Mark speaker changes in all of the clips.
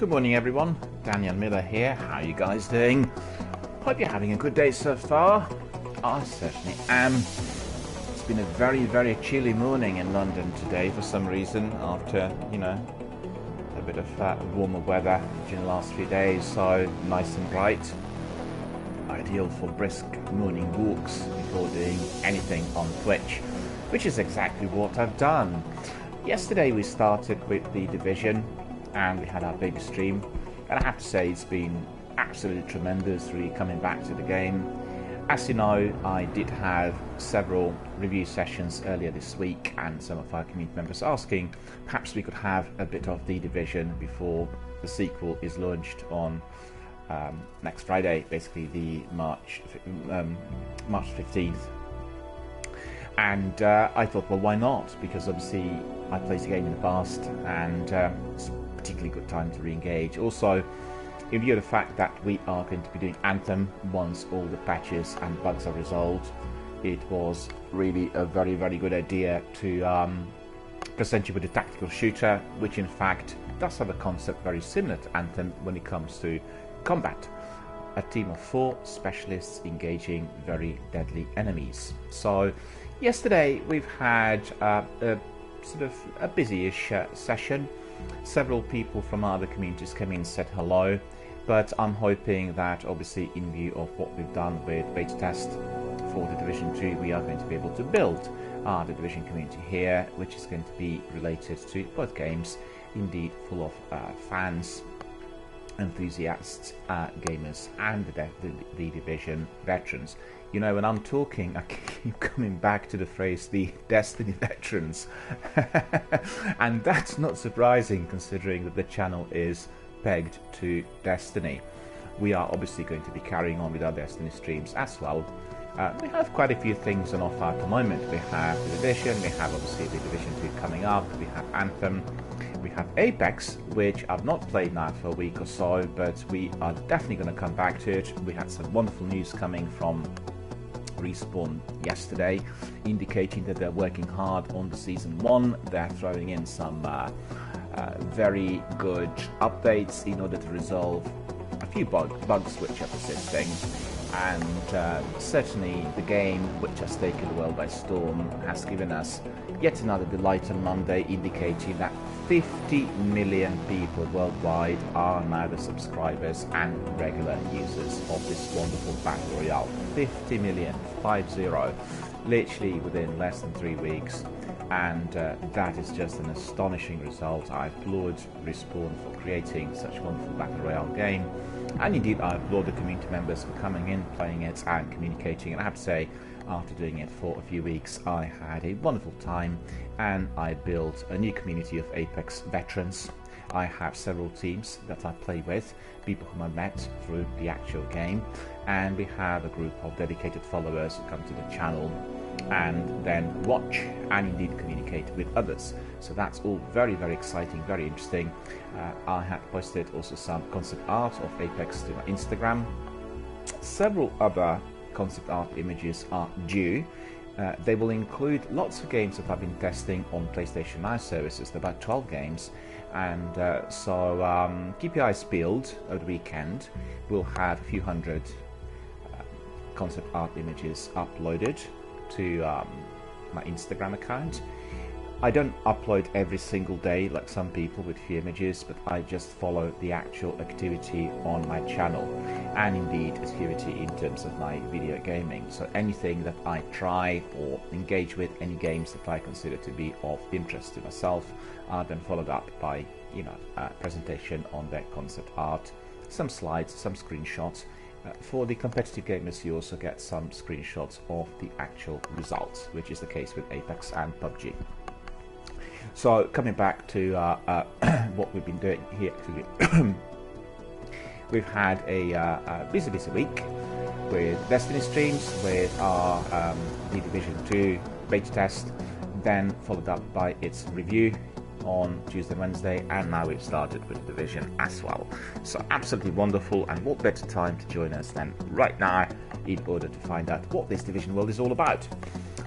Speaker 1: Good morning everyone, DRBMiller here. How are you guys doing? Hope you're having a good day so far. I certainly am. It's been a very chilly morning in London today for some reason after, a bit of warmer weather during the last few days, so nice and bright. Ideal for brisk morning walks before doing anything on Twitch, which is exactly what I've done. Yesterday we started with The Division and we had our big stream, and I have to say it's been absolutely tremendous really coming back to the game. As you know, I did have several review sessions earlier this week, and some of our community members asking perhaps we could have a bit of The Division before the sequel is launched on next Friday, basically the March 15th. And I thought, well, why not? Because obviously I played the game in the past, and it's a particularly good time to re-engage. Also, in view of the fact that we are going to be doing Anthem once all the patches and bugs are resolved, it was really a very good idea to present you with a tactical shooter, which in fact does have a concept very similar to Anthem when it comes to combat. A team of 4 specialists engaging very deadly enemies. So yesterday we've had a sort of a busy-ish session. Several people from other communities came in and said hello, but I'm hoping that obviously in view of what we've done with beta test for The Division 2, we are going to be able to build The Division community here, which is going to be related to both games, indeed full of fans, enthusiasts, gamers, and the Division veterans. You know, when I'm talking, I keep coming back to the phrase the Destiny veterans. And that's not surprising considering that the channel is pegged to Destiny. We are obviously going to be carrying on with our Destiny streams as well. We have quite a few things on offer at the moment. We have The Division, we have obviously The Division 2 coming up, we have Anthem, we have Apex, which I've not played now for a week or so, but we are definitely going to come back to it. We had some wonderful news coming from Respawn yesterday, indicating that they're working hard on the Season 1. They're throwing in some very good updates in order to resolve a few bugs which are persisting. And certainly the game, which has taken the world by storm, has given us yet another delight on Monday, indicating that 50 million people worldwide are now the subscribers and regular users of this wonderful Battle Royale. 50 million, 50, literally within less than 3 weeks. And that is just an astonishing result. I applaud Respawn for creating such a wonderful Battle Royale game. And indeed, I applaud the community members for coming in, playing it, and communicating. And I have to say, after doing it for a few weeks, I had a wonderful time, and I built a new community of Apex veterans. I have several teams that I play with, people whom I met through the actual game, and we have a group of dedicated followers who come to the channel and then watch and indeed communicate with others. So that's all very exciting, very interesting. I have posted also some concept art of Apex to my Instagram. Several other concept art images are due. They will include lots of games that I've been testing on PlayStation Now services, about 12 games, and so keep your eyes peeled over the weekend. We'll have a few hundred concept art images uploaded to my Instagram account. I don't upload every single day like some people with few images, but I just follow the actual activity on my channel, and indeed activity in terms of my video gaming. So anything that I try or engage with, any games that I consider to be of interest to myself, are then followed up by a presentation on their concept art, some slides, some screenshots. For the competitive gamers, you also get some screenshots of the actual results, which is the case with Apex and PUBG. So coming back to what we've been doing here, we've had a busy week with Destiny streams, with our The Division 2 beta test, then followed up by its review on Tuesday and Wednesday, and now we've started with The Division as well. So absolutely wonderful, and what better time to join us than right now in order to find out what this Division world is all about.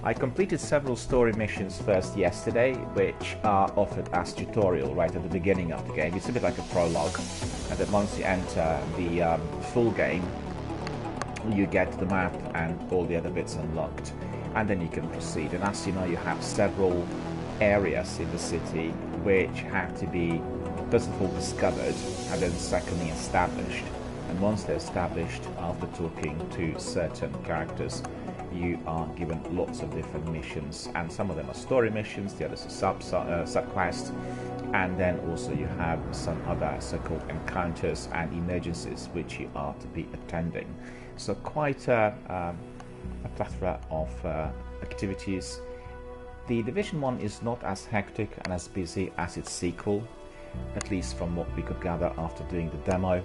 Speaker 1: I completed several story missions first yesterday, which are offered as tutorial right at the beginning of the game. It's a bit like a prologue, and then once you enter the full game, you get the map and all the other bits unlocked, and then you can proceed. And as you know, you have several areas in the city which have to be, first of all, discovered, and then secondly, established. And once they're established, after talking to certain characters, you are given lots of different missions, and some of them are story missions, the others are sub-quests, and then also you have some other so-called encounters and emergencies which you are to be attending. So quite a plethora of activities. The Division 1 is not as hectic and as busy as its sequel, at least from what we could gather after doing the demo.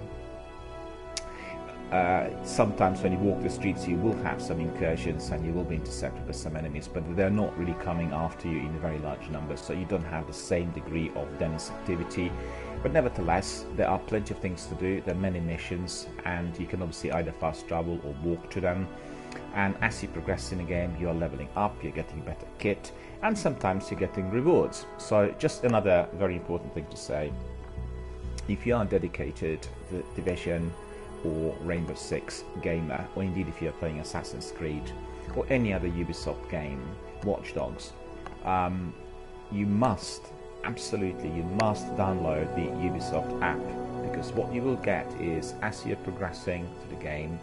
Speaker 1: Sometimes when you walk the streets you will have some incursions and you will be intercepted by some enemies, but they're not really coming after you in very large numbers, so you don't have the same degree of dense activity. But nevertheless, there are plenty of things to do, there are many missions, and you can obviously either fast travel or walk to them. And as you progress in the game, you are leveling up, you're getting better kit, and sometimes you're getting rewards. So just another very important thing to say: if you are dedicated to the Division or Rainbow Six gamer, or indeed if you're playing Assassin's Creed or any other Ubisoft game, Watch Dogs, you must, absolutely, you must download the Ubisoft app, because what you will get is, as you're progressing to the game,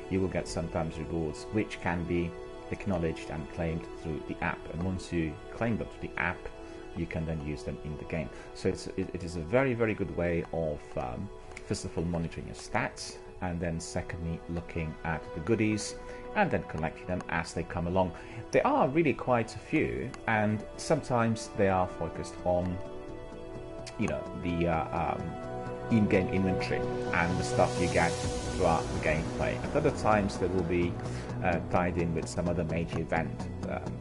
Speaker 1: you will get sometimes rewards which can be acknowledged and claimed through the app, and once you claim them through the app, you can then use them in the game. So it is a very, very good way of first of all monitoring your stats, and then secondly looking at the goodies and then collecting them as they come along. There are really quite a few, and sometimes they are focused on, you know, the in-game inventory and the stuff you get throughout the gameplay. At other times they will be tied in with some other major event,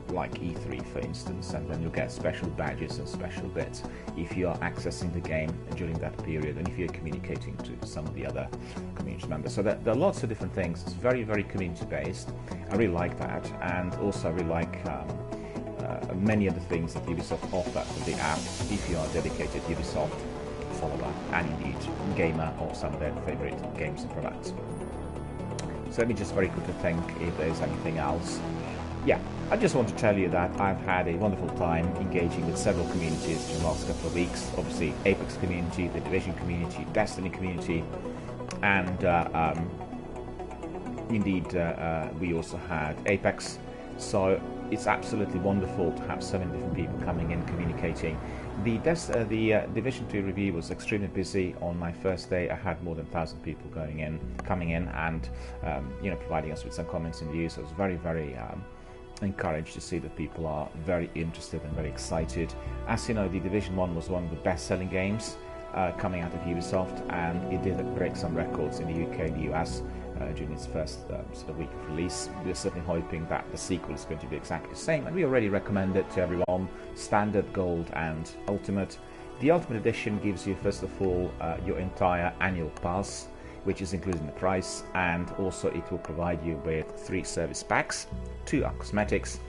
Speaker 1: like E3 for instance, and then you'll get special badges and special bits if you are accessing the game during that period, and if you're communicating to some of the other community members. So there are lots of different things. It's very, very community based. I really like that, and also I really like many of the things that Ubisoft offer for the app if you are a dedicated Ubisoft follower and indeed gamer or some of their favorite games and products. So let me just very quickly think if there's anything else. Yeah, I just want to tell you that I've had a wonderful time engaging with several communities in the last couple of weeks. Obviously, Apex community, the Division community, Destiny community, and indeed we also had Apex. So it's absolutely wonderful to have so many different people coming in, communicating. The Division 2 review was extremely busy. On my first day, I had more than 1,000 people coming in, and you know, providing us with some comments and views. I was very, very encouraged to see that people are very interested and very excited. As you know, the Division 1 was one of the best-selling games coming out of Ubisoft, and it did break some records in the UK and the US during its first sort of week of release. We're certainly hoping that the sequel is going to be exactly the same, and we already recommend it to everyone, Standard, Gold and Ultimate. The Ultimate Edition gives you, first of all, your entire annual pass, which is included in the price, and also it will provide you with 3 service packs, 2 are cosmetics,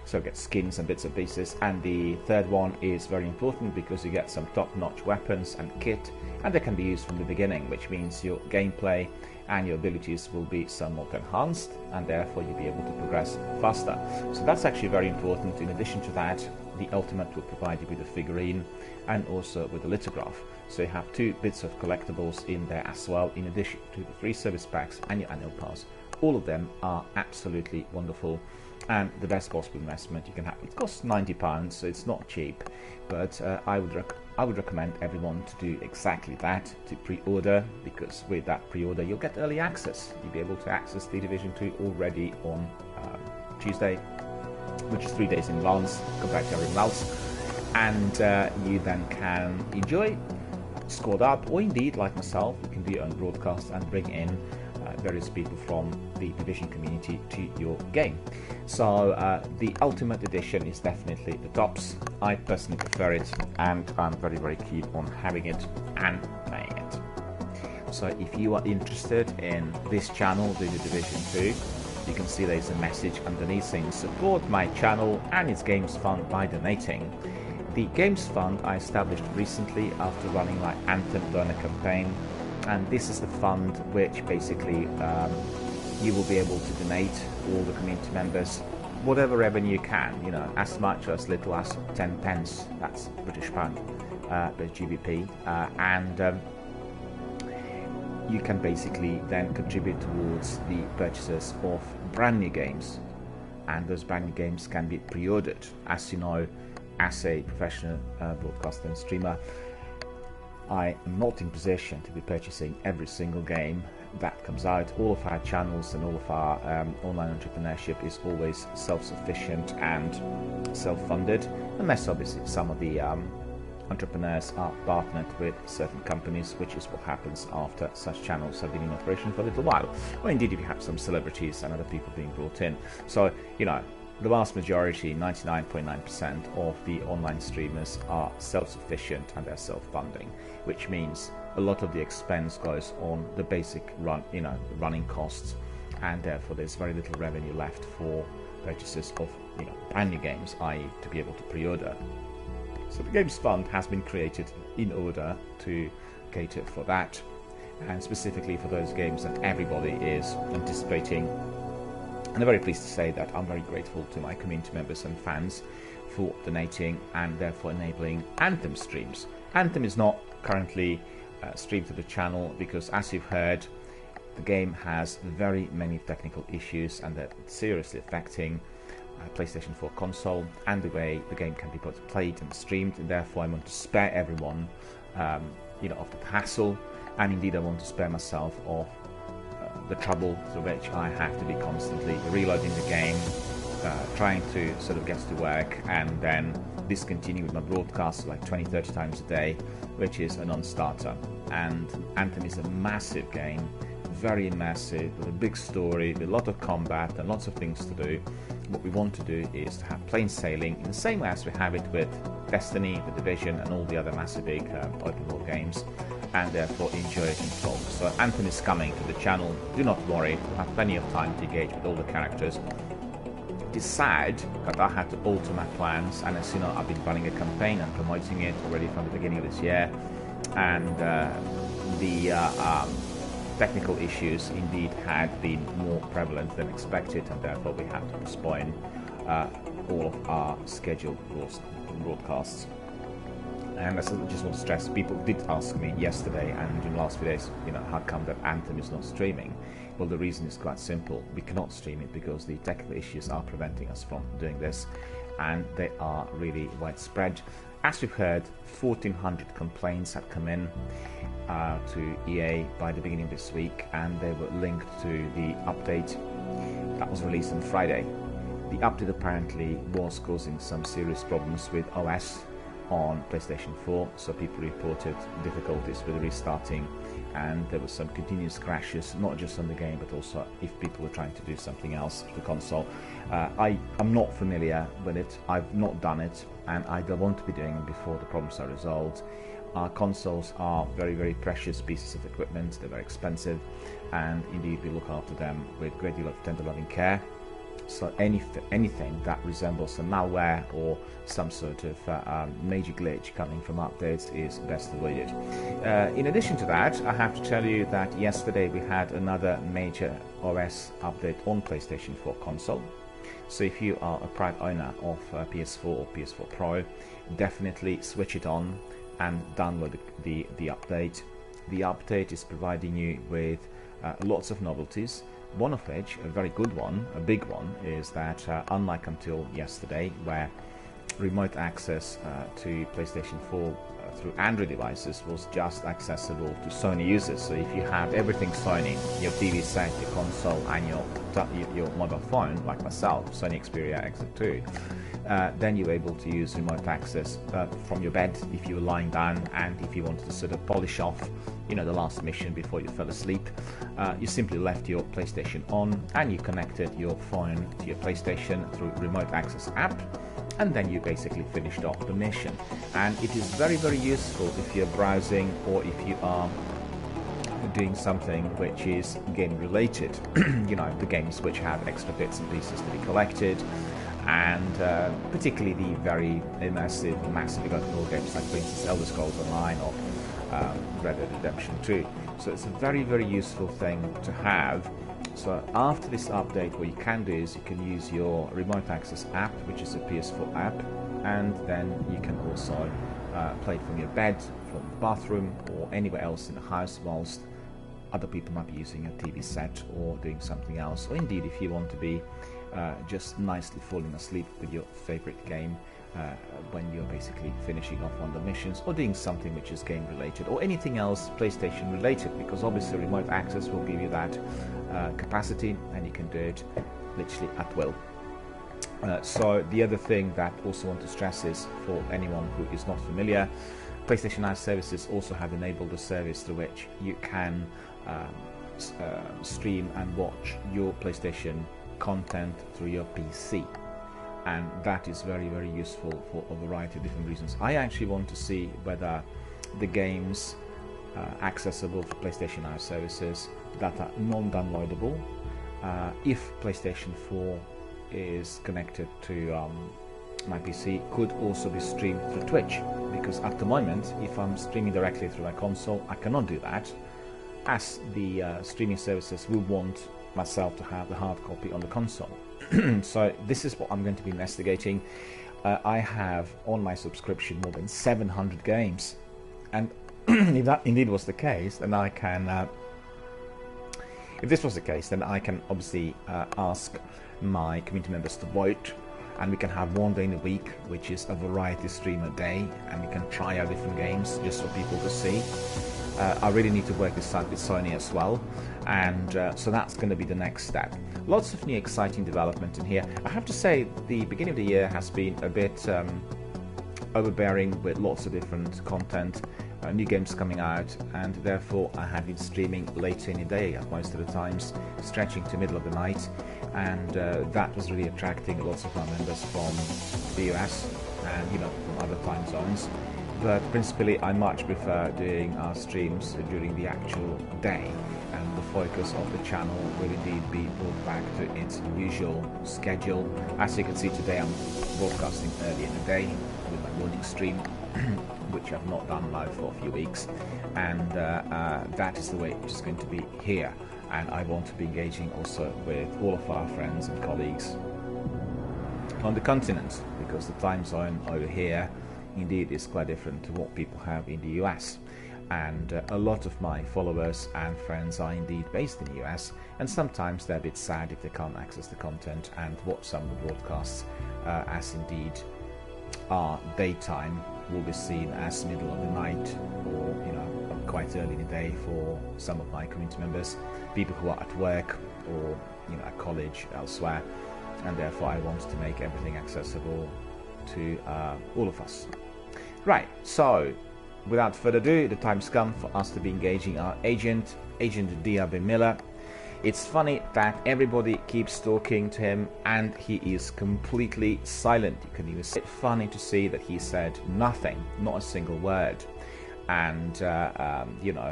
Speaker 1: so get skins and bits and pieces, and the third one is very important because you get some top-notch weapons and kit, and they can be used from the beginning, which means your gameplay and your abilities will be somewhat enhanced, and therefore you'll be able to progress faster. So that's actually very important. In addition to that, the Ultimate will provide you with a figurine and also with a lithograph. So you have 2 bits of collectibles in there as well, in addition to the 3 service packs and your annual pass. All of them are absolutely wonderful and the best possible investment you can have. It costs £90, so it's not cheap, but I would recommend everyone to do exactly that, to pre-order, because with that pre-order you'll get early access. You'll be able to access the Division 2 already on Tuesday, which is 3 days in advance compared to everyone else, and you then can enjoy squad up, or indeed, like myself, you can do your own broadcast and bring in various people from the Division community to your game. So the Ultimate Edition is definitely the tops. I personally prefer it, and I'm very, very keen on having it and playing it. So if you are interested in this channel, the Division 2, you can see there's a message underneath saying support my channel and its games fund by donating. The games fund I established recently after running my Anthem donor campaign, and this is the fund which basically you will be able to donate, all the community members, whatever revenue you can, you know, as much or as little as 10 pence, that's British pound, but GBP, and you can basically then contribute towards the purchases of brand new games, and those brand new games can be pre-ordered. As you know, as a professional broadcaster and streamer, I am not in position to be purchasing every single game that comes out. All of our channels and all of our online entrepreneurship is always self-sufficient and self-funded, unless obviously some of the entrepreneurs are partnered with certain companies, which is what happens after such channels have been in operation for a little while, or indeed if you have some celebrities and other people being brought in. So, you know, the vast majority, 99.9% of the online streamers are self-sufficient and they're self-funding, which means a lot of the expense goes on the basic running costs, and therefore there's very little revenue left for purchases of brand new games, i.e. to be able to pre-order. So the Games Fund has been created in order to cater for that, and specifically for those games that everybody is anticipating. And I'm very pleased to say that I'm very grateful to my community members and fans for donating and therefore enabling Anthem streams. Anthem is not currently streamed to the channel because, as you've heard, the game has very many technical issues and they're seriously affecting PlayStation 4 console and the way the game can be both played and streamed, and therefore I want to spare everyone of the hassle, and indeed I want to spare myself of the trouble through which I have to be constantly reloading the game, trying to sort of get to work and then discontinue with my broadcasts like 20-30 times a day, which is a non-starter. And Anthem is a massive game, very immersive, with a big story, with a lot of combat and lots of things to do. What we want to do is to have plain sailing in the same way as we have it with Destiny, The Division and all the other massive big open world games, and therefore enjoy it in full. So Anthem is coming to the channel, do not worry, we'll have plenty of time to engage with all the characters. It is sad that I had to alter my plans, and as you know, I've been running a campaign and promoting it already from the beginning of this year, and the technical issues indeed had been more prevalent than expected, and therefore we had to postpone all of our scheduled broadcasts. And as I just want to stress, people did ask me yesterday and in the last few days, how come that Anthem is not streaming? Well, the reason is quite simple. We cannot stream it because the technical issues are preventing us from doing this, and they are really widespread. As we've heard, 1,400 complaints had come in to EA by the beginning of this week, and they were linked to the update that was released on Friday. The update apparently was causing some serious problems with OS on PlayStation 4, so people reported difficulties with restarting, and there were some continuous crashes, not just on the game but also if people were trying to do something else to the console. I'm not familiar with it, I've not done it, and I don't want to be doing it before the problems are resolved. Our consoles are very, very precious pieces of equipment, they're very expensive, and indeed we look after them with a great deal of tender loving care. So anything that resembles a malware or some sort of major glitch coming from updates is best avoided. In addition to that, I have to tell you that yesterday we had another major OS update on PlayStation 4 console. So if you are a proud owner of PS4 or PS4 Pro, definitely switch it on and download the update. The update is providing you with lots of novelties. One of which, a very good one, a big one, is that unlike until yesterday, where remote access to PlayStation 4 through Android devices was just accessible to Sony users. So if you have everything Sony, your TV set, your console, and your mobile phone, like myself, Sony Xperia XZ2, then you're able to use remote access from your bed if you were lying down, and if you wanted to sort of polish off the last mission before you fell asleep, you simply left your PlayStation on and you connected your phone to your PlayStation through remote access app, and then you basically finished off the mission. And it is very, very useful if you're browsing or if you are doing something which is game related. You know, the games which have extra bits and pieces to be collected, and particularly the very immersive, massively got games like, for instance, Elder Scrolls Online or Red Dead Redemption 2. So it's a very, very useful thing to have. So after this update, what you can do is you can use your remote access app, which is a PS4 app, and then you can also play it from your bed, from the bathroom, or anywhere else in the house, whilst other people might be using a TV set or doing something else. Or indeed, if you want to be just nicely falling asleep with your favorite game when you're basically finishing off on the missions, or doing something which is game related, or anything else PlayStation related, because obviously remote access will give you that capacity, and you can do it literally at will. So the other thing that I also want to stress is, for anyone who is not familiar, PlayStation Now services also have enabled a service through which you can stream and watch your PlayStation content through your PC, and that is very, very useful for a variety of different reasons. I actually want to see whether the games accessible for PlayStation Now services that are non-downloadable, if PlayStation 4 is connected to my PC, could also be streamed through Twitch, because at the moment, if I'm streaming directly through my console, I cannot do that, as the streaming services will want myself to have the hard copy on the console. So this is what I'm going to be investigating. I have on my subscription more than 700 games, and if that indeed was the case, then I can if this was the case, then I can obviously ask my community members to vote, and we can have one day in a week which is a variety streamer day, and we can try out different games just for people to see. I really need to work this out with Sony as well, and so that's going to be the next step. Lots of new exciting development in here. I have to say, the beginning of the year has been a bit overbearing with lots of different content, new games coming out, and therefore I have been streaming later in the day at most of the times, stretching to middle of the night, and that was really attracting lots of our members from the US and, you know, from other time zones. But principally, I much prefer doing our streams during the actual day, and the focus of the channel will indeed be brought back to its usual schedule. As you can see today, I'm broadcasting early in the day with my morning stream, which I've not done live for a few weeks, and that is the way it is going to be here. And I want to be engaging also with all of our friends and colleagues on the continent, because the time zone over here indeed is quite different to what people have in the US, and a lot of my followers and friends are indeed based in the US, and sometimes they're a bit sad if they can't access the content and watch some of the broadcasts, as indeed our daytime will be seen as middle of the night, or, you know, quite early in the day for some of my community members, people who are at work or, you know, at college elsewhere, and therefore I want to make everything accessible to all of us. Right, so without further ado, the time's come for us to be engaging our Agent DRBMiller. It's funny that everybody keeps talking to him and he is completely silent. You can even see it funny to see that he said nothing, not a single word, and you know,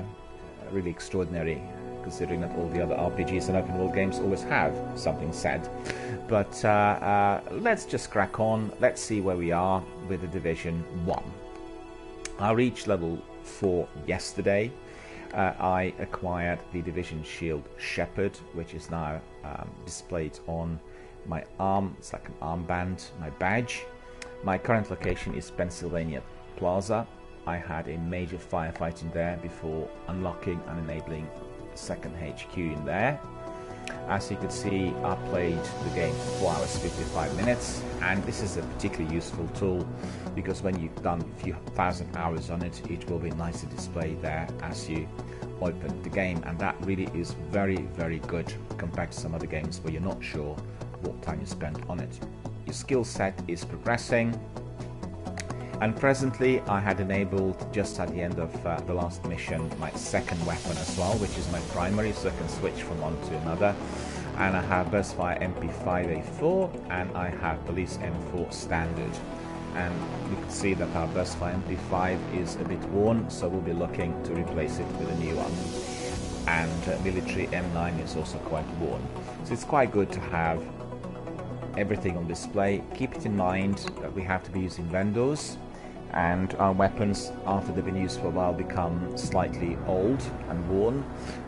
Speaker 1: really extraordinary, considering that all the other RPGs and open world games always have something said. But let's just crack on. Let's see where we are with the Division 1. I reached level 4 yesterday. I acquired the Division Shield Shepherd, which is now displayed on my arm. It's like an armband, my badge. My current location is Pennsylvania Plaza. I had a major firefight in there before unlocking and enabling the second HQ in there. As you can see, I played the game for 4 hours 55 minutes, and this is a particularly useful tool because when you've done a few thousand hours on it, it will be nicely displayed there as you open the game, and that really is very, very good compared to some other games where you're not sure what time you spent on it. Your skill set is progressing, and presently I had enabled, just at the end of the last mission, my second weapon as well, which is my primary, so I can switch from one to another. And I have Burstfire MP5A4 and I have Police M4 Standard. And you can see that our Burstfire MP5 is a bit worn, so we'll be looking to replace it with a new one. and military M9 is also quite worn. So it's quite good to have everything on display. Keep it in mind that we have to be using vendors, and our weapons, after they've been used for a while, become slightly old and worn.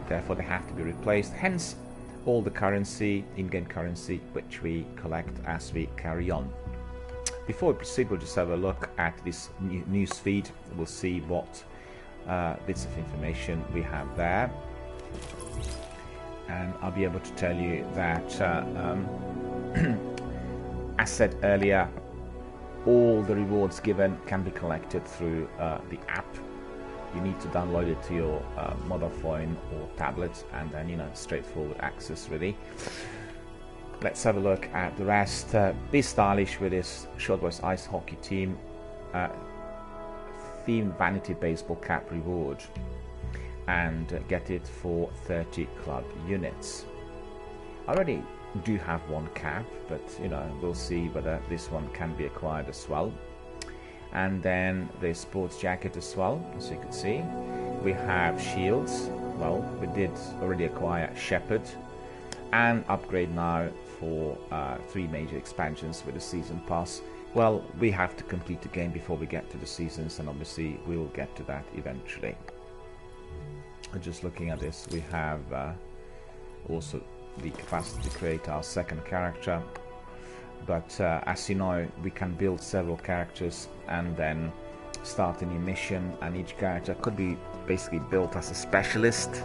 Speaker 1: Therefore they have to be replaced, hence all the currency, in-game currency, which we collect as we carry on. Before we proceed, we'll just have a look at this news feed. We'll see what bits of information we have there, and I'll be able to tell you that as said earlier, all the rewards given can be collected through the app. You need to download it to your mobile phone or tablet, and then straightforward access really. Let's have a look at the rest. Be stylish with this Short Boys Ice Hockey team themed vanity baseball cap reward, and get it for 30 club units. I already do have one cap, but we'll see whether this one can be acquired as well. And then the sports jacket as well, as you can see. We have shields. Well, we did already acquire Shepherd, and upgrade now for 3 major expansions with the season pass. Well, we have to complete the game before we get to the seasons, and obviously we'll get to that eventually. Just looking at this, we have also the capacity to create our second character, but as you know, we can build several characters and then start a new mission, and each character could be basically built as a specialist,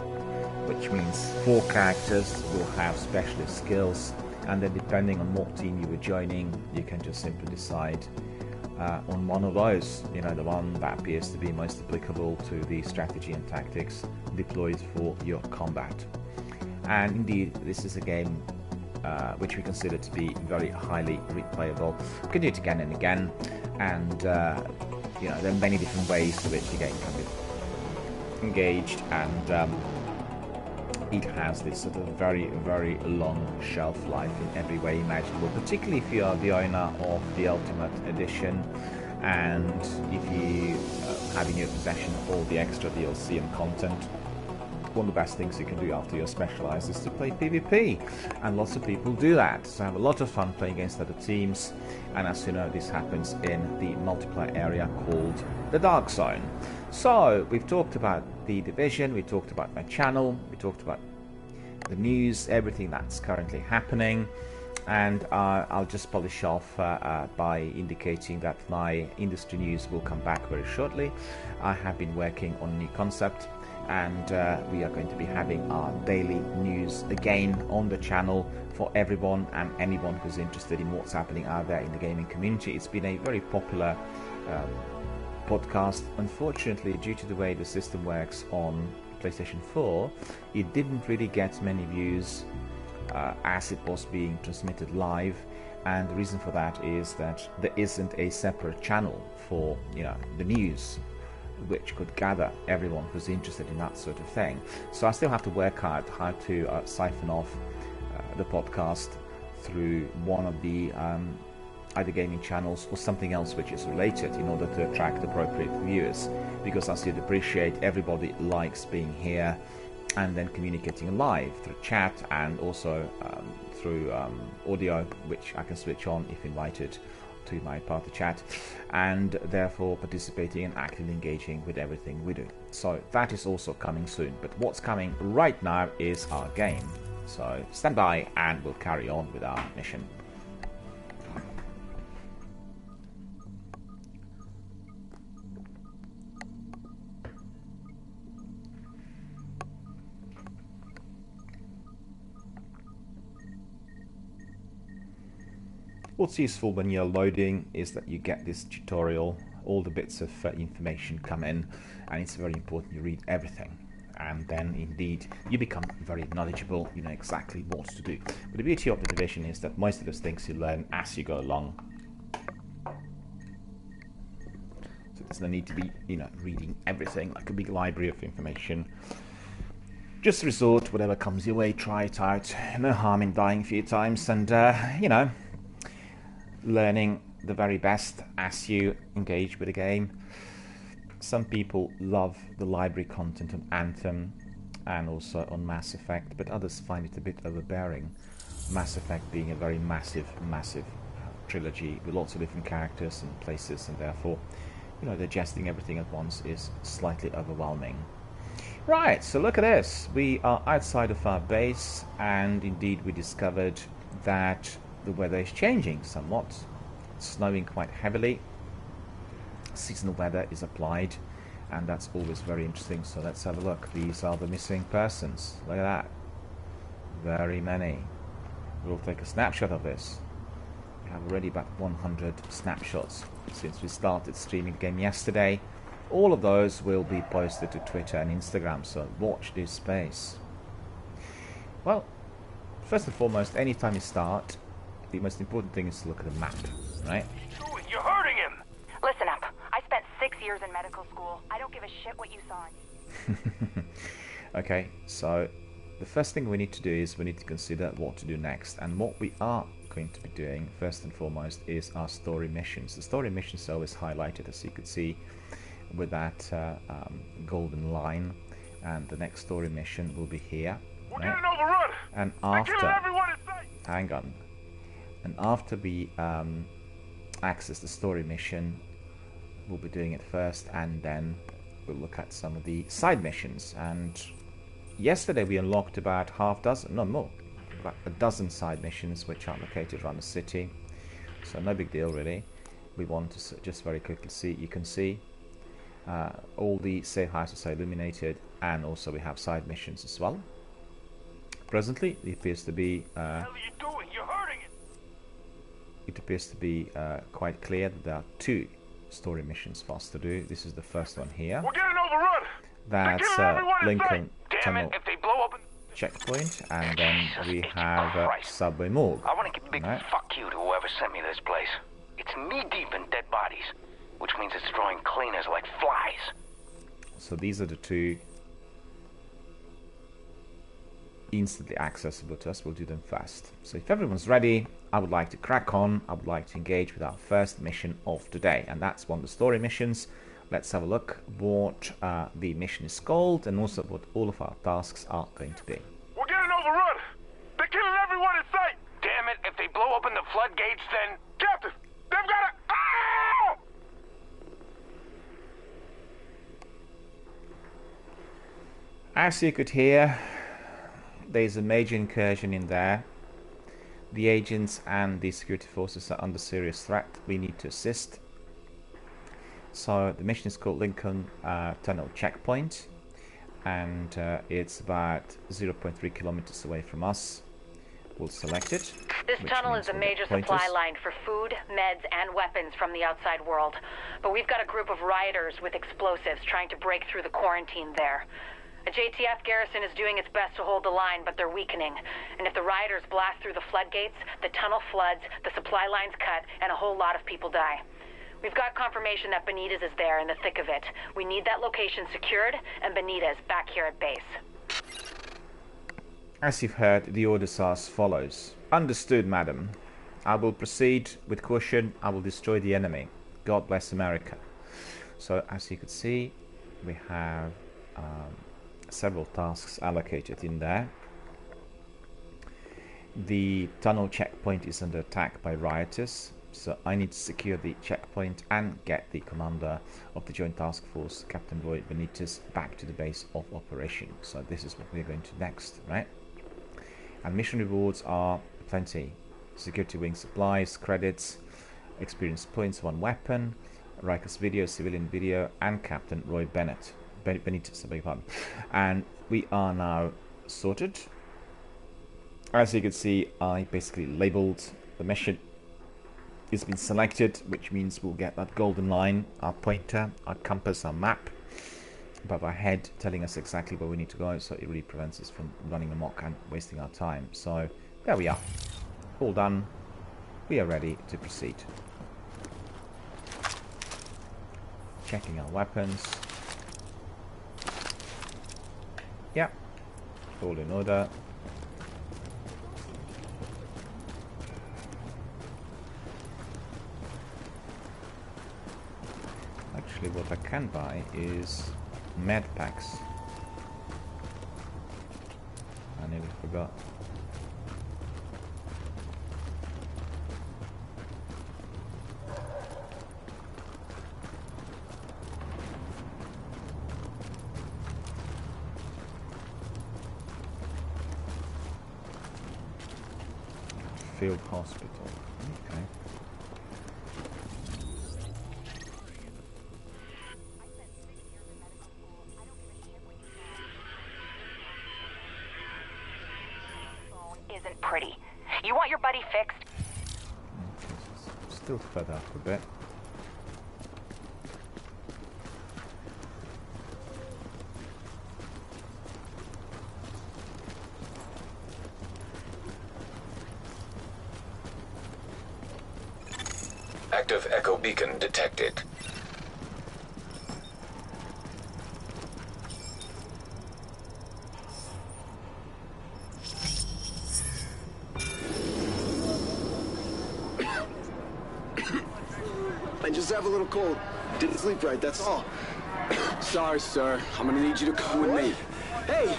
Speaker 1: which means 4 characters will have specialist skills, and then depending on what team you were joining, you can just simply decide on one of those, the one that appears to be most applicable to the strategy and tactics deployed for your combat. And indeed, this is a game which we consider to be very highly replayable. We can do it again and again, and there are many different ways in which the game can be engaged, and it has this sort of very, very long shelf life in every way imaginable, particularly if you are the owner of the Ultimate Edition, and if you have in your possession all the extra DLC and content. One of the best things you can do after you're specialised is to play PvP, and lots of people do that, so have a lot of fun playing against other teams. And as you know, this happens in the multiplayer area called the Dark Zone. So we've talked about the Division, we talked about my channel, we talked about the news, everything that's currently happening, and I'll just polish off by indicating that my industry news will come back very shortly. I have been working on a new concept, and we are going to be having our daily news again on the channel for everyone and anyone who's interested in what's happening out there in the gaming community. It's been a very popular podcast. Unfortunately, due to the way the system works on PlayStation 4, it didn't really get many views as it was being transmitted live, and the reason for that is that there isn't a separate channel for the news which could gather everyone who's interested in that sort of thing. So I still have to work out how to siphon off the podcast through one of the either gaming channels or something else which is related, in order to attract appropriate viewers, because as you'd appreciate, everybody likes being here and then communicating live through chat, and also through audio, which I can switch on if invited to my party chat, and therefore participating and actively engaging with everything we do. So that is also coming soon, but what's coming right now is our game. So stand by and we'll carry on with our mission. What's useful when you're loading is that you get this tutorial, all the bits of information come in, and it's very important you read everything, and then indeed you become very knowledgeable, you know exactly what to do. But the beauty of the Division is that most of those things you learn as you go along, so there's no need to be reading everything like a big library of information. Just resort to whatever comes your way, try it out, no harm in dying a few times, and learning the very best as you engage with the game. Some people love the library content of Anthem, and also on Mass Effect, but others find it a bit overbearing. Mass Effect being a very massive trilogy with lots of different characters and places, and therefore, you know, digesting everything at once is slightly overwhelming. Right, so look at this. We are outside of our base, and indeed we discovered that the weather is changing somewhat. It's snowing quite heavily. Seasonal weather is applied, and that's always very interesting. So let's have a look. These are the missing persons. Look at that. Very many. We'll take a snapshot of this. We have already about 100 snapshots since we started streaming the game yesterday. All of those will be posted to Twitter and Instagram, so watch this space. Well, first and foremost, anytime you start, the most important thing is to look at the map, right?
Speaker 2: You're hurting him!
Speaker 3: Listen up. I spent 6 years in medical school. I don't give a shit what you saw.
Speaker 1: Okay, so the first thing we need to do is we need to consider what to do next. And what we are going to be doing, first and foremost, is our story missions. The story missions are always highlighted, as you could see, with that golden line. And the next story mission will be here.
Speaker 2: We're getting overrun!
Speaker 1: And
Speaker 2: They're killing
Speaker 1: after...
Speaker 2: everyone in sight!
Speaker 1: Hang on. And after we access the story mission, we'll be doing it first, and then we'll look at some of the side missions. And yesterday we unlocked about half dozen, no more, about a dozen side missions which are located around the city. So no big deal really. We want to just very quickly see, you can see all the safe houses are illuminated, and also we have side missions as well. Presently it appears to be
Speaker 2: What the hell are you doing? You're hurting him!
Speaker 1: it appears to be quite clear that there are 2 story missions for us to do. This is the first one here.
Speaker 2: We're getting overrun!
Speaker 1: That's Lincoln
Speaker 2: Damn
Speaker 1: Tunnel
Speaker 2: it, if they blow up...
Speaker 1: checkpoint, and then we
Speaker 2: Jesus
Speaker 1: have
Speaker 2: Christ.
Speaker 1: Subway Morgue.
Speaker 2: I want to give a big
Speaker 1: Right.
Speaker 2: fuck you to whoever sent me this place. It's knee-deep in dead bodies, which means it's drawing cleaners like flies.
Speaker 1: So these are the 2 instantly accessible to us. We'll do them first. So if everyone's ready, I would like to crack on. I would like to engage with our first mission of today, and that's one of the story missions. Let's have a look what the mission is called, and also what all of our tasks are going to be.
Speaker 2: We're getting overrun! They're killing everyone in sight! Damn it, if they blow open the floodgates, then... Captain! They've got to... Ah!
Speaker 1: As you could hear, there's a major incursion in there. The agents and the security forces are under serious threat. We need to assist. So the mission is called Lincoln Tunnel Checkpoint, and it's about 0.3 kilometers away from us. We'll select it.
Speaker 3: This tunnel is a major supply line for food, meds, and weapons from the outside world. But we've got a group of rioters with explosives trying to break through the quarantine there. A JTF garrison is doing its best to hold the line, but they're weakening. And if the rioters blast through the floodgates, the tunnel floods, the supply line's cut, and a whole lot of people die. We've got confirmation that Benitez is there in the thick of it. We need that location secured, and Benitez back here at base.
Speaker 1: As you've heard, the orders are as follows. Understood, madam. I will proceed with caution. I will destroy the enemy. God bless America. So, as you could see, we have several tasks allocated in there. The tunnel checkpoint is under attack by rioters, so I need to secure the checkpoint and get the commander of the Joint Task Force, Captain Roy Benitez, back to the base of operation. So this is what we're going to next, right? And mission rewards are plenty. Security wing supplies, credits, experience points, 1 weapon, Riker's video, civilian video, and Captain Roy Benitez, I beg your pardon. And we are now sorted. As you can see, I basically labeled the mission. It's been selected, which means we'll get that golden line, our pointer, our compass, our map above our head, telling us exactly where we need to go, so it really prevents us from running amok and wasting our time. So there we are, all done. We are ready to proceed. Checking our weapons. Yeah, all in order. Actually, what I can buy is med packs. got? Field hospital. Okay.
Speaker 3: Isn't pretty. You want your buddy fixed?
Speaker 1: Okay, still fed up a bit.
Speaker 4: Active echo beacon detected.
Speaker 5: I just have a little cold. Didn't sleep right, that's all. Sorry, sir. I'm gonna need you to come with me. Hey!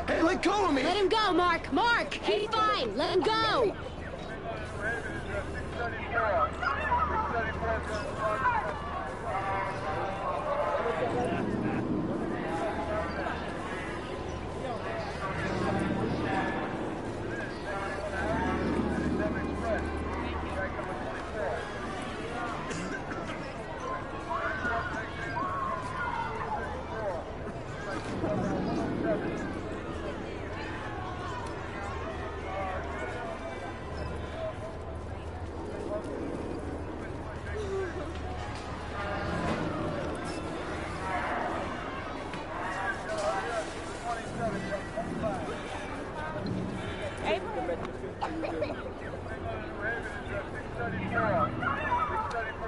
Speaker 5: Hey, let go of me!
Speaker 6: Let him go, Mark! Mark! He's fine! Let him go!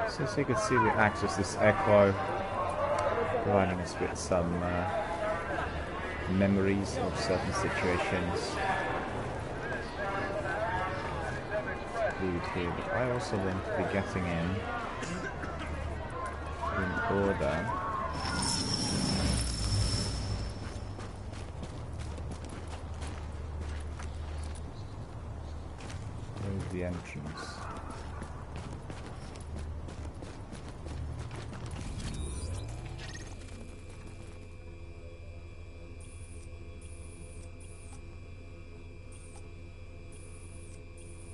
Speaker 1: So as you can see, we access this echo, providing us with some memories of certain situations. Leave it here, but I also want to be getting in order. Where's the entrance?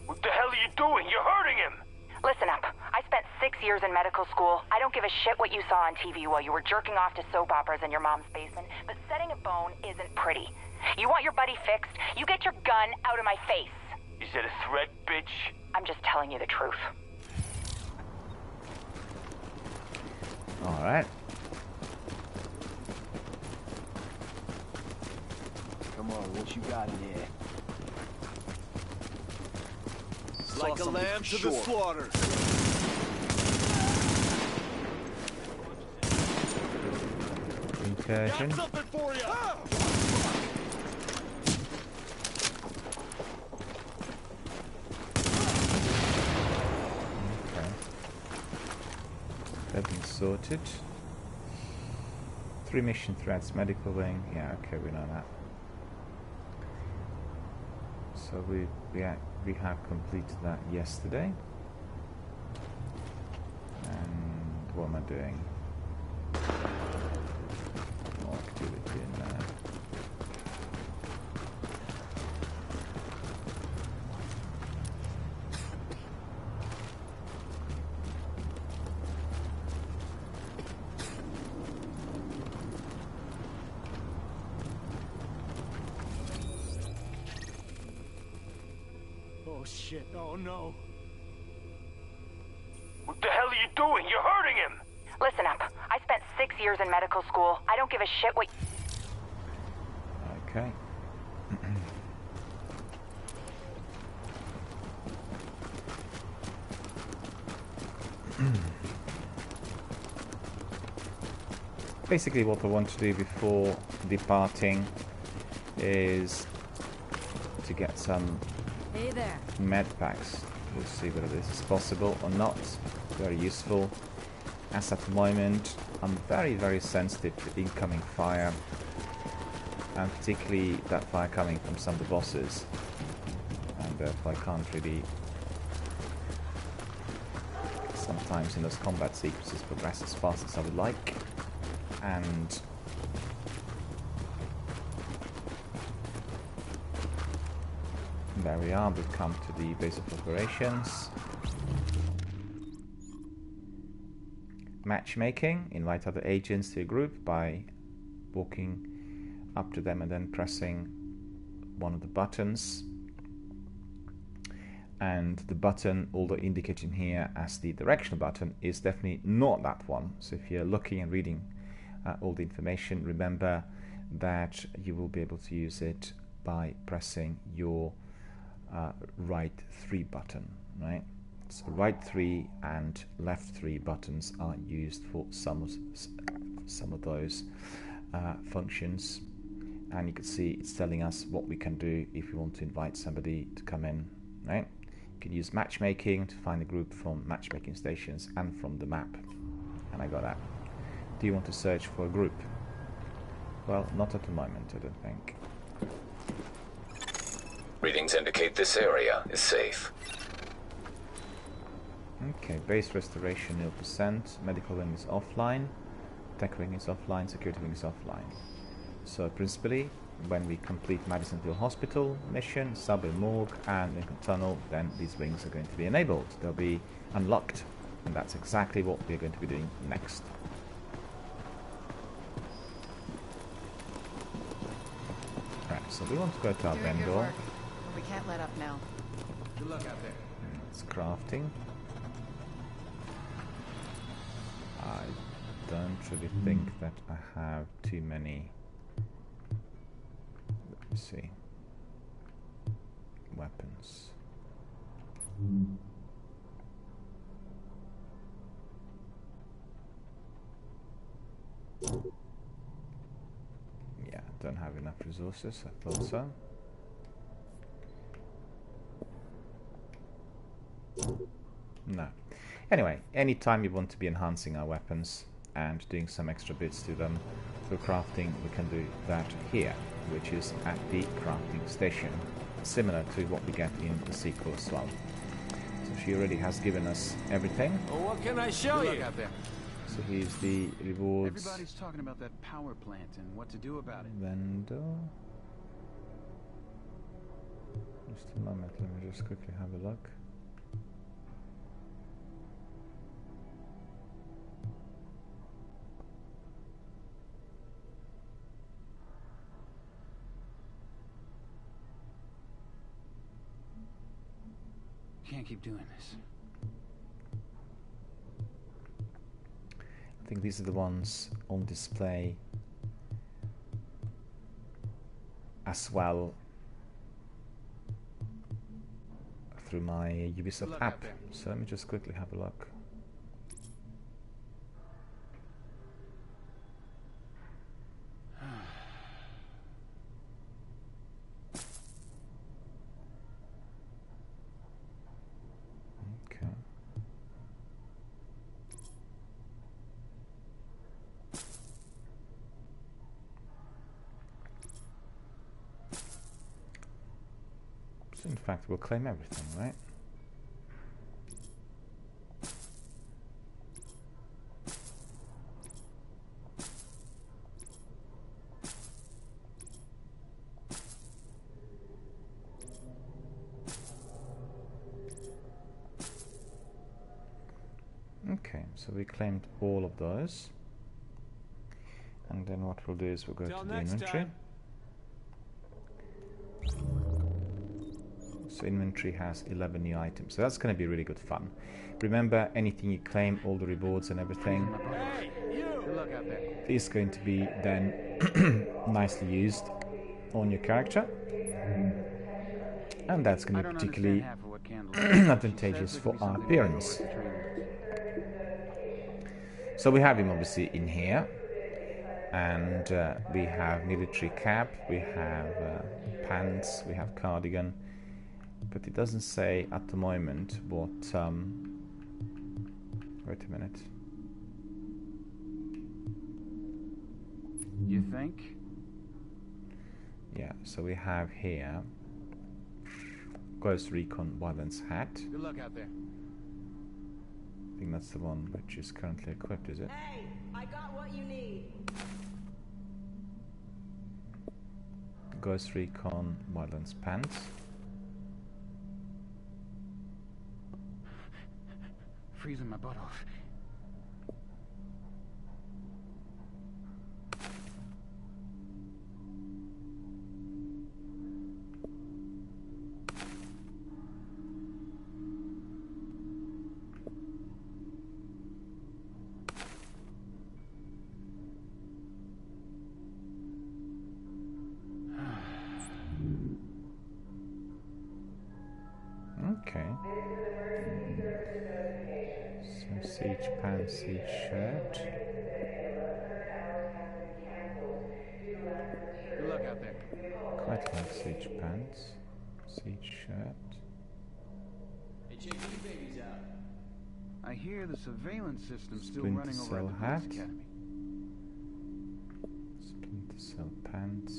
Speaker 2: What the hell are you doing? You're hurting him!
Speaker 3: Listen up. I spent 6 years in medical school. I don't give a shit what you saw on TV while you were jerking off to soap operas in your mom's basement, but setting a bone isn't pretty. You want your buddy fixed? You get your gun out of my face.
Speaker 2: Is that a threat, bitch?
Speaker 3: I'm just telling you the truth.
Speaker 1: Alright.
Speaker 5: Come on, what you got in there?
Speaker 7: Like a lamb to the slaughter.
Speaker 1: Incursion.
Speaker 7: Got something for you.
Speaker 1: Okay. They've been sorted. 3 mission threats, medical wing. Yeah, okay, we know that. So we have completed that yesterday. And what am I doing? More activity in there.
Speaker 7: Oh shit, oh no.
Speaker 2: What the hell are you doing? You're hurting him!
Speaker 3: Listen up. I spent 6 years in medical school. I don't give a shit what...
Speaker 1: Okay. Basically what I want to do before departing is to get some
Speaker 6: Hey there.
Speaker 1: med packs. We'll see whether this is possible or not. Very useful. As at the moment, I'm very sensitive to incoming fire. and particularly that fire coming from some of the bosses, and therefore I can't really sometimes in those combat sequences progress as fast as I would like. And there we are, we've come to the base of operations. Matchmaking, invite other agents to your group by walking up to them and then pressing one of the buttons. And the button, although indicated here as the directional button, is definitely not that one. So if you're looking and reading all the information, remember that you will be able to use it by pressing your right 3 button, right? So right 3 and left 3 buttons are used for some of those functions, and you can see it's telling us what we can do if we want to invite somebody to come in, right? You can use matchmaking to find a group from matchmaking stations and from the map, and I got that. Do you want to search for a group? Well, not at the moment, I don't think.
Speaker 4: Readings indicate this area is safe.
Speaker 1: Okay, base restoration 0%, medical wing is offline, tech wing is offline, security wing is offline. So principally, when we complete Madisonville Hospital mission, Subway Morgue and Lincoln Tunnel, then these wings are going to be enabled. They'll be unlocked, and that's exactly what we're going to be doing next. Right, so we want to go to our vendor.
Speaker 8: We can't let up now.
Speaker 7: Good luck out there.
Speaker 1: It's crafting. I don't really think that I have too many. Let me see. Weapons. Yeah, don't have enough resources. I thought so. No. Anyway, anytime you want to be enhancing our weapons and doing some extra bits to them through crafting, we can do that here, which is at the crafting station, similar to what we get in the sequel as well. So she already has given us everything.
Speaker 7: Well, what can I show you? Out there.
Speaker 1: So here's the rewards.
Speaker 9: Everybody's talking about that power plant and what to do about it.
Speaker 1: Vendor. Just a moment, let me just quickly have a look.
Speaker 9: Can't keep doing this.
Speaker 1: I think these are the ones on display as well through my Ubisoft app. So let me just quickly have a look. In fact, we'll claim everything, right? Okay, so we claimed all of those. And then what we'll do is we'll go to the inventory. So inventory has 11 new items, so that's going to be really good fun. Remember, anything you claim, all the rewards and everything, is going to be then nicely used on your character, and that's going to be particularly advantageous for our appearance. So we have him obviously in here, and we have military cap, we have pants, we have cardigan. But it doesn't say at the moment what, wait a minute.
Speaker 9: You think?
Speaker 1: Yeah, so we have here Ghost Recon Violence Hat.
Speaker 9: Good luck out there.
Speaker 1: I think that's the one which is currently equipped, is it?
Speaker 6: Hey, I got what you need.
Speaker 1: Ghost Recon Violence Pants.
Speaker 9: Freezing my butt off.
Speaker 1: Okay. So siege pants, siege shirt.
Speaker 9: Good luck out there.
Speaker 1: Quite like siege pants, siege shirt.
Speaker 7: Hey, check these babies out.
Speaker 9: I hear the surveillance system's still
Speaker 1: Splinter
Speaker 9: running over
Speaker 1: Cell
Speaker 9: at the
Speaker 1: hat.
Speaker 9: police academy.
Speaker 1: Splinter Cell pants.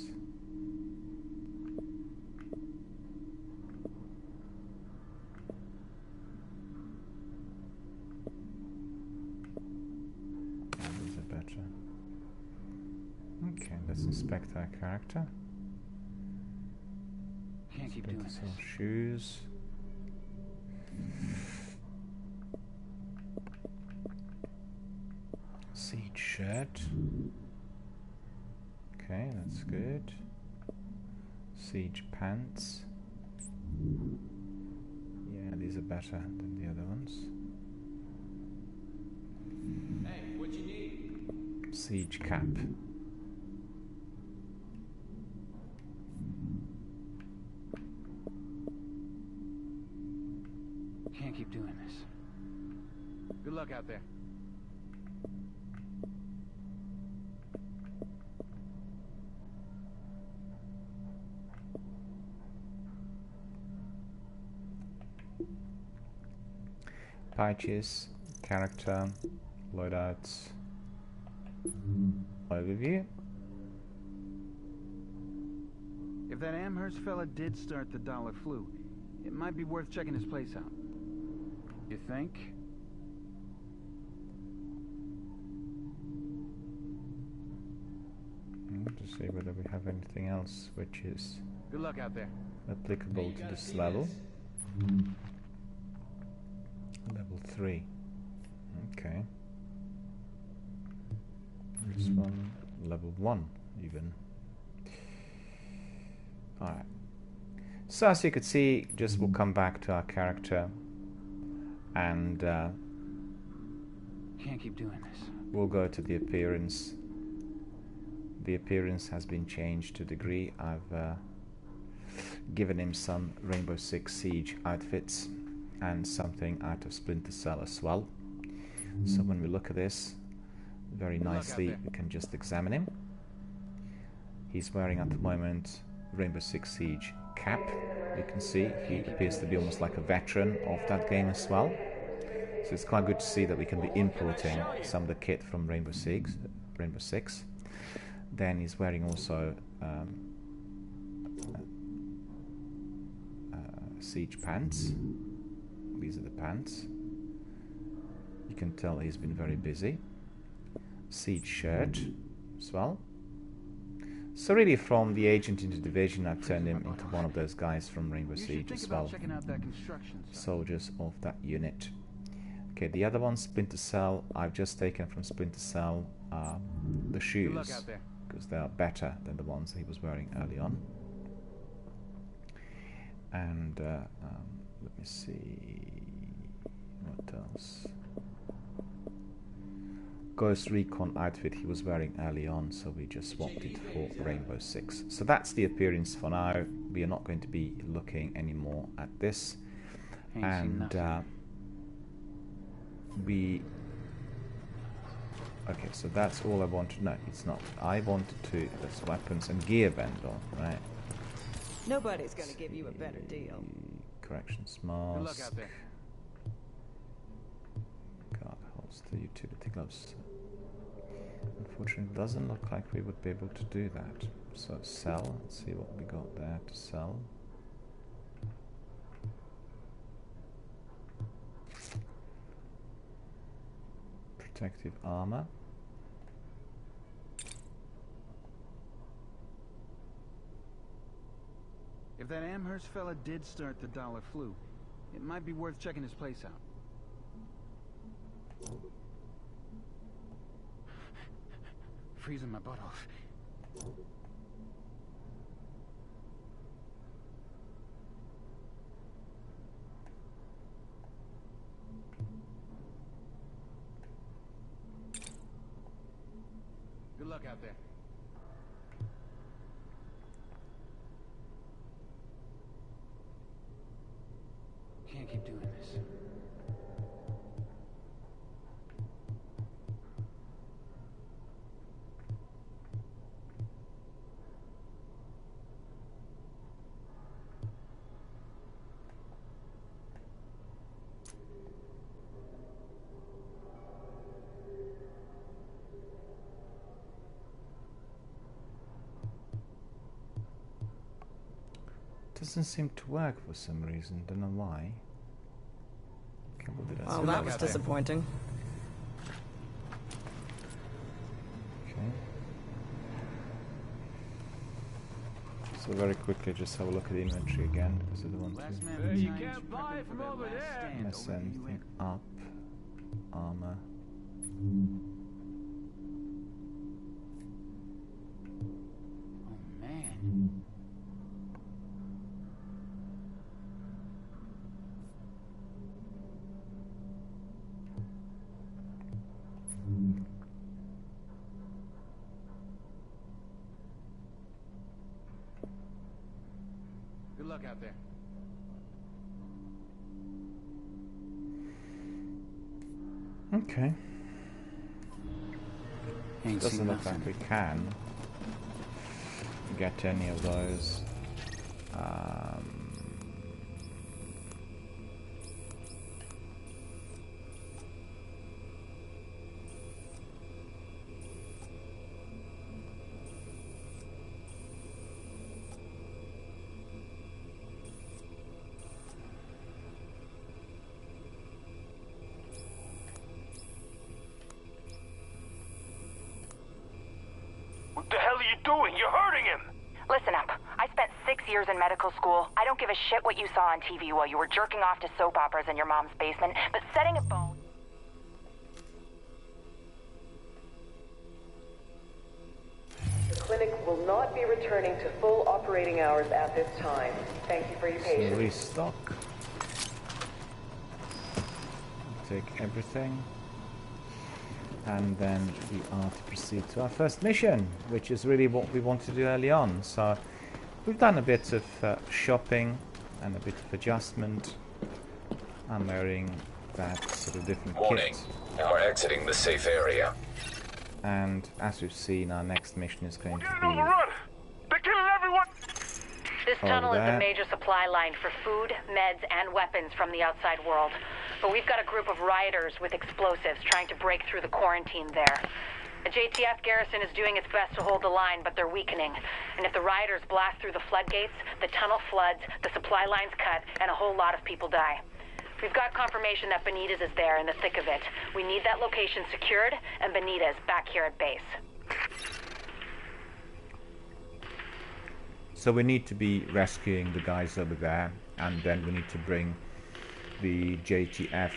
Speaker 1: These are better. Okay, let's inspect our character.
Speaker 9: Can't keep doing
Speaker 1: Splinter
Speaker 9: this.
Speaker 1: Cell shoes. Siege shirt. Okay, that's good. Siege pants. Yeah, these are better than the other ones.
Speaker 7: Hey, what you need?
Speaker 1: Siege cap.
Speaker 9: Can't keep doing this. Good luck out there.
Speaker 1: Patches, character, loadouts, overview.
Speaker 9: If that Amherst fella did start the dollar flu, it might be worth checking his place out. You think?
Speaker 1: To see whether we have anything else which is
Speaker 9: Good luck out there.
Speaker 1: applicable to this level. Level 3. Okay. This one, level 1 even. Alright. So as you could see, just we'll come back to our character and
Speaker 9: Can't keep doing this.
Speaker 1: we'll go to the appearance. The appearance has been changed to a degree. I've given him some Rainbow Six Siege outfits and something out of Splinter Cell as well. So when we look at this very nicely, we can just examine him. He's wearing at the moment Rainbow Six Siege cap. You can see he appears to be almost like a veteran of that game as well. So it's quite good to see that we can be importing some of the kit from Rainbow Six. Then he's wearing also siege pants. These are the pants. You can tell he's been very busy. Siege shirt as well. So really from the agent into division, I've turned him into one of those guys from Rainbow Siege as well. Soldiers of that unit. Okay, the other one, Splinter Cell, I've just taken from Splinter Cell the shoes, because they are better than the ones he was wearing early on. And let me see what else. Ghost Recon outfit he was wearing early on, so we just swapped it for Rainbow Six. So that's the appearance for now. We are not going to be looking anymore at this. And okay, so that's all I wanted. No, it's not. I wanted to. That's weapons and gear vendor, right?
Speaker 6: Nobody's gonna give you a better deal.
Speaker 1: Corrections
Speaker 9: Good luck
Speaker 1: mask.
Speaker 9: out there.
Speaker 1: Guard holster, utility gloves. Unfortunately, it doesn't look like we would be able to do that. So sell, let's see what we got there to sell. Protective armor.
Speaker 9: If that Amherst fella did start the dollar flu, it might be worth checking his place out. Freezing my butt off. Good luck out there. Can't keep doing this.
Speaker 1: Doesn't seem to work for some reason, don't know why. Okay,
Speaker 6: well, that was disappointing.
Speaker 1: Okay. So very quickly just have a look at the inventory again, because I don't want to
Speaker 7: You can't buy from over there.
Speaker 1: mess anything up. Armor.
Speaker 9: Oh man. Good luck out there.
Speaker 1: Okay.
Speaker 9: Ain't
Speaker 1: Doesn't
Speaker 9: seen
Speaker 1: look like
Speaker 9: nothing.
Speaker 1: we can get any of those.
Speaker 2: What the hell are you doing? You're hurting him!
Speaker 10: Listen up. I spent 6 years in medical school. I don't give a shit what you saw on TV while you were jerking off to soap operas in your mom's basement, but setting a bone...
Speaker 11: The clinic will not be returning to full operating hours at this time. Thank you for your patience.
Speaker 1: So restock. Take everything. And then we are to proceed to our first mission, which is really what we wanted to do early on. So we've done a bit of shopping and a bit of adjustment. I'm wearing that sort of different
Speaker 4: Warning.
Speaker 1: kit.
Speaker 4: Now we're exiting the safe area.
Speaker 1: And as we've seen, our next mission is going to
Speaker 2: Get
Speaker 1: be
Speaker 2: overrun! They're killing everyone!
Speaker 3: This
Speaker 1: Oh,
Speaker 3: tunnel is
Speaker 1: that.
Speaker 3: a major supply line for food, meds, and weapons from the outside world. But we've got a group of rioters with explosives trying to break through the quarantine there. The JTF garrison is doing its best to hold the line, but they're weakening. And if the rioters blast through the floodgates, the tunnel floods, the supply line's cut, and a whole lot of people die. We've got confirmation that Benitez is there in the thick of it. We need that location secured, and Benitez back here at base.
Speaker 1: So we need to be rescuing the guys over there, and then we need to bring the JTF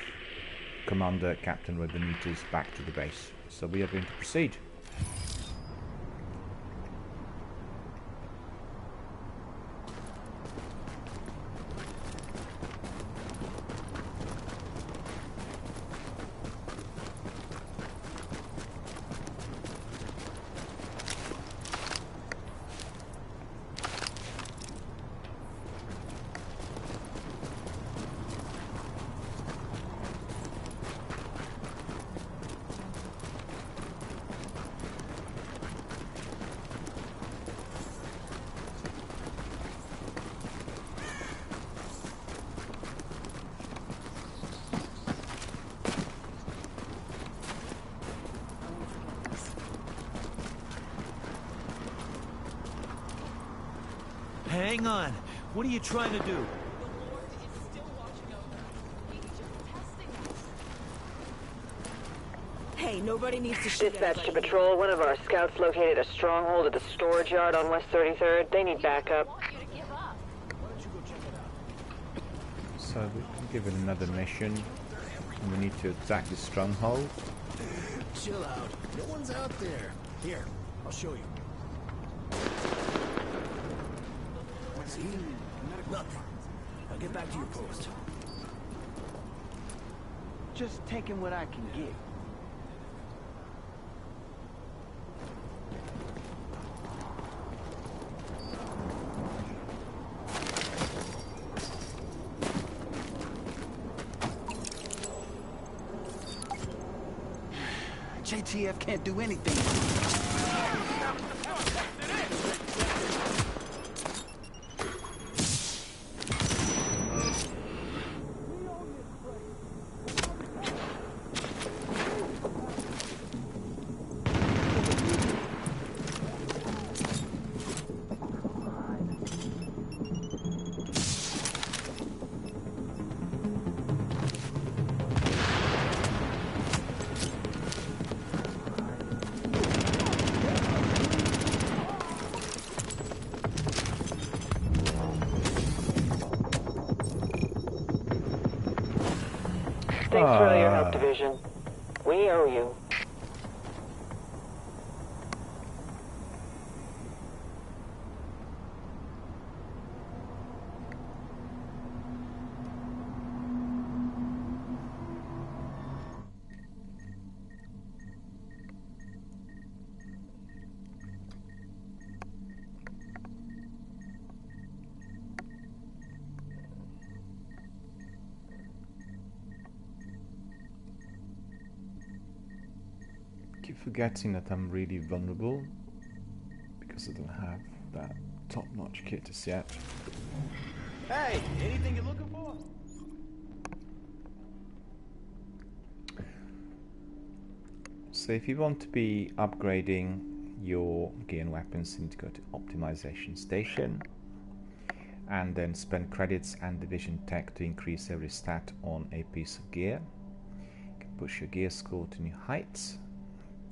Speaker 1: commander, Captain Benitez, back to the base. So we are going to proceed.
Speaker 7: Hang on. What are you trying to do?
Speaker 6: Hey, nobody needs to shoot
Speaker 11: Dispatch to patrol. One of our scouts located a stronghold at the storage yard on West 33rd. They need backup.
Speaker 1: So we can give it another mission. And we need to attack the stronghold.
Speaker 12: Chill out. No one's out there. Here, I'll show you. See? Nothing. Now get back to your post.
Speaker 9: Just taking what I can get. JTF can't do anything.
Speaker 11: Thanks for all your help, Division. We owe you.
Speaker 1: Keep forgetting that I'm really vulnerable because I don't have that top-notch kit as yet.
Speaker 9: Hey, anything you're looking for?
Speaker 1: So if you want to be upgrading your gear and weapons, you need to go to optimization station and then spend credits and division tech to increase every stat on a piece of gear. You can push your gear score to new heights.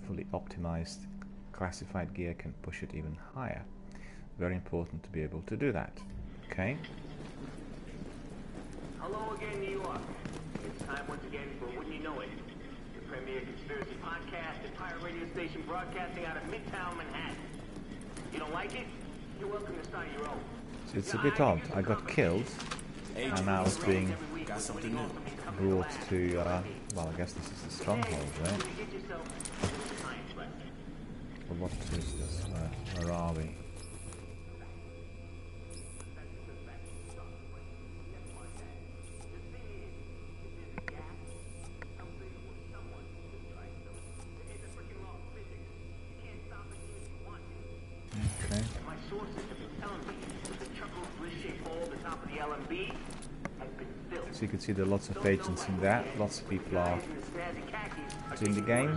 Speaker 1: Fully optimized classified gear can push it even higher. Very important to be able to do that. Okay.
Speaker 13: Hello again, New York. It's time once again for Wouldn't You Know It, the premier conspiracy podcast and pirate radio station broadcasting out of Midtown Manhattan. You don't like it? You're welcome to start your own.
Speaker 1: So it's a bit odd. I got killed and now I was being brought to, well, I guess this is the stronghold, right? But what is this? Where are we? Okay.
Speaker 13: My sources have been telling me that the chuckle wrist-shaped hole at the top of the LMB has been filled.
Speaker 1: So you can see there are lots of agents in that. Lots of people are doing the game.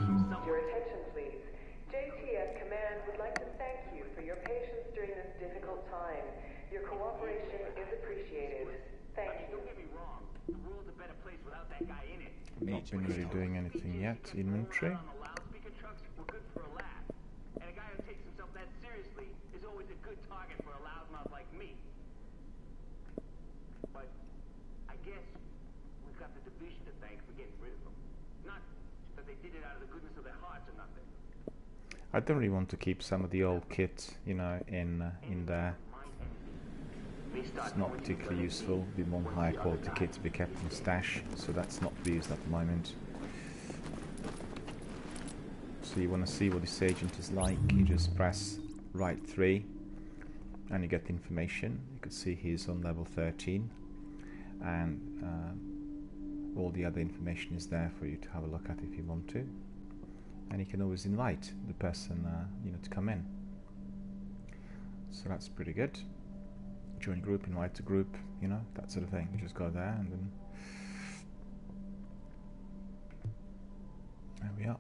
Speaker 11: Your attention, please. JTF Command would like to thank you for your patience during this difficult time. Your cooperation is appreciated. Thank you.
Speaker 13: Don't get me wrong. The world's a better place without that guy in it.
Speaker 1: I've not been really doing anything yet. Inventory.
Speaker 13: Loudspeaker trucks were good for a laugh. And a guy who takes himself that seriously is always a good target for a loudmouth like me. But I guess we've got the division to thank for getting rid of them. Not that they did it out of the goodness of their hearts or nothing.
Speaker 1: I don't really want to keep some of the old kit, you know, in there. It's not particularly useful. We want higher quality kit to be kept in stash, so that's not used at the moment. So you want to see what this agent is like, you just press right 3 and you get the information. You can see he's on level 13 and all the other information is there for you to have a look at if you want to. And you can always invite the person you know, to come in. So that's pretty good. Join group, invite to group, you know, that sort of thing. You just go there and then there we are.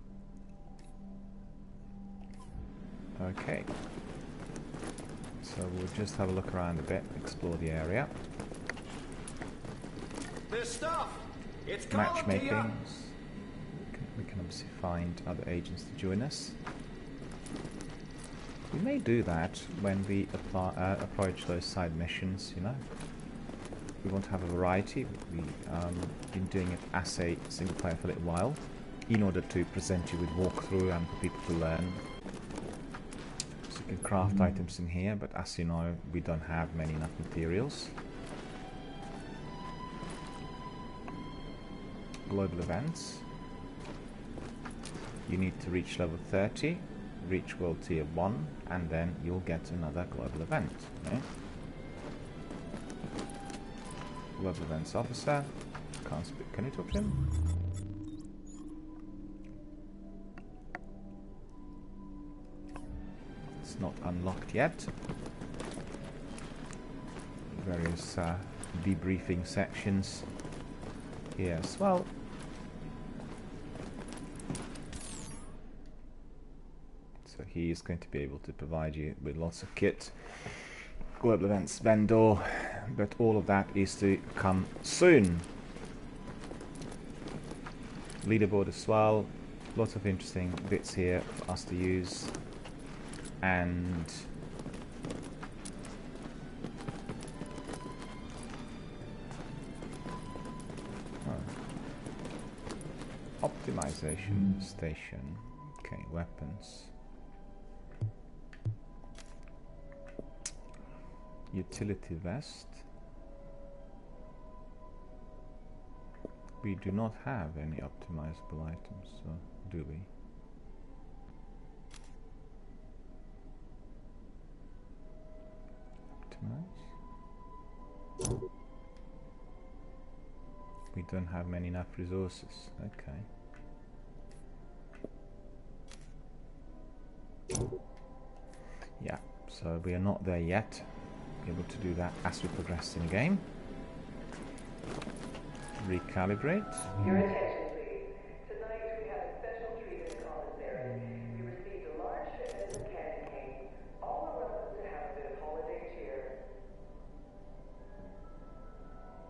Speaker 1: So So we'll just have a look around a bit, explore the area.
Speaker 12: This stuff, it's
Speaker 1: Matchmakings. We can obviously find other agents to join us. We may do that when we approach those side missions, you know. We want to have a variety. We've been doing it as a single player for a little while, in order to present you with walkthrough and for people to learn. So you can craft items in here, but as you know, we don't have many enough materials. Global events. You need to reach level 30, reach world tier 1, and then you'll get another global event. Okay? Global events officer. Can't speak. Can you talk to him? It's not unlocked yet. Various debriefing sections here as well. So he is going to be able to provide you with lots of kit. Global events vendor, but all of that is to come soon. Leaderboard as well. Lots of interesting bits here for us to use. And optimization station. Okay, weapons. Utility vest. We do not have any optimizable items, so do we? Optimize? We don't have many enough resources. Okay. Yeah, so we are not there yet. Able to do that as we progress in the game. Recalibrate.
Speaker 11: Your attention, please. Tonight we have a special treat in commissary. You received a large shipment of candy canes. All are welcome to have a bit of holiday cheer.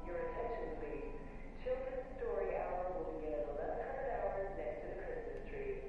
Speaker 11: Your attention, please. Children's Story Hour will begin at 1100 hours next to the Christmas tree.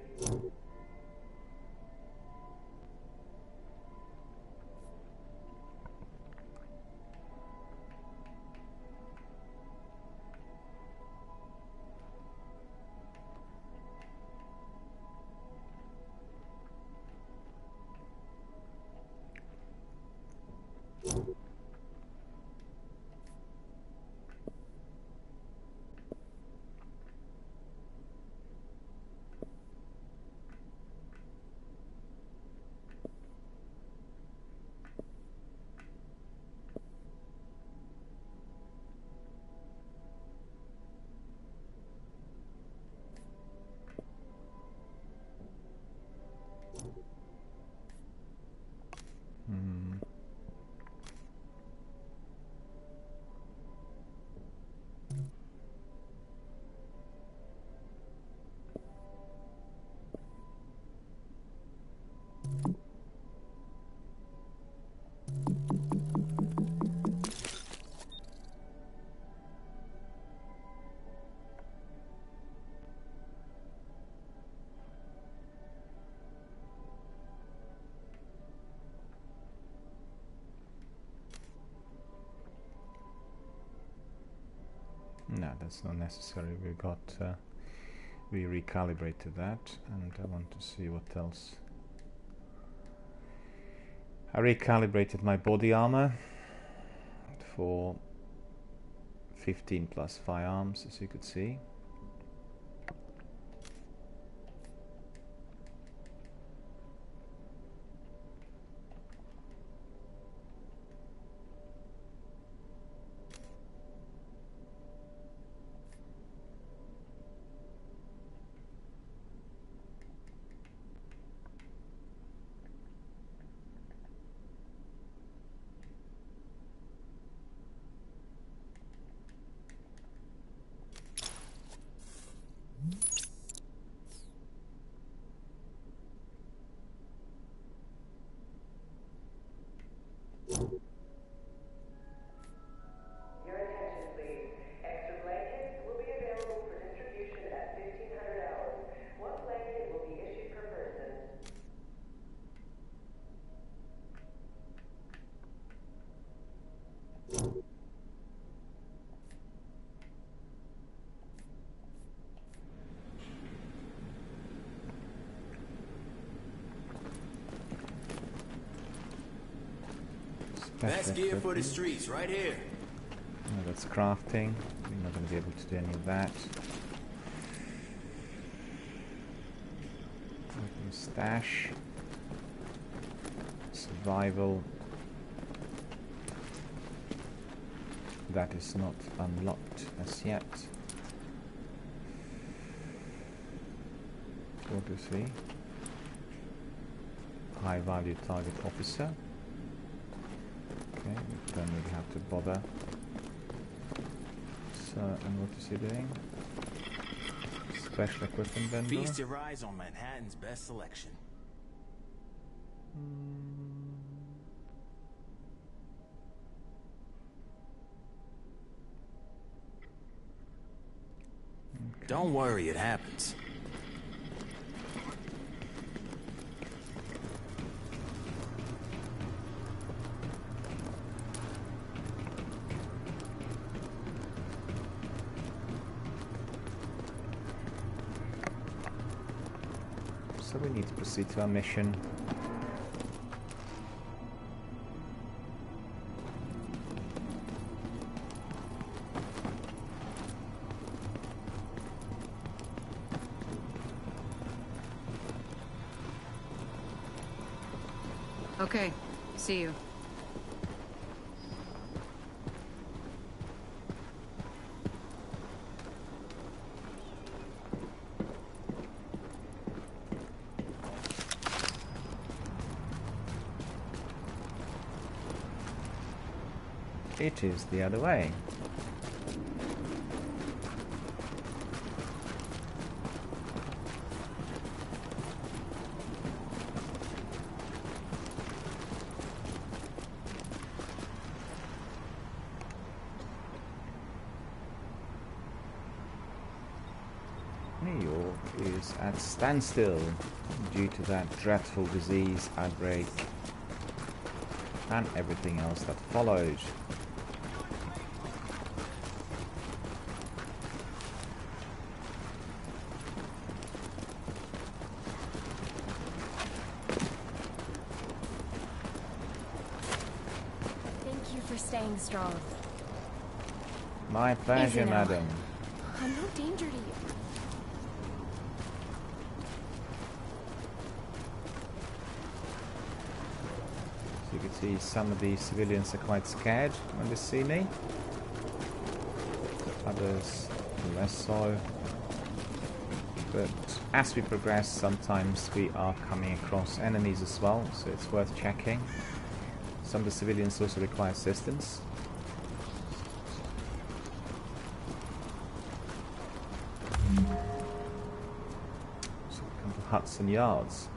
Speaker 1: No, that's not necessary. We recalibrated that, and I want to see what else. I recalibrated my body armor for 15 plus firearms, as you could see.
Speaker 12: Best gear for the streets, right here.
Speaker 1: Oh, that's crafting. We're not going to be able to do any of that. Open stash. Survival. That is not unlocked as yet. 423. High value target officer. Okay, we don't really have to bother. So, and what is he doing? Special equipment vendor.
Speaker 12: Feast your eyes on Manhattan's best selection.
Speaker 1: Okay.
Speaker 12: Don't worry, it happens.
Speaker 1: So we need to proceed to our mission.
Speaker 8: Okay, see you.
Speaker 1: It is the other way. New York is at standstill due to that dreadful disease outbreak and everything else that followed.
Speaker 14: Thank you for staying strong.
Speaker 1: My pleasure, madam.
Speaker 14: I'm no danger to you.
Speaker 1: So you can see some of the civilians are quite scared when they see me. Others less so. But as we progress, sometimes we are coming across enemies as well, so it's worth checking. Some of the civilians also require assistance. So we come to Hudson Yards.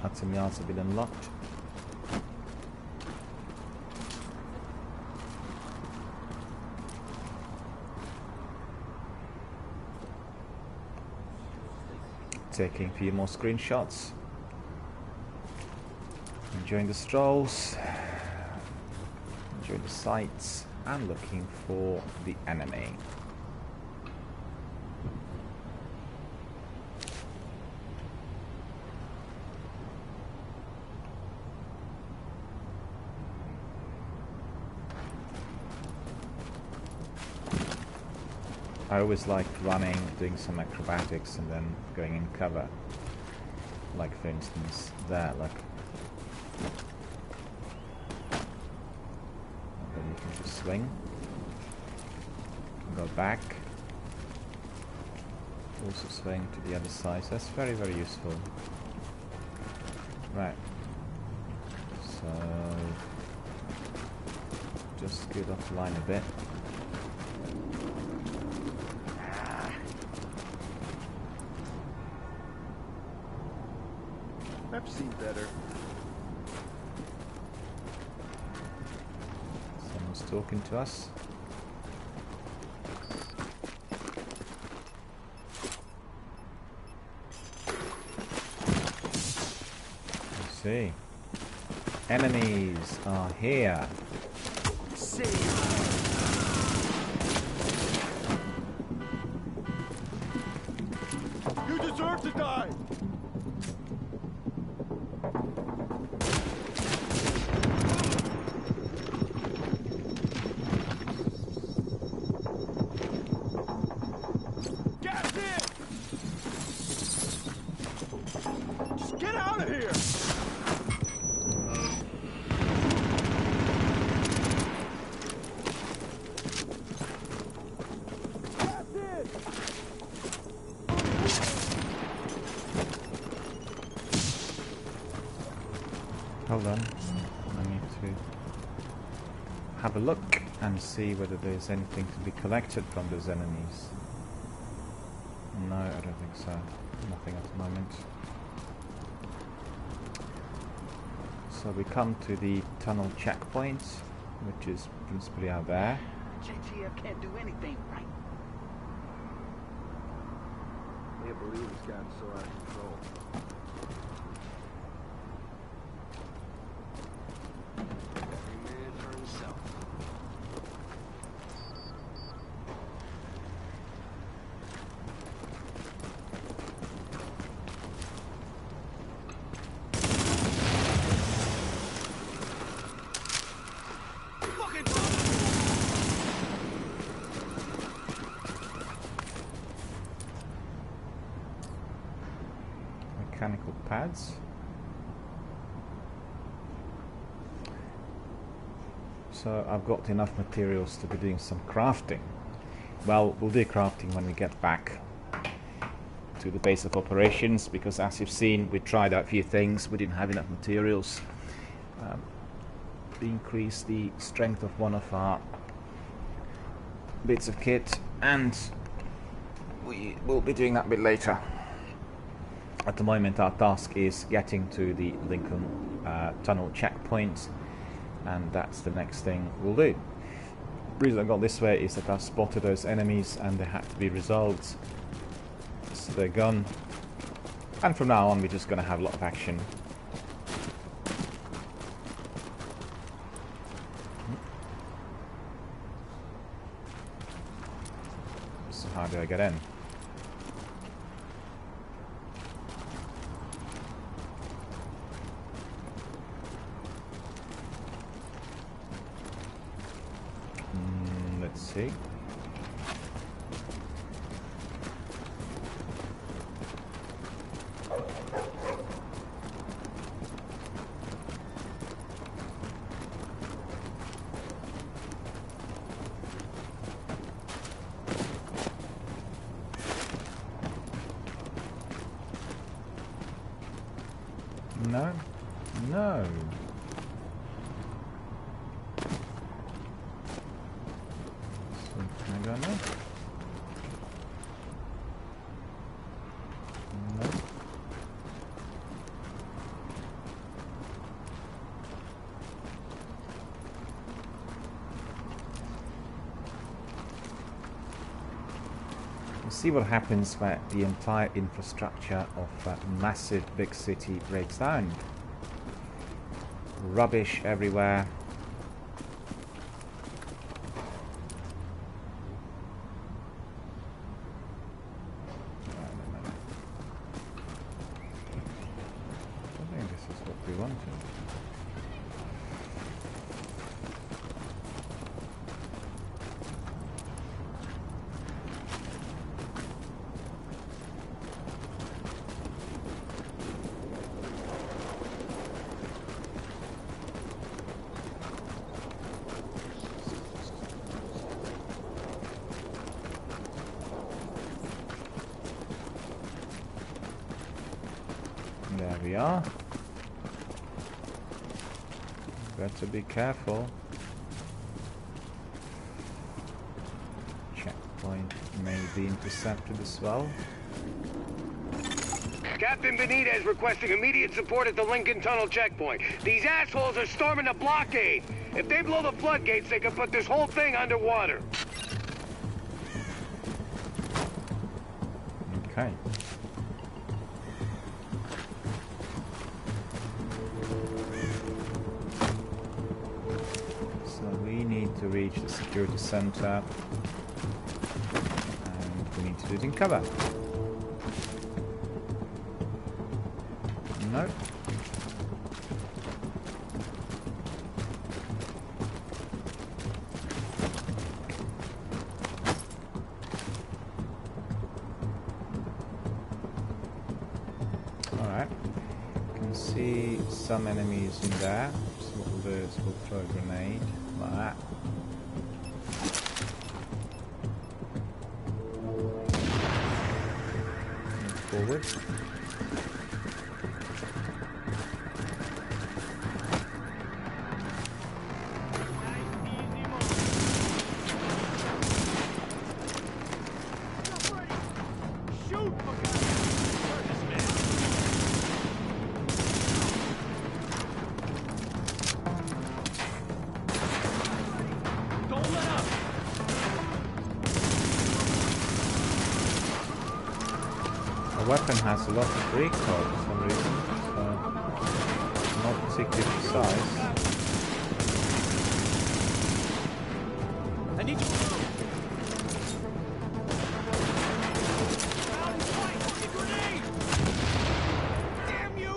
Speaker 1: Hudson Yards have been unlocked. Taking a few more screenshots. Enjoying the strolls. Enjoying the sights. And looking for the enemy. I always like running, doing some acrobatics, and then going in cover. Like, for instance, there, look. And then you can just swing. Go back. Also swing to the other side. So that's very, very useful. Right. So, just scoot off the line a bit.
Speaker 15: I've seen better.
Speaker 1: Someone's talking to us. Let's see. Enemies are here.
Speaker 15: You deserve to die! of here!
Speaker 1: Hold on, I need to have a look and see whether there's anything to be collected from those enemies. No, I don't think so. Nothing at the moment. So we come to the tunnel checkpoint, which is principally out there.
Speaker 9: JTF can't do anything right.
Speaker 15: Can't believe it's gotten so out of control.
Speaker 5: Every man for himself.
Speaker 1: Mechanical pads. So I've got enough materials to be doing some crafting. Well, we'll do crafting when we get back to the base of operations, because as you've seen, we tried out a few things. We didn't have enough materials to increase the strength of one of our bits of kit, and we will be doing that a bit later. At the moment our task is getting to the Lincoln tunnel checkpoint, and that's the next thing we'll do. The reason I got this way is that I spotted those enemies and they had to be resolved, so they're gone, and from now on we're just going to have a lot of action. So how do I get in? Let's see. No, no. Can I go now? No. We'll see what happens when the entire infrastructure of a massive big city breaks down. Rubbish everywhere. There we are. Better be careful. Checkpoint may be intercepted as well.
Speaker 2: Captain Benitez requesting immediate support at the Lincoln Tunnel checkpoint. These assholes are storming the blockade. If they blow the floodgates, they can put this whole thing underwater.
Speaker 1: Okay. So we need to reach the security center, and we need to do it in cover. No. Alright. Can See some enemies in there, so what we'll do is we'll throw a grenade like that. Move forward. The weapon has a lot of recoil for some reason, so not particularly precise.
Speaker 7: I need you to move. Grenade! Damn you!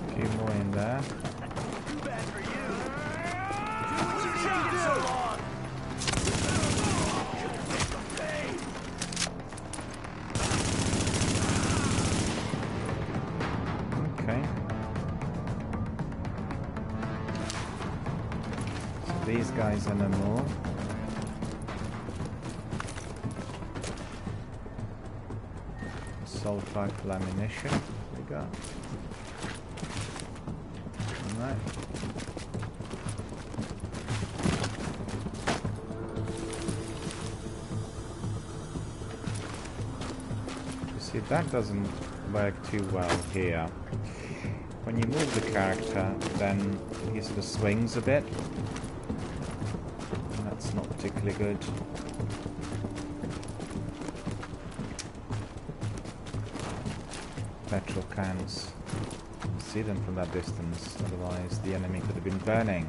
Speaker 1: A few more in there.
Speaker 7: Too bad for you.
Speaker 1: Okay. So these guys are no more. Assault rifle ammunition. We got. Alright. See, that doesn't work too well here. When you move the character, then he sort of swings a bit. And that's not particularly good. Petrol cans. See them from that distance, otherwise the enemy could have been burning.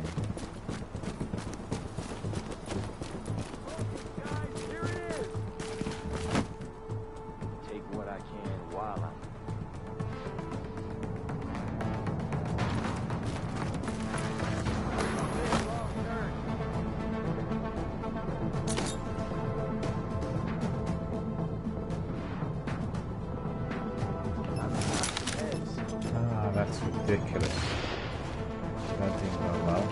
Speaker 1: That's ridiculous. That didn't go well.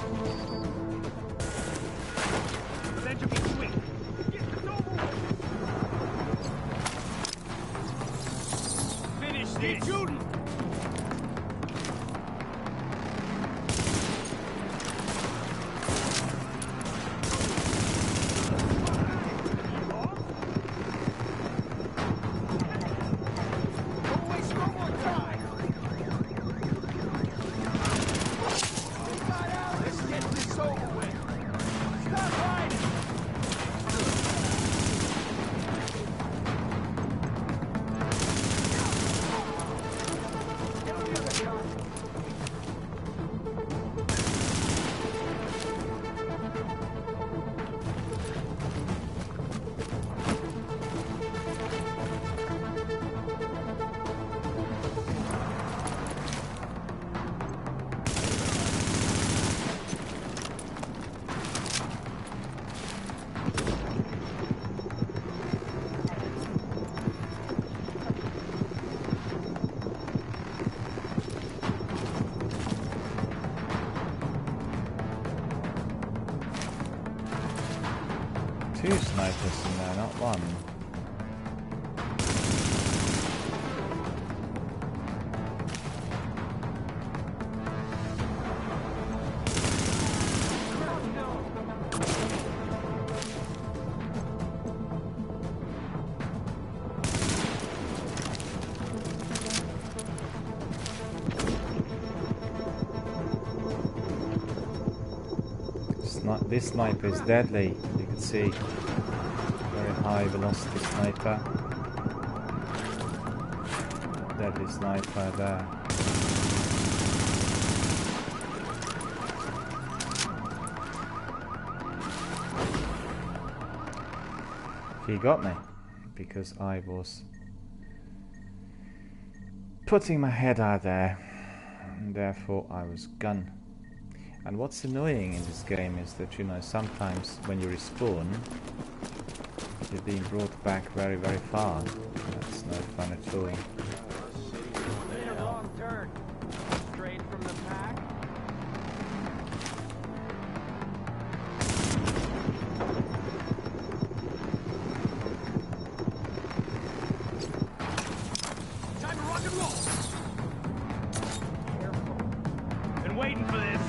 Speaker 7: Finish this! Shooting!
Speaker 1: Two snipers in there, not one. This sniper is deadly, you can see. Very high velocity sniper. Deadly sniper there. He got me because I was putting my head out there, and therefore I was gunned. And what's annoying in this game is that, you know, sometimes when you respawn, You're being brought back very, very far. That's no fun at all.
Speaker 7: Made a wrong turn. Straight from the pack. Time to rock and roll. Careful. Been waiting for this.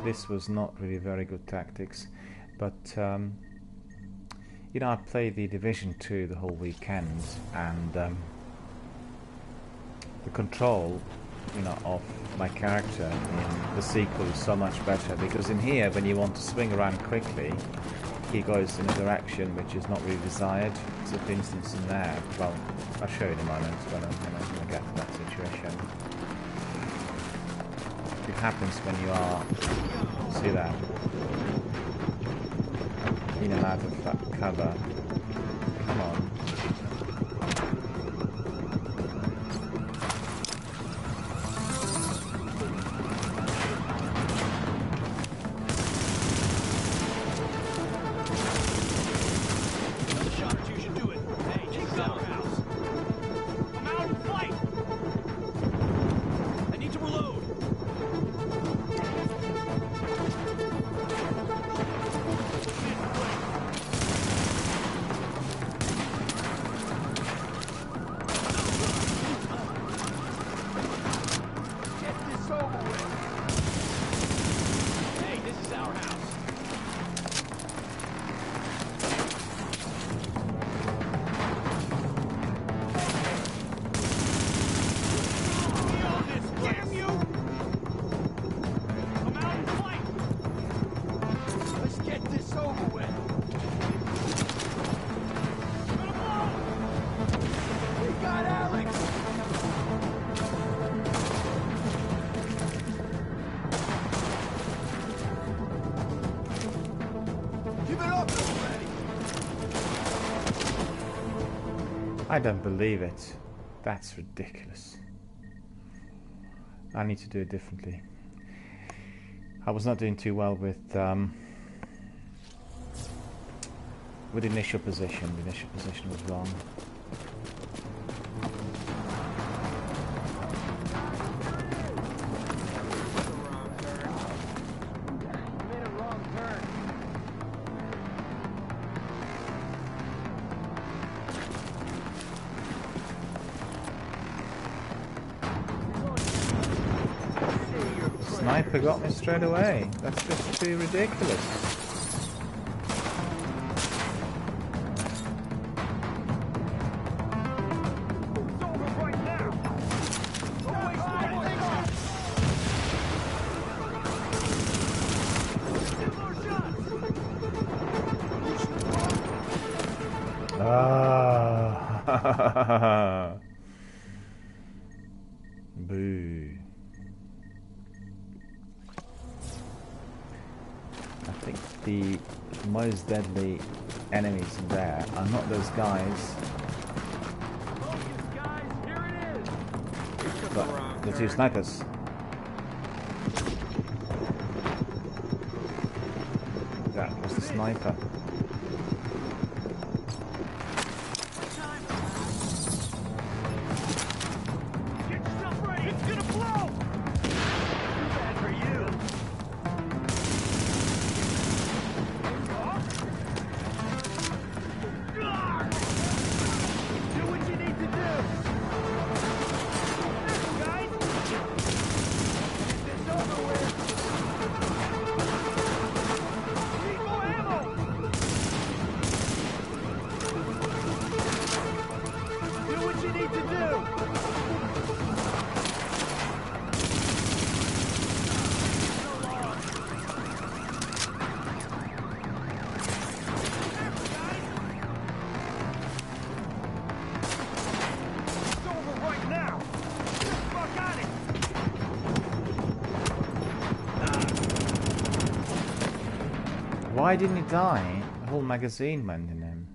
Speaker 1: This was not really very good tactics, but you know, I played the Division 2 the whole weekend, and the control, you know, of my character in the sequel is so much better, because in here, when you want to swing around quickly, he goes in a direction which is not really desired. So, for instance, in there, well, I'll show you in a moment when I'm going to get to that situation. It happens when you are, see that, in and out of that cover. Come on. I don't believe it. That's ridiculous. I need to do it differently. I was not doing too well with initial position. The initial position was wrong. Sniper got me straight away. That's just too ridiculous. Ah. Boo. I think the most deadly enemies in there are not those guys, but the two snipers. That was the sniper.
Speaker 7: Right now!
Speaker 1: Why didn't he die? The whole magazine went in him.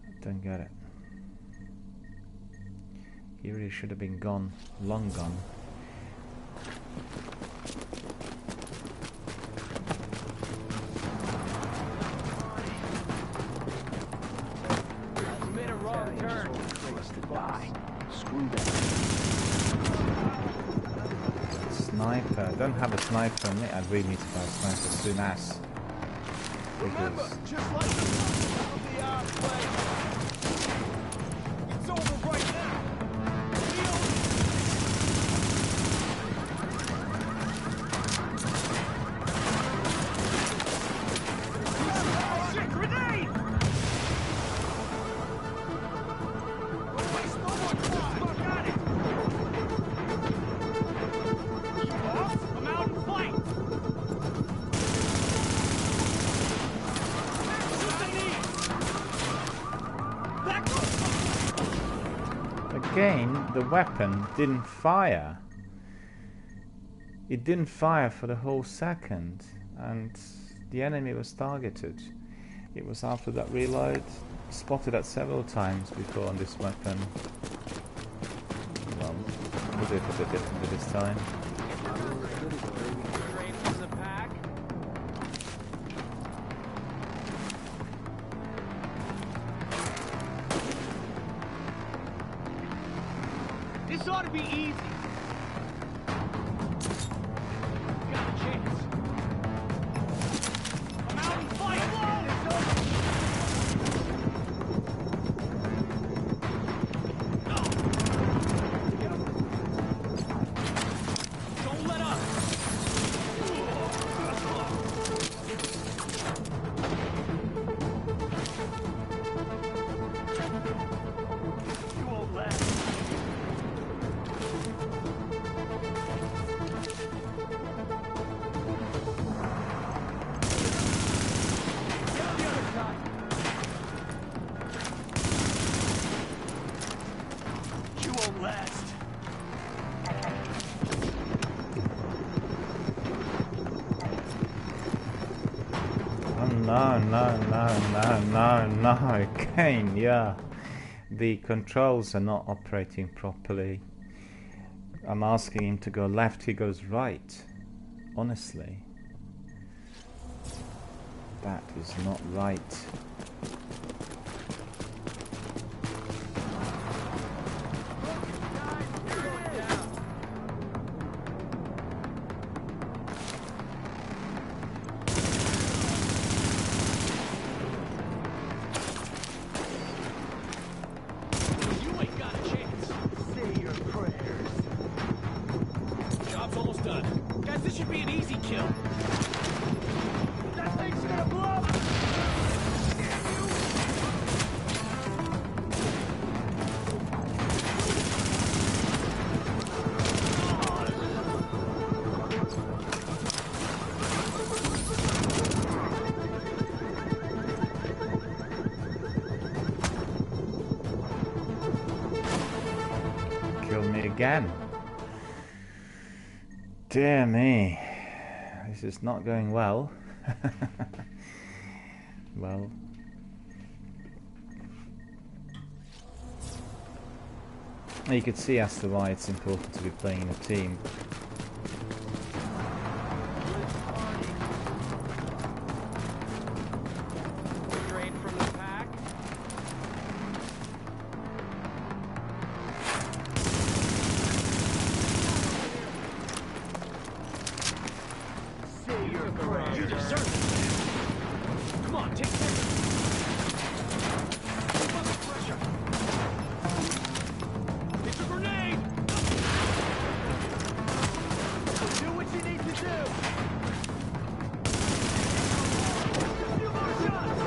Speaker 1: I don't get it. He really should have been gone, long gone.
Speaker 7: You made a wrong turn.
Speaker 15: Screw that.
Speaker 1: Sniper. I don't have a sniper on me. I really need to buy a sniper soon as.
Speaker 12: Remember,
Speaker 1: Because
Speaker 12: just like the odd play. It's over right now. Shit, grenade! Don't waste no more time. Got it. Off. I'm out in flight.
Speaker 1: again, the weapon didn't fire. It didn't fire for the whole second, and the enemy was targeted. It was after that reload. Spotted that several times before on this weapon. Well, we'll do it a bit differently this time.
Speaker 7: This ought to be easy. Got a chance. I'm out and fight. Don't let up. You won't last. You won't last.
Speaker 1: Oh no, again, yeah. The controls are not operating properly. I'm asking him to go left, he goes right. Honestly. That is not right.
Speaker 7: You ain't got a chance. Say your prayers. Job's almost done. Guys, this should be an easy kill. That thing's gonna blow up.
Speaker 1: Kill me again. Dear me. This is not going well. Well. You could see as to why it's important to be playing in a team.
Speaker 7: Straight from the pack. Say your prayers. You deserve it. Come on, take this. Keep up the pressure. It's a grenade. Do what you need to do. A few more shots.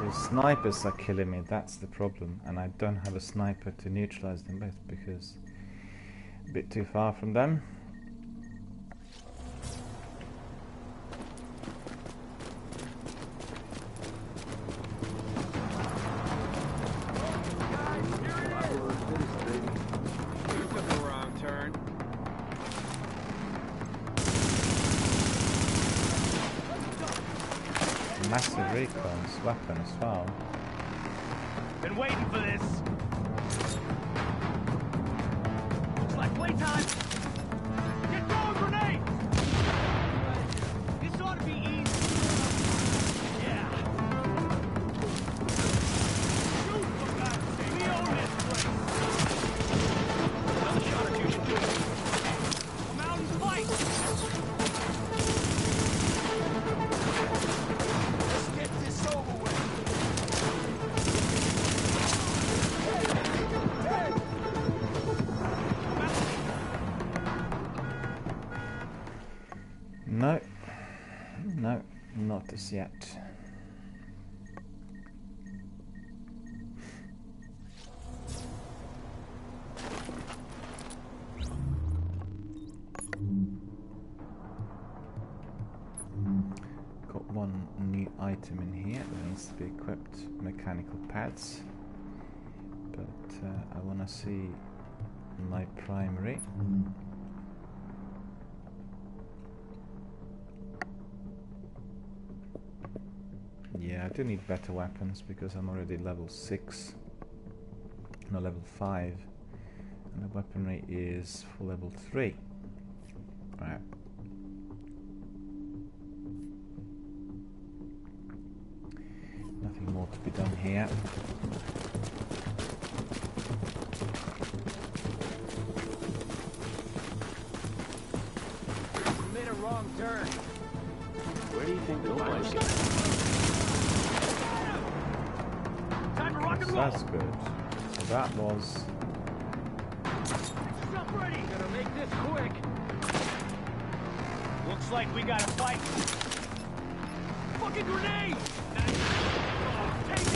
Speaker 1: The snipers are killing me, that's the problem, and I don't have a sniper to neutralize them both because a bit too far from them. massive recoils weapon as well.
Speaker 7: Been waiting for this. Looks like playtime. Get going, grenade! This ought to be easy. Yeah. Shoot, for God's sake. We own this place. Another shot or two should do it. Come out and fight. Let's get this over with.
Speaker 1: No. No, not as yet. Got one new item in here that needs to be equipped, mechanical pads. But I want to see my primary. Yeah, I do need better weapons because I'm already level 6, no, level 5, and the weaponry is for level 3. Right. Nothing more to be done here.
Speaker 7: You made a wrong turn.
Speaker 15: Where do you think the fight is?
Speaker 1: So that's good. So that was...
Speaker 7: Jump ready. Gonna make this quick. Looks like we gotta fight. Fucking grenade! Nice. Oh, take it.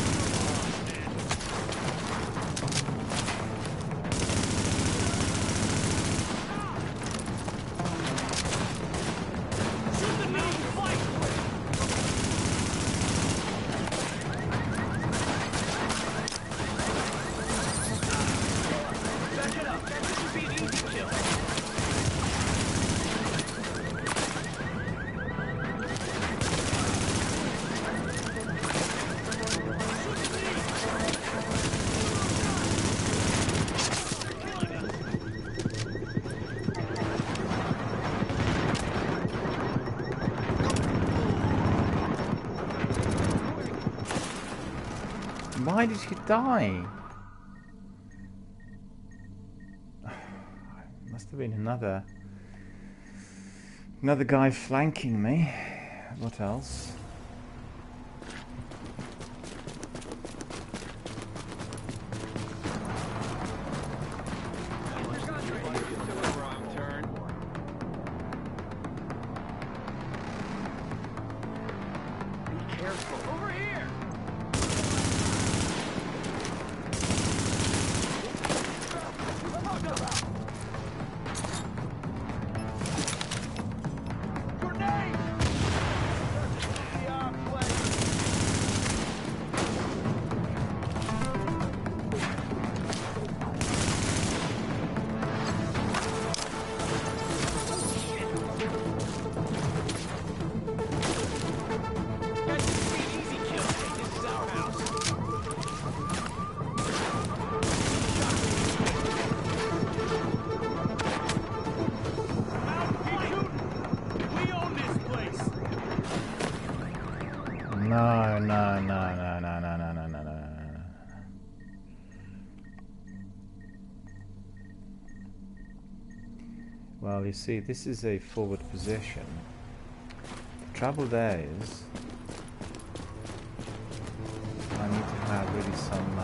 Speaker 7: Shoot the knee. Fight. Back it up. This should be an easy kill.
Speaker 1: Why did he die? Must have been another guy flanking me. What else?
Speaker 7: Be careful. Over here. Grenade!
Speaker 1: No. Well, you see, this is a forward position. The trouble there is I need to have really some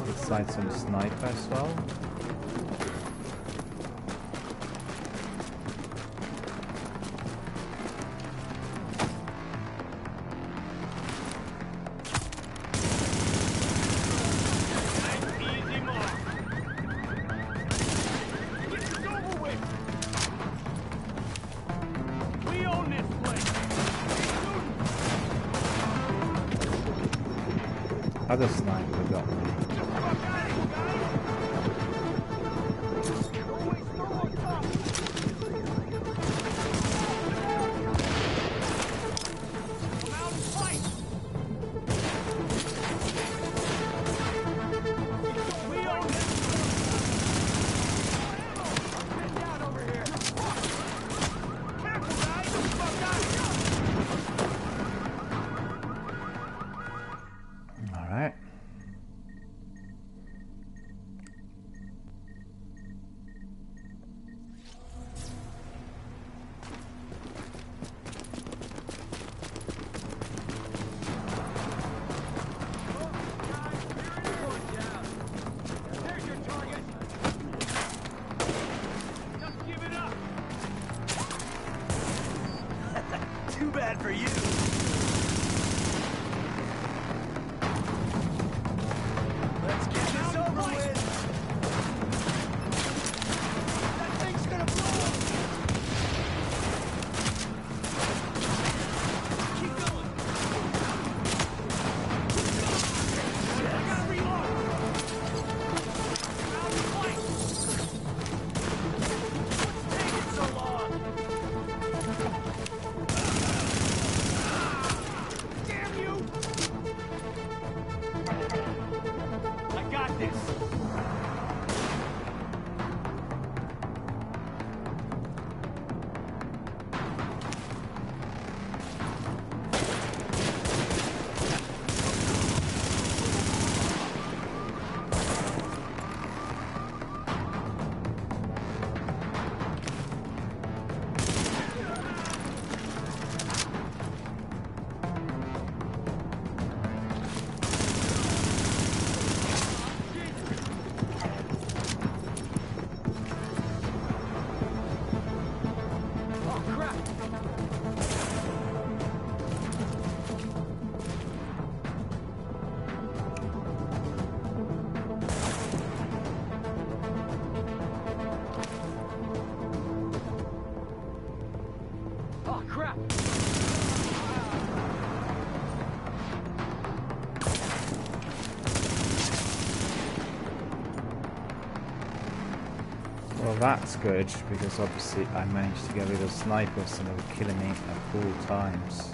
Speaker 1: inside some sniper as well. Other sniper got me.
Speaker 12: for you. Let's get this over with. That thing's gonna blow. Keep going. I gotta reload. Out of flight. What's taking so long? Damn you! I got this. Oh crap! Oh crap!
Speaker 1: Well, that's good, because obviously I managed to get rid of snipers and they were killing me at all times.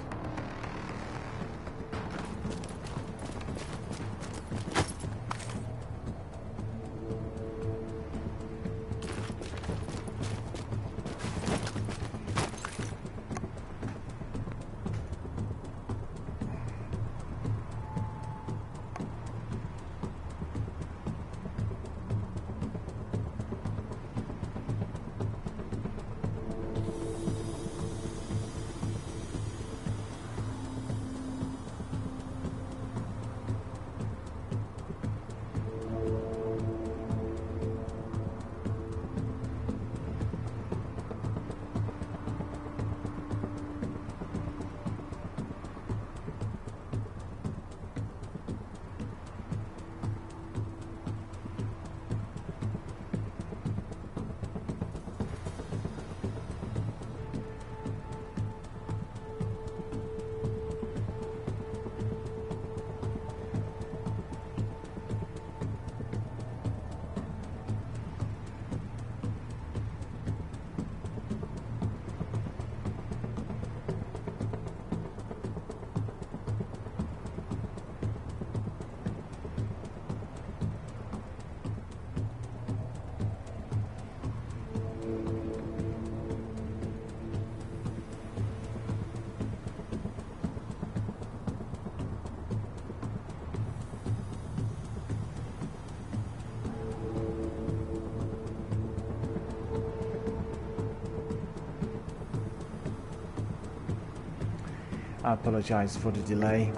Speaker 1: I apologise for the delay.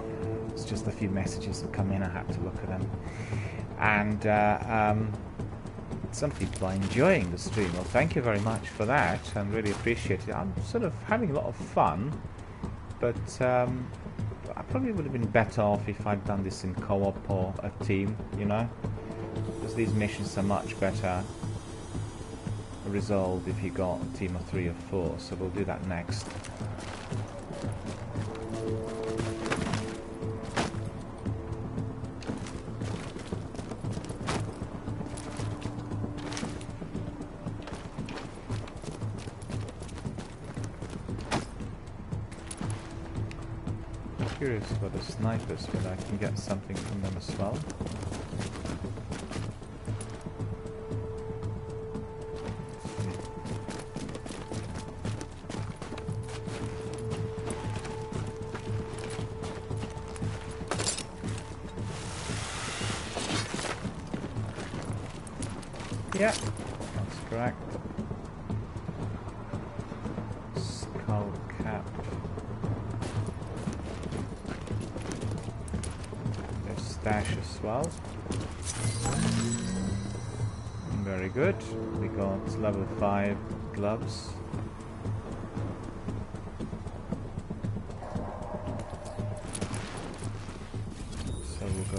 Speaker 1: It's just a few messages have come in, I had to look at them. And some people are enjoying the stream. Well, thank you very much for that, and really appreciate it. I'm sort of having a lot of fun, but I probably would have been better off if I'd done this in co-op or a team, you know? Because these missions are much better resolved if you got a team of 3 or 4, so we'll do that next. Curious about the snipers, whether I can get something from them as well. Yeah, that's correct. Skull cap. There's stash as well. Very good. We got level 5 gloves.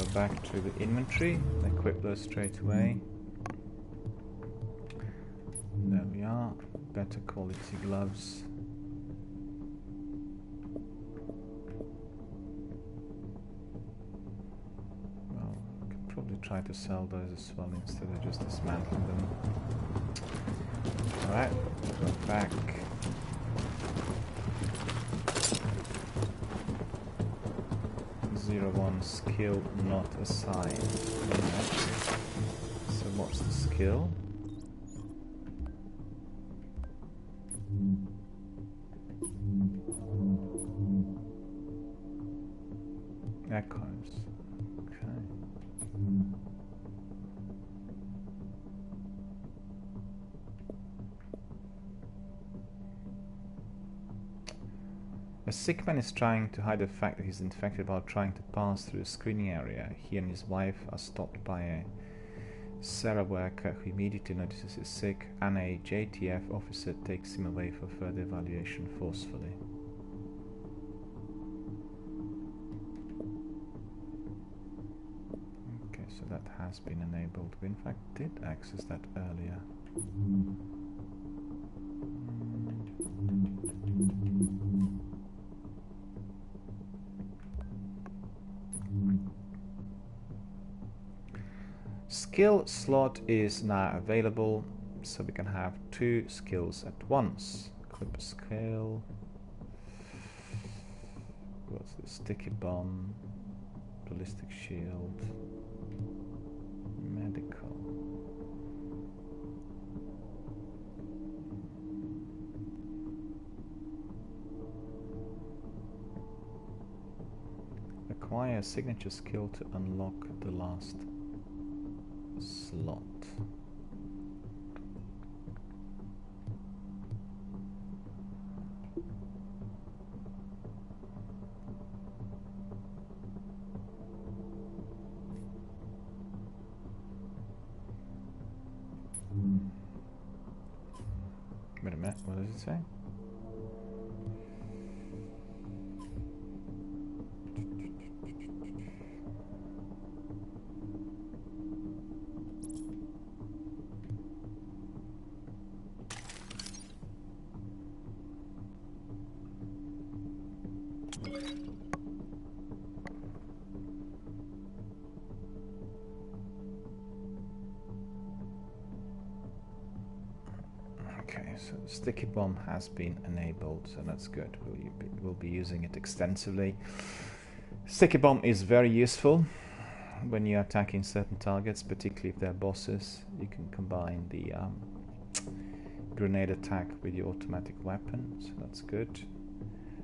Speaker 1: go back to the inventory, equip those straight away. There we are, better quality gloves. Well, I could probably try to sell those as well instead of just dismantling them. Alright, go back. One skill not assigned. So what's the skill? Echoes. Okay. A sick man is trying to hide the fact that he's infected while trying to pass through a screening area. He and his wife are stopped by a Sarah worker who immediately notices he's sick, and a JTF officer takes him away for further evaluation forcefully. Okay, so that has been enabled. We in fact did access that earlier. Skill slot is now available, so we can have 2 skills at once. Equip a skill. What's the sticky bomb? Ballistic shield. Medical. Acquire a signature skill to unlock the last slot. Wait a minute, what does it say? Okay, so the sticky bomb has been enabled, so that's good. We'll be using it extensively. Sticky bomb is very useful when you're attacking certain targets, particularly if they're bosses. You can combine the grenade attack with your automatic weapon, so that's good.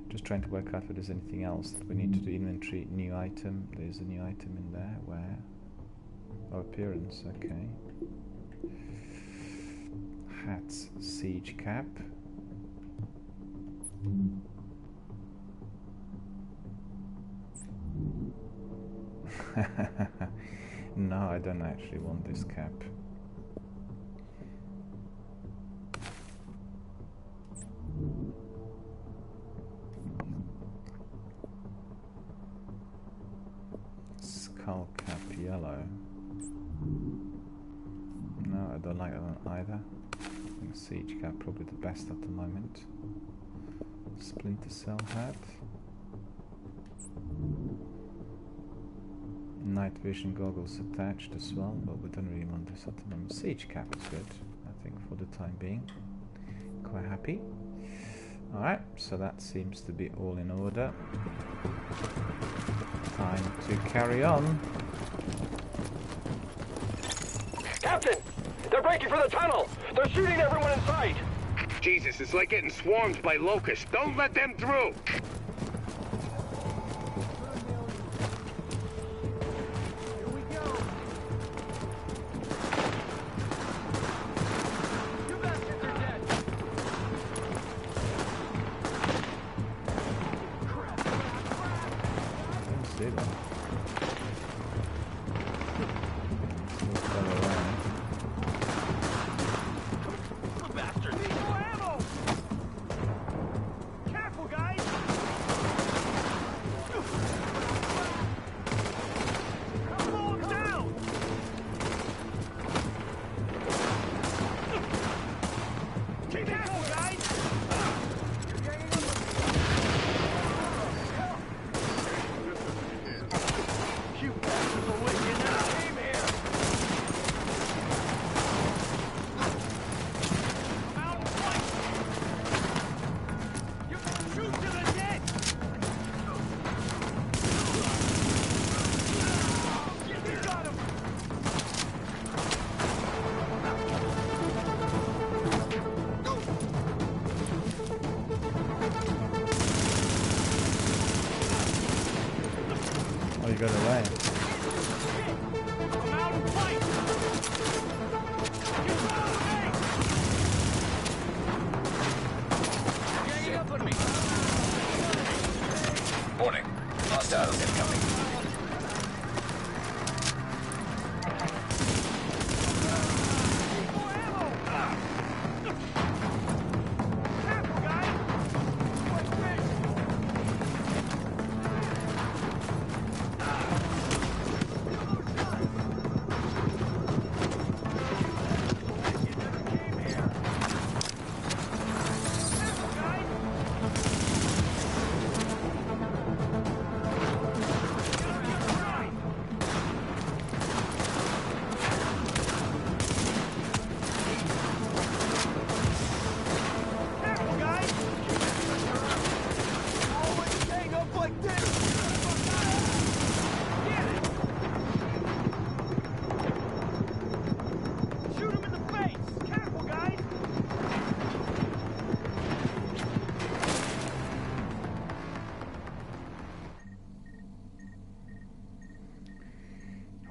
Speaker 1: Just trying to work out if there's anything else that we need to do. Inventory, new item. There's a new item in there. Where? Oh, appearance, okay. Hats, siege cap. No, I don't actually want this cap. Skull cap yellow. No, I don't like that one either. I think siege cap probably the best at the moment. Splinter cell hat. Night vision goggles attached as well, but we don't really want this at the moment. Siege cap is good, I think, for the time being. Quite happy. Alright, so that seems to be all in order. Time to carry on.
Speaker 2: Captain! They're breaking for the tunnel! They're shooting everyone in sight! Jesus, it's like getting swarmed by locusts. Don't let them through!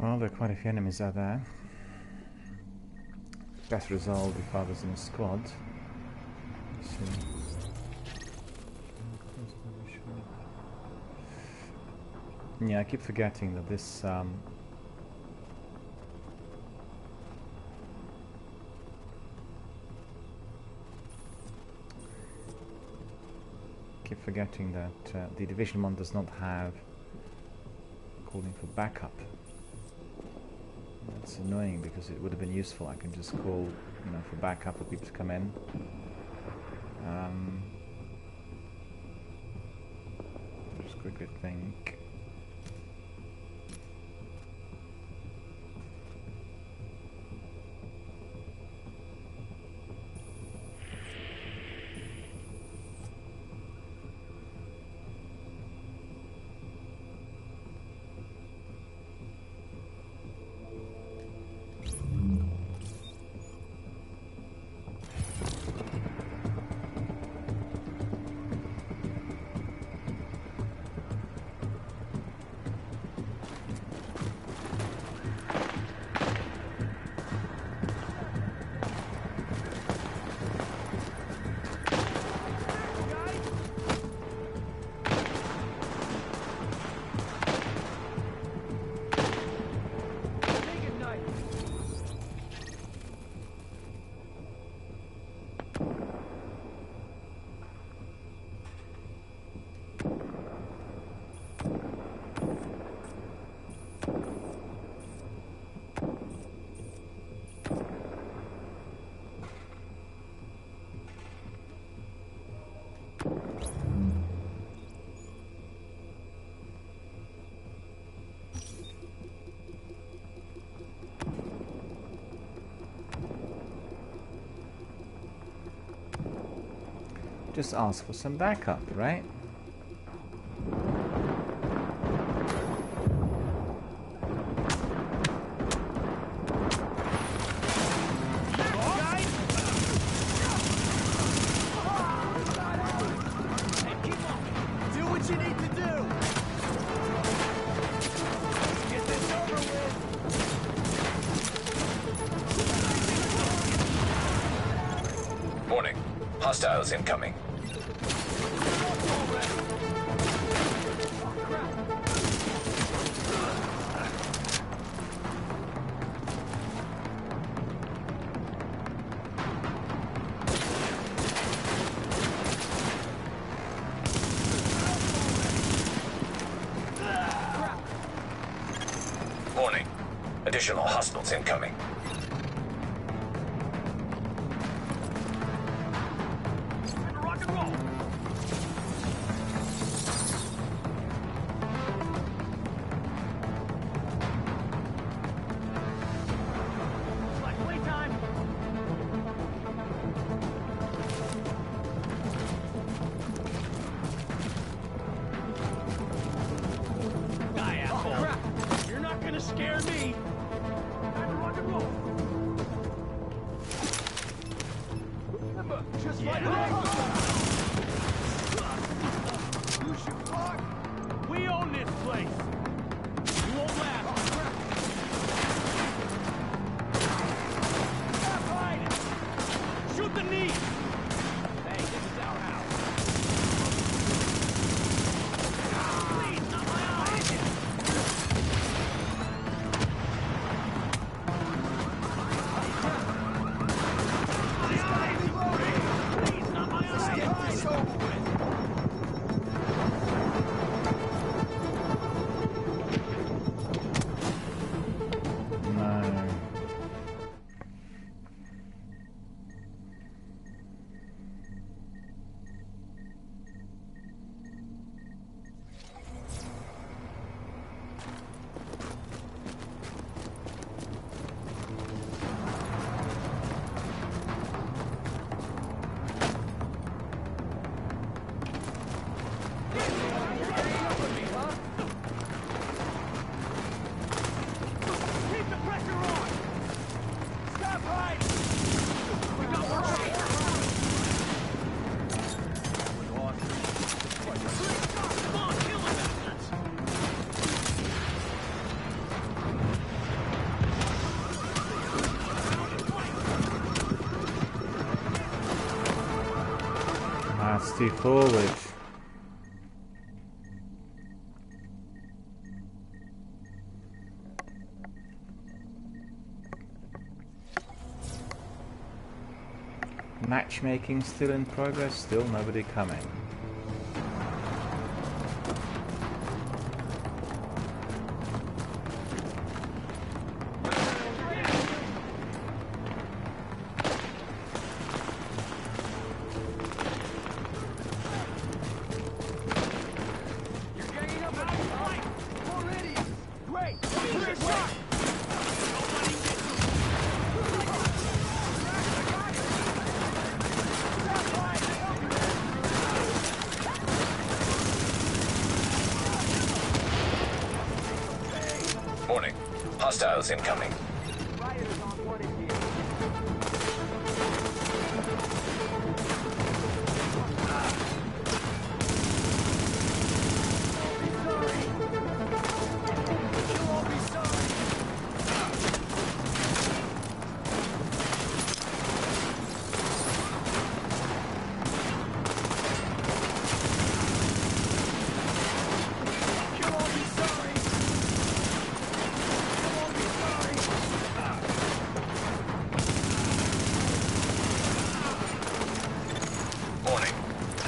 Speaker 1: Well, there are quite a few enemies out there. Best resolved if I was in a squad. Let's see. Yeah, I keep forgetting that this the Division 1 does not have calling for backup. That's annoying because it would have been useful. I can just call, you know, for backup for people to come in. Just quickly think. Just ask for some backup, right?
Speaker 4: Warning. Hostiles incoming. Warning. Additional hostiles incoming.
Speaker 7: Scare me! Time to rock and roll! Just like that! You should talk! We own this place! You won't laugh! Stop hiding! Shoot the knee! Hey, this is our house! Please, not my eyes!
Speaker 1: too forward. Matchmaking still in progress, still nobody coming.
Speaker 4: Warning. Hostiles incoming. Warning.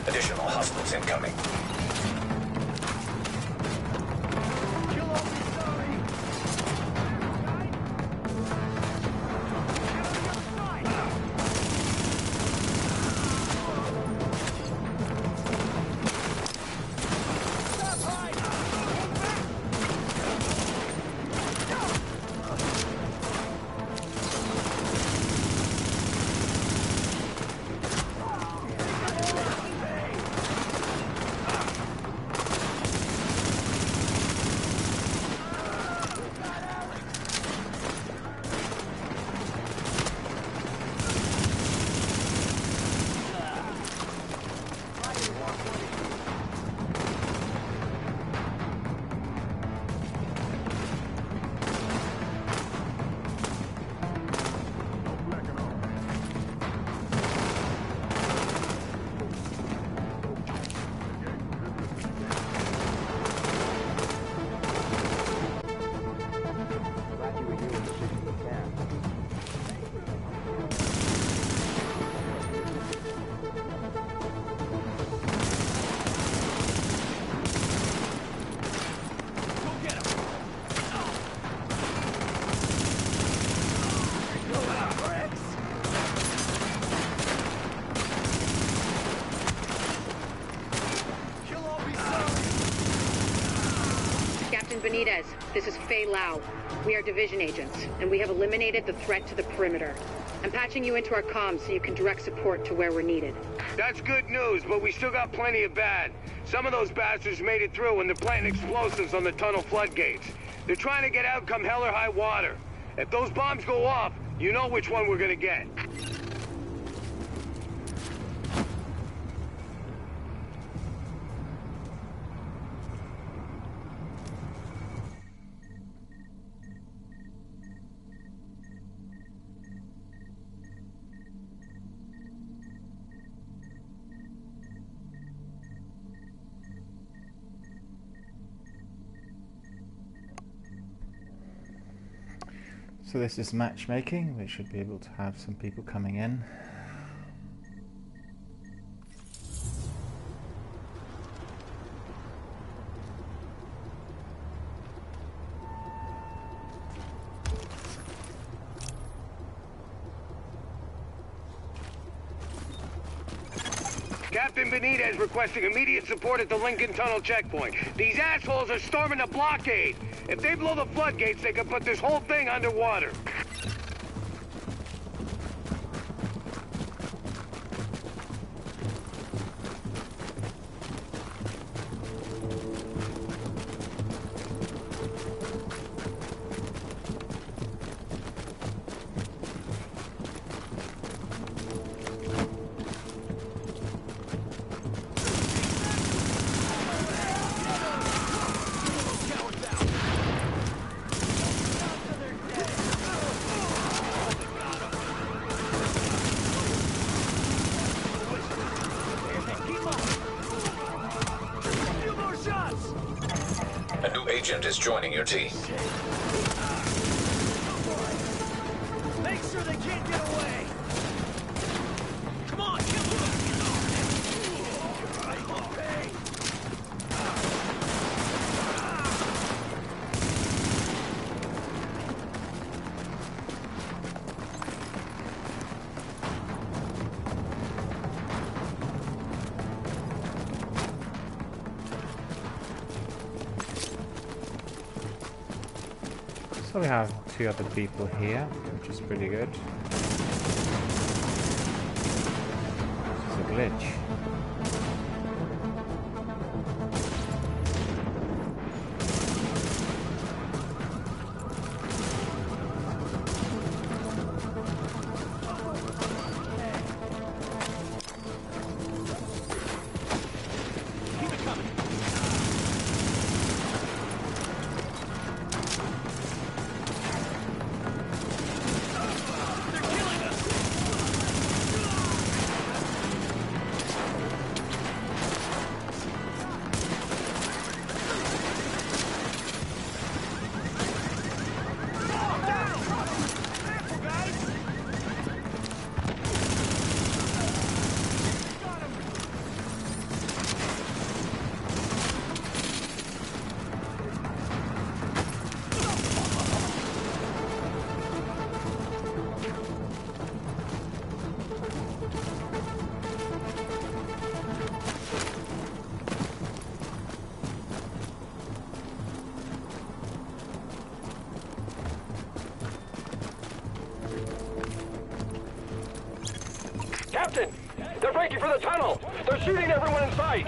Speaker 4: Additional hostiles incoming.
Speaker 3: Benitez, this is Fei Lau. We are division agents, and we have eliminated the threat to the perimeter. I'm patching you into our comms so you can direct support to where we're needed.
Speaker 2: That's good news, but we still got plenty of bad. Some of those bastards made it through and they're planting explosives on the tunnel floodgates. They're trying to get out come hell or high water. If those bombs go off, you know which one we're gonna get.
Speaker 1: So this is matchmaking. We should be able to have some people coming in.
Speaker 2: Captain Benitez requesting immediate support at the Lincoln Tunnel checkpoint. These assholes are storming the blockade. If they blow the floodgates, they can put this whole thing underwater.
Speaker 4: is joining your team.
Speaker 7: Make sure they can't get away. Come on, kill them.
Speaker 1: So we have 2 other people here, which is pretty good. It's a glitch.
Speaker 16: Captain! They're breaking for the tunnel! They're shooting everyone in sight!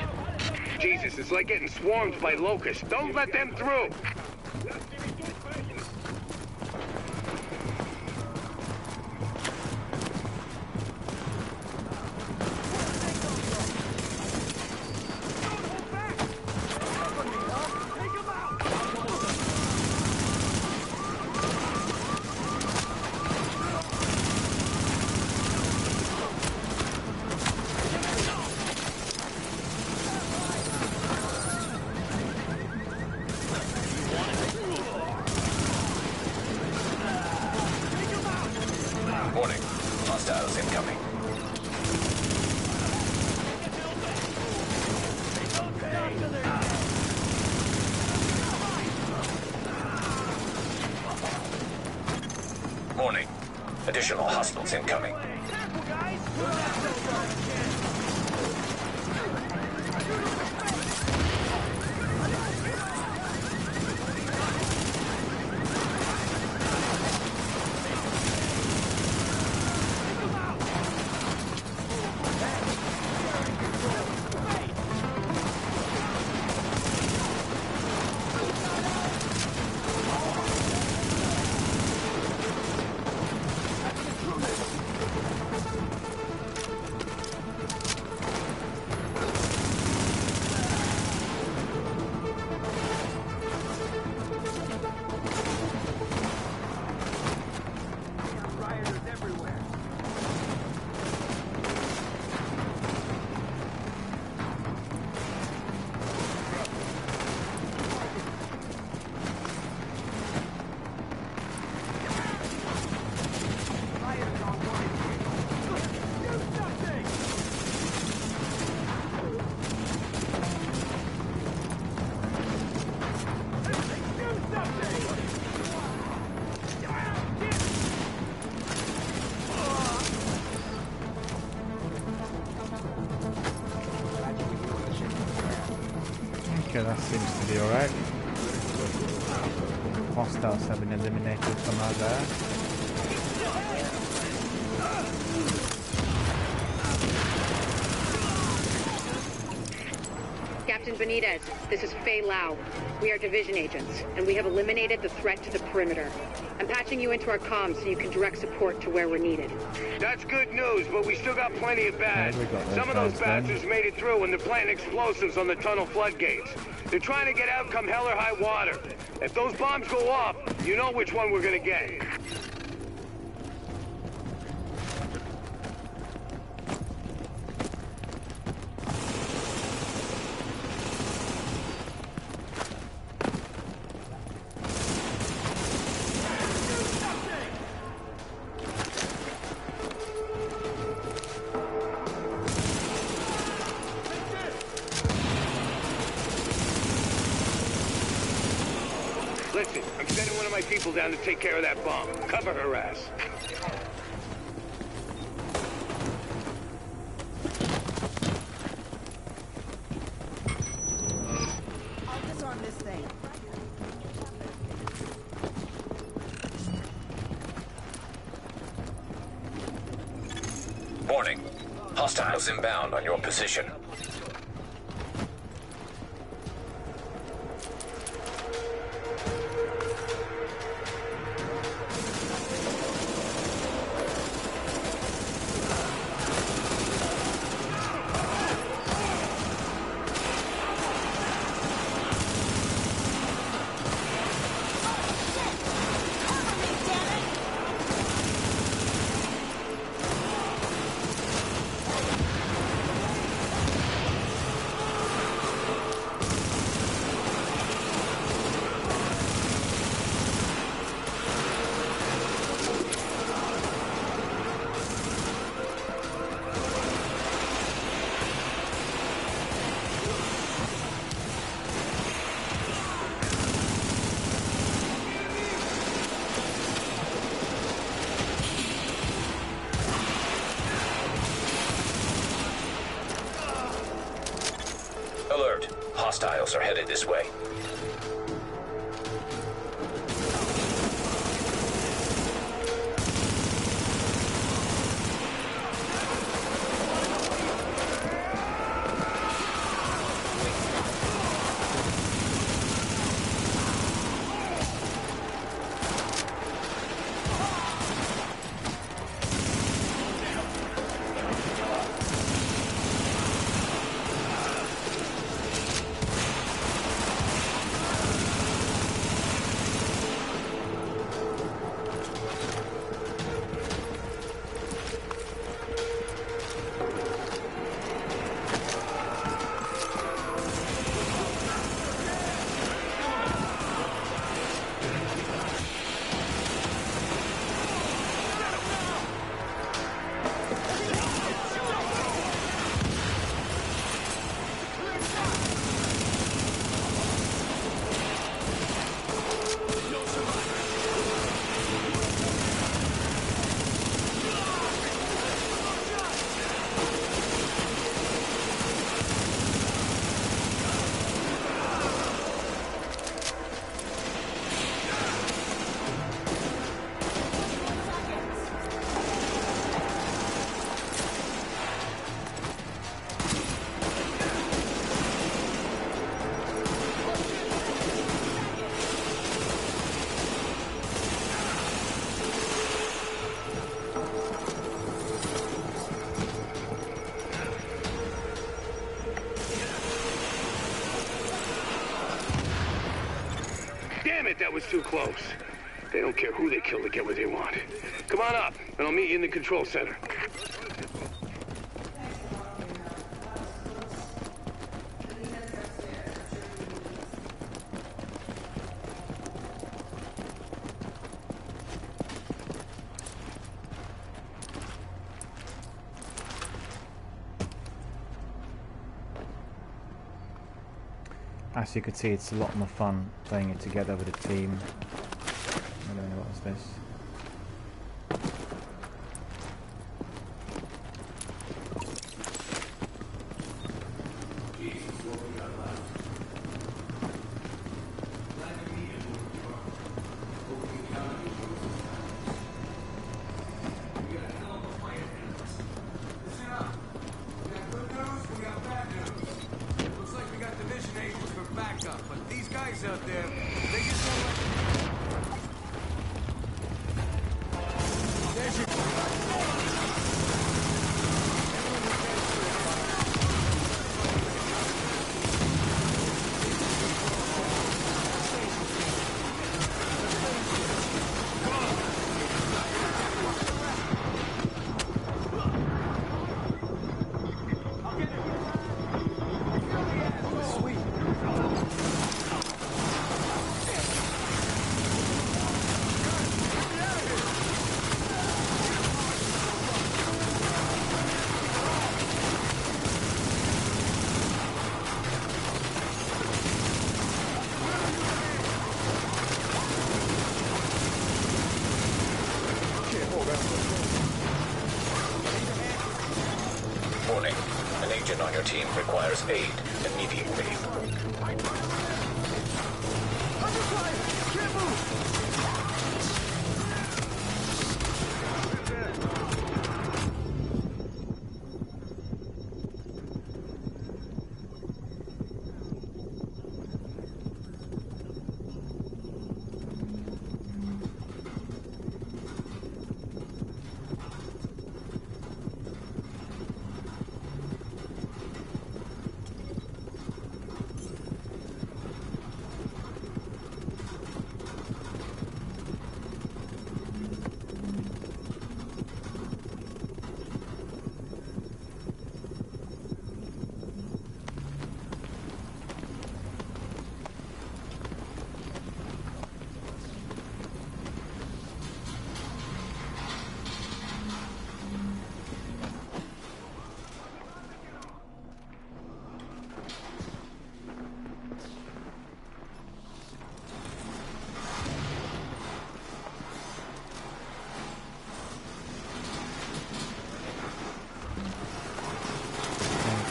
Speaker 2: Jesus, it's like getting swarmed by locusts. Don't let them through!
Speaker 4: Warning. Hostiles incoming. Warning. Additional hostiles incoming.
Speaker 1: Okay, that seems to be alright. Hostiles have been eliminated from out there.
Speaker 17: Captain Benitez, this is Fei Lau. We are division agents, and we have eliminated the threat to the perimeter. I'm patching you into our comms so you can direct support to where we're needed.
Speaker 2: That's good news, but we still got plenty of bad. Some of those bastards made it through and they're planting explosives on the tunnel floodgates. They're trying to get out come hell or high water. If those bombs go off, you know which one we're gonna get. Listen, I'm sending one of my people down to take care of that bomb. Cover her ass.
Speaker 6: I'll disarm this thing.
Speaker 4: Warning. Hostiles inbound on your position. Alert. Hostiles are headed this way.
Speaker 2: Damn it, that was too close. They don't care who they kill to get what they want. Come on up, and I'll meet you in the control center.
Speaker 1: As you could see, it's a lot more fun playing it together with a team. I don't know what was this.
Speaker 4: agent on your team requires aid immediately.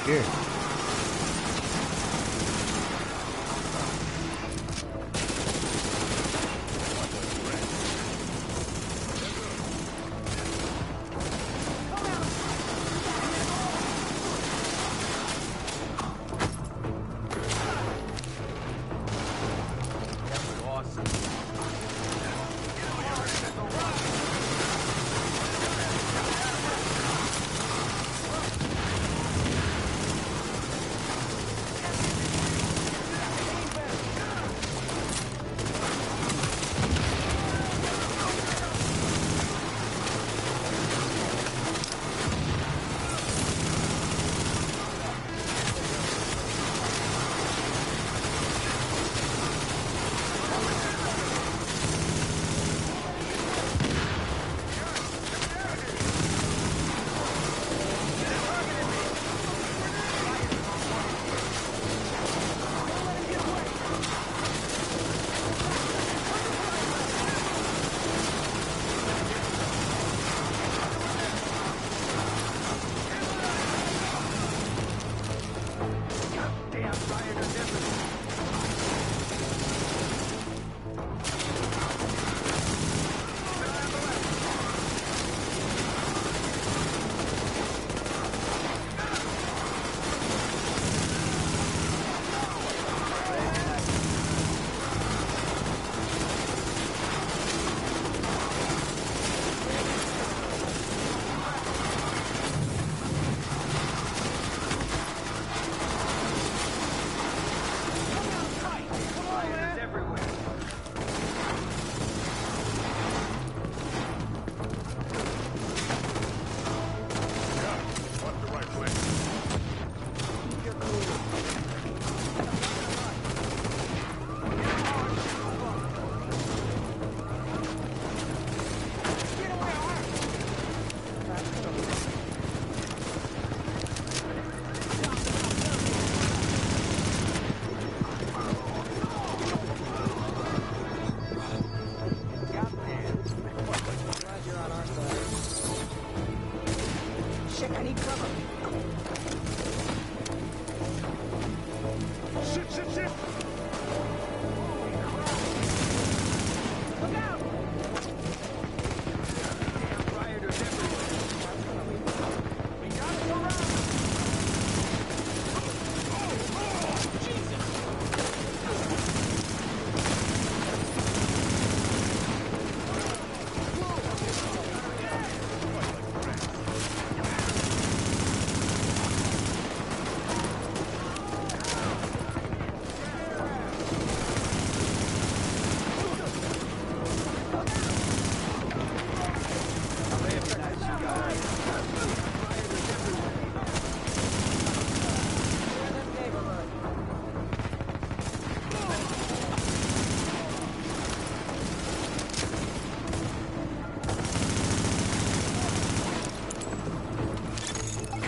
Speaker 1: Here.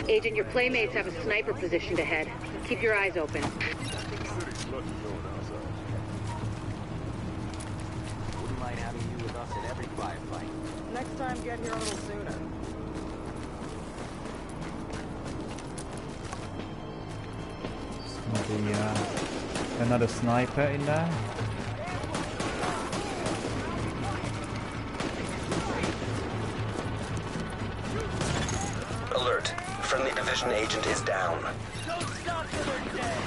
Speaker 17: Agent, your playmates have a sniper positioned ahead. Keep your eyes open.
Speaker 7: Wouldn't mind having you with us in every firefight.
Speaker 6: Next time, get here a little sooner.
Speaker 1: Another sniper in there.
Speaker 4: Alert. Friendly division agent is down.
Speaker 7: Don't stop till they're dead.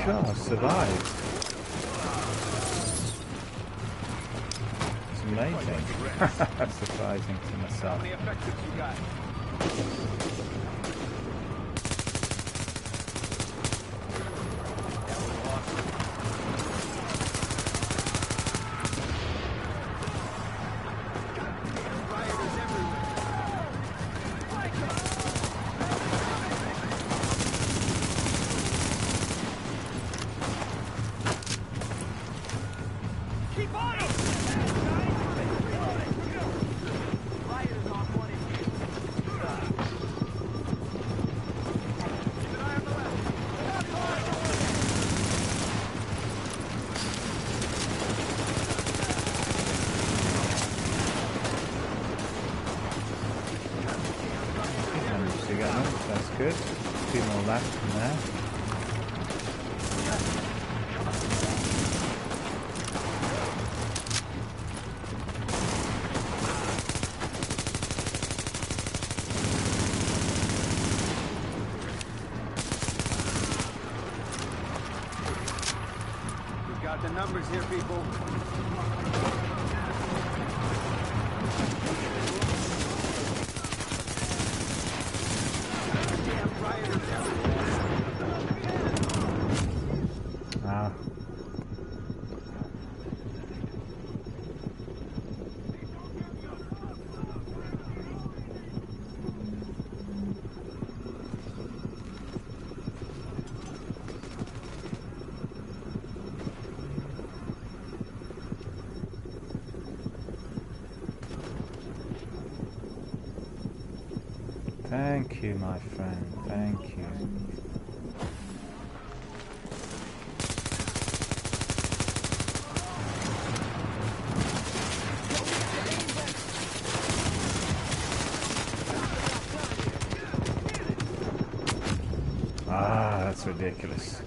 Speaker 1: God, survived. It's amazing. Surprising to myself. That's good. 2 more left from there.
Speaker 9: We've got the numbers here, people.
Speaker 1: Thank you, my friend. Thank you. Ah, that's ridiculous.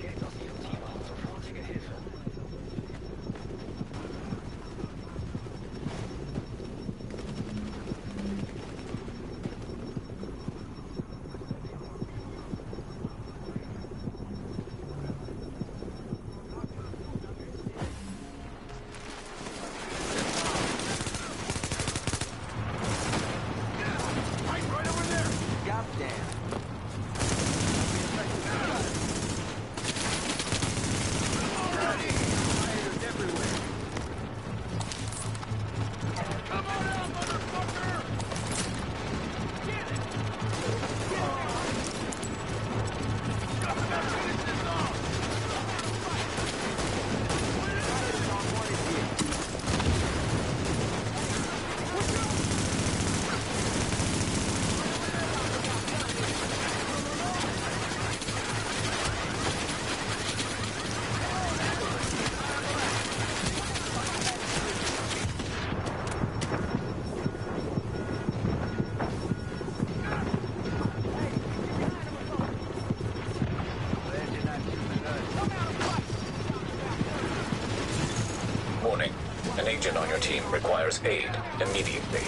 Speaker 4: Warning. An agent on your team requires aid immediately.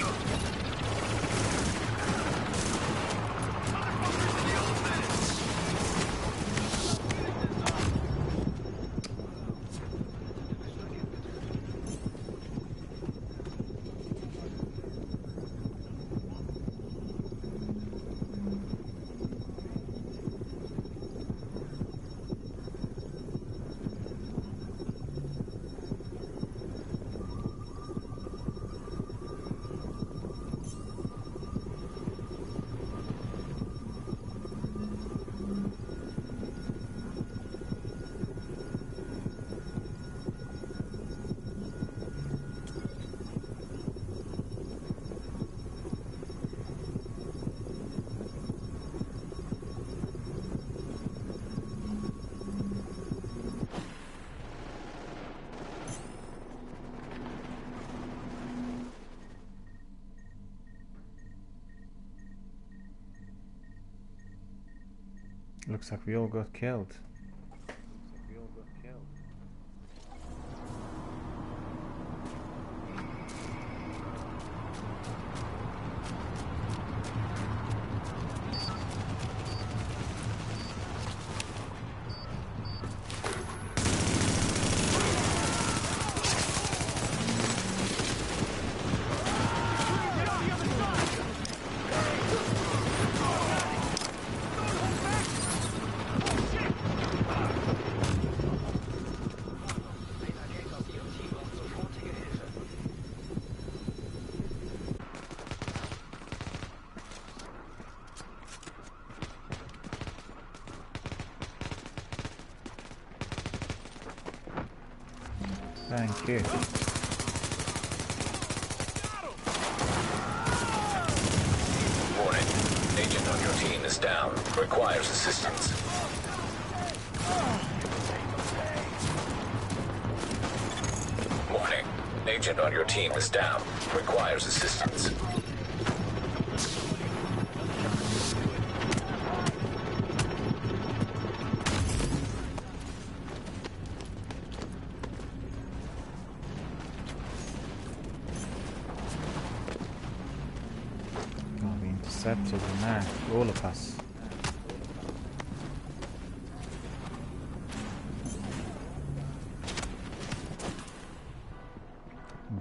Speaker 1: Looks like we all got killed. Thank you.
Speaker 4: Warning. Agent on your team is down. Requires assistance. Warning. Agent on your team is down. Requires assistance.
Speaker 1: Intercepted in there, all of us.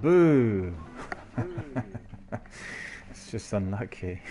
Speaker 1: Boo! It's just unlucky.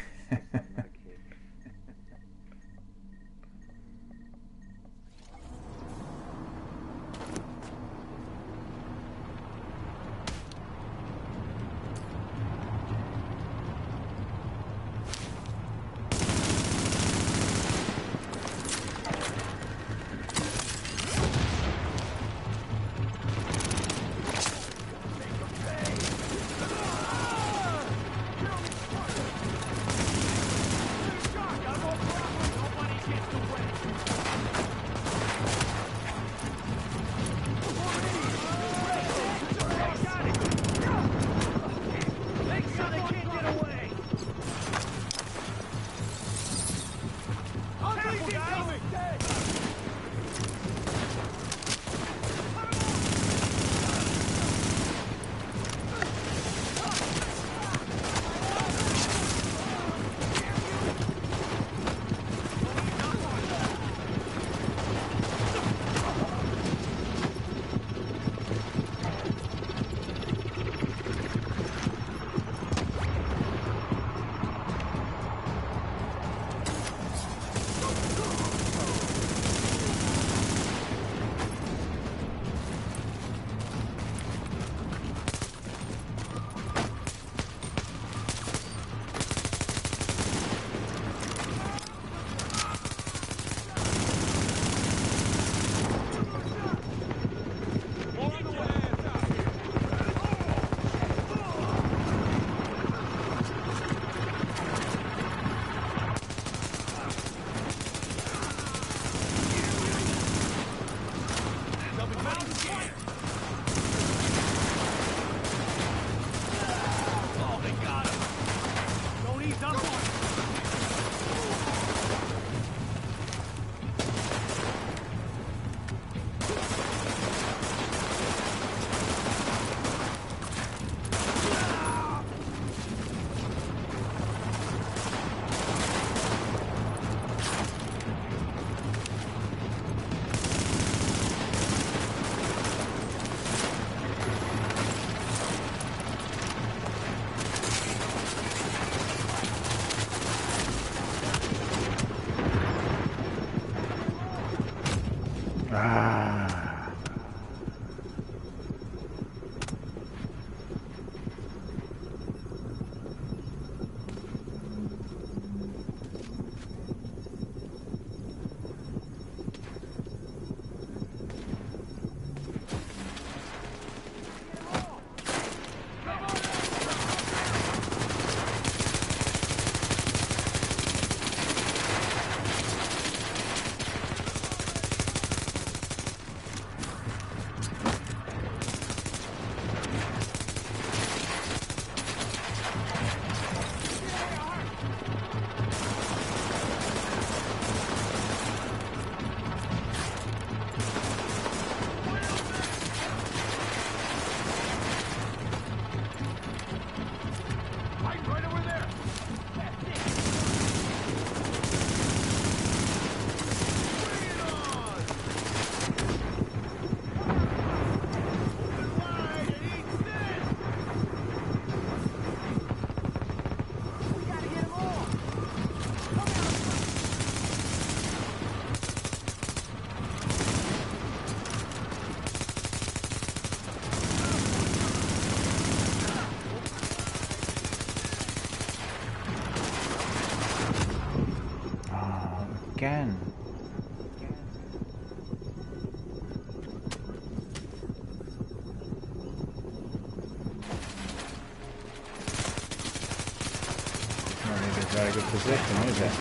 Speaker 1: again. Not really a very good position, is it?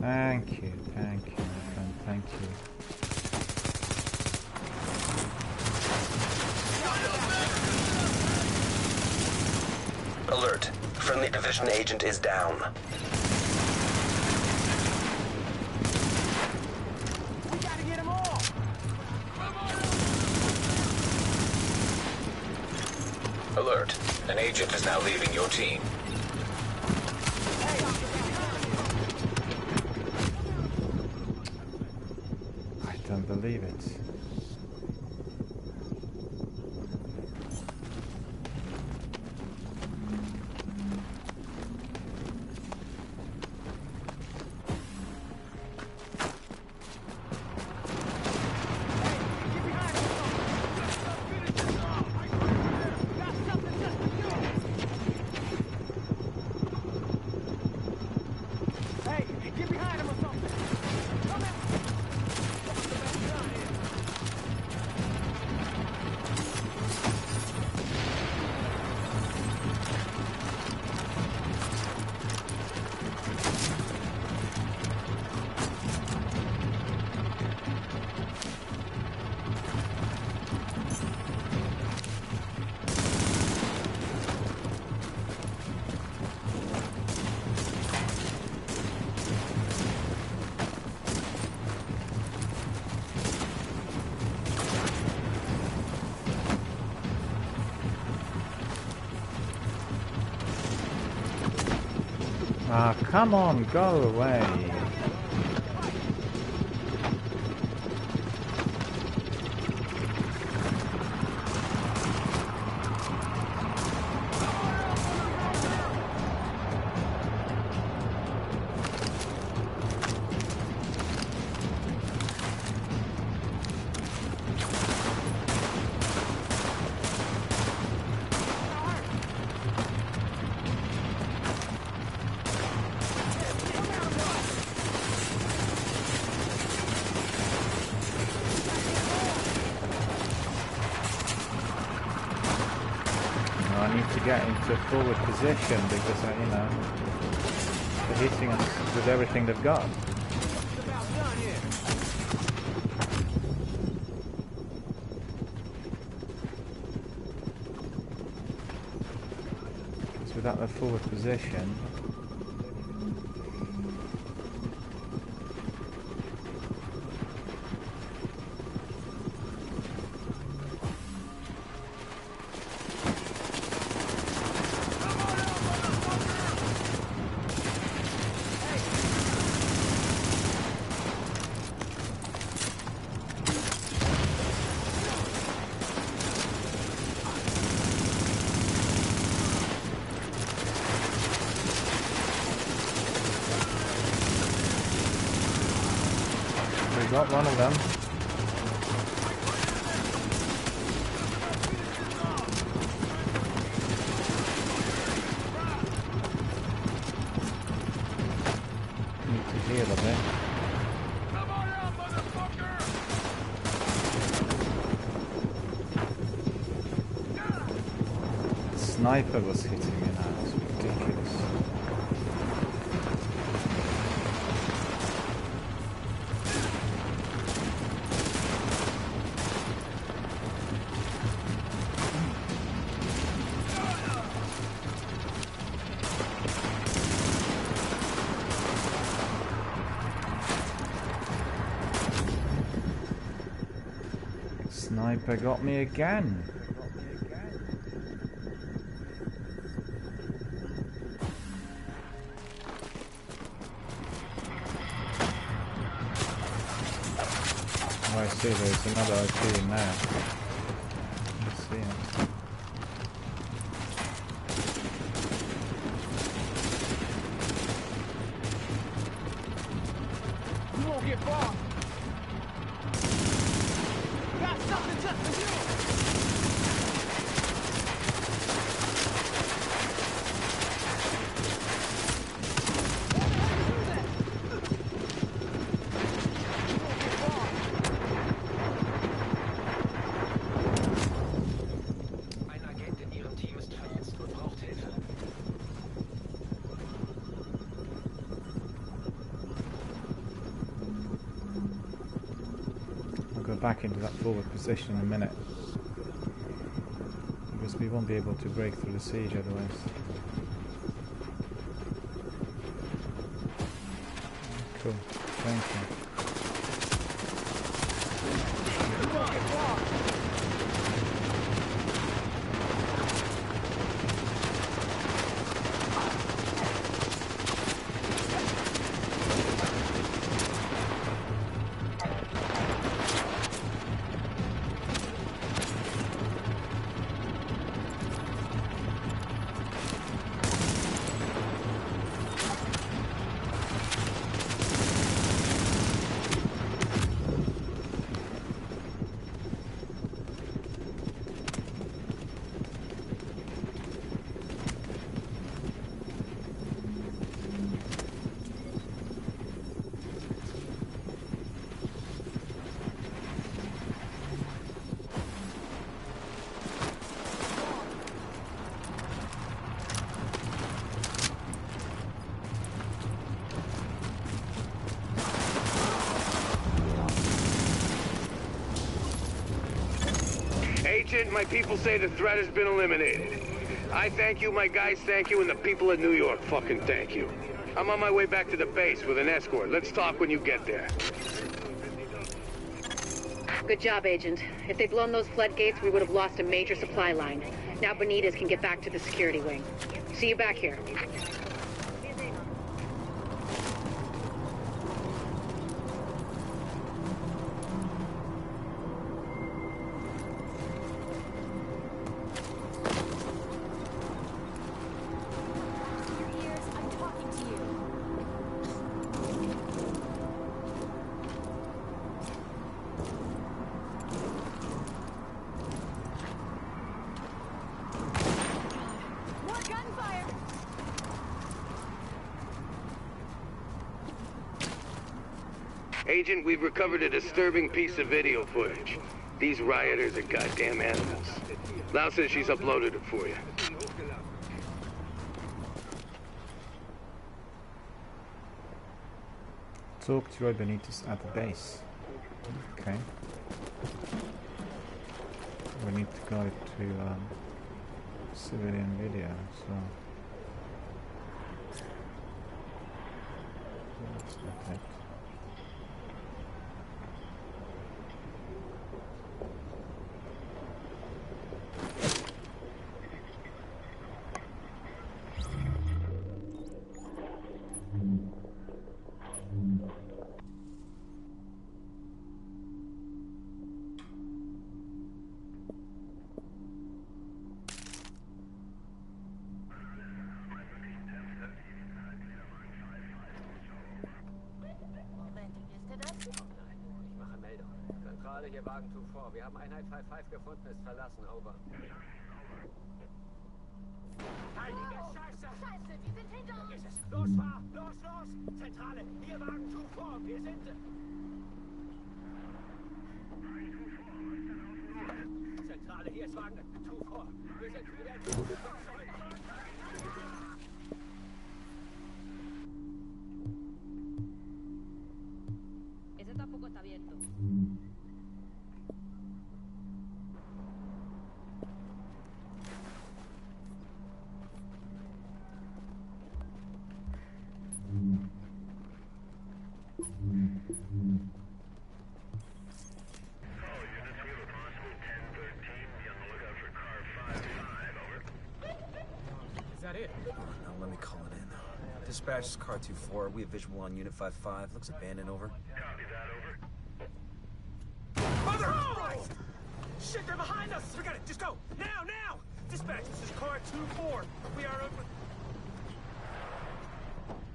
Speaker 1: Thank you, my friend, thank you.
Speaker 18: Alert. Friendly division agent is down.
Speaker 7: We gotta get them all!
Speaker 4: Alert. An agent is now leaving your team.
Speaker 1: I don't believe it. Ah, come on, go away. I need to get into forward position because, you know, they're hitting us with everything they've got. Because without the forward position, got one of them. Need to heal a bit. The sniper was hitting me now, it's ridiculous. Sniper got me again. Oh, I see, there's another OP in there. Let's see it.
Speaker 7: You won't get far. Got something just for you.
Speaker 1: Back into that forward position in a minute, because we won't be able to break through the siege otherwise. Cool, thank you.
Speaker 2: Agent, my people say the threat has been eliminated. I thank you, my guys thank you, and the people of New York fucking thank you. I'm on my way back to the base with an escort. Let's talk when you get there.
Speaker 17: Good job, Agent. If they'd blown those floodgates, we would have lost a major supply line. Now Benitez can get back to the security wing. See you back here.
Speaker 2: Agent, we've recovered a disturbing piece of video footage. These rioters are goddamn animals. Lau says she's uploaded it for you.
Speaker 1: Talk to Benitez at the base. Okay. We need to go to civilian video, so that's not it.
Speaker 13: Hier Wagen 2-4. Wir haben Einheit 5-5 gefunden, ist verlassen, over. Heilige Scheiße!
Speaker 7: Scheiße, die sind hinter uns!
Speaker 13: Ist es? Los, fahr! Los, los! Zentrale, hier Wagen 2-4, wir sind... Zentrale, hier ist Wagen 2-4. Wir sind wieder...
Speaker 19: Ese tampoco está abierto.
Speaker 20: Dispatch, this is car 2-4. We have visual on Unit 5-5. Looks abandoned, over.
Speaker 13: Copy that, over.
Speaker 7: Mother Christ! Shit, they're behind us! Forget it, just go! Now, now! Dispatch, this is car 2-4. We are open.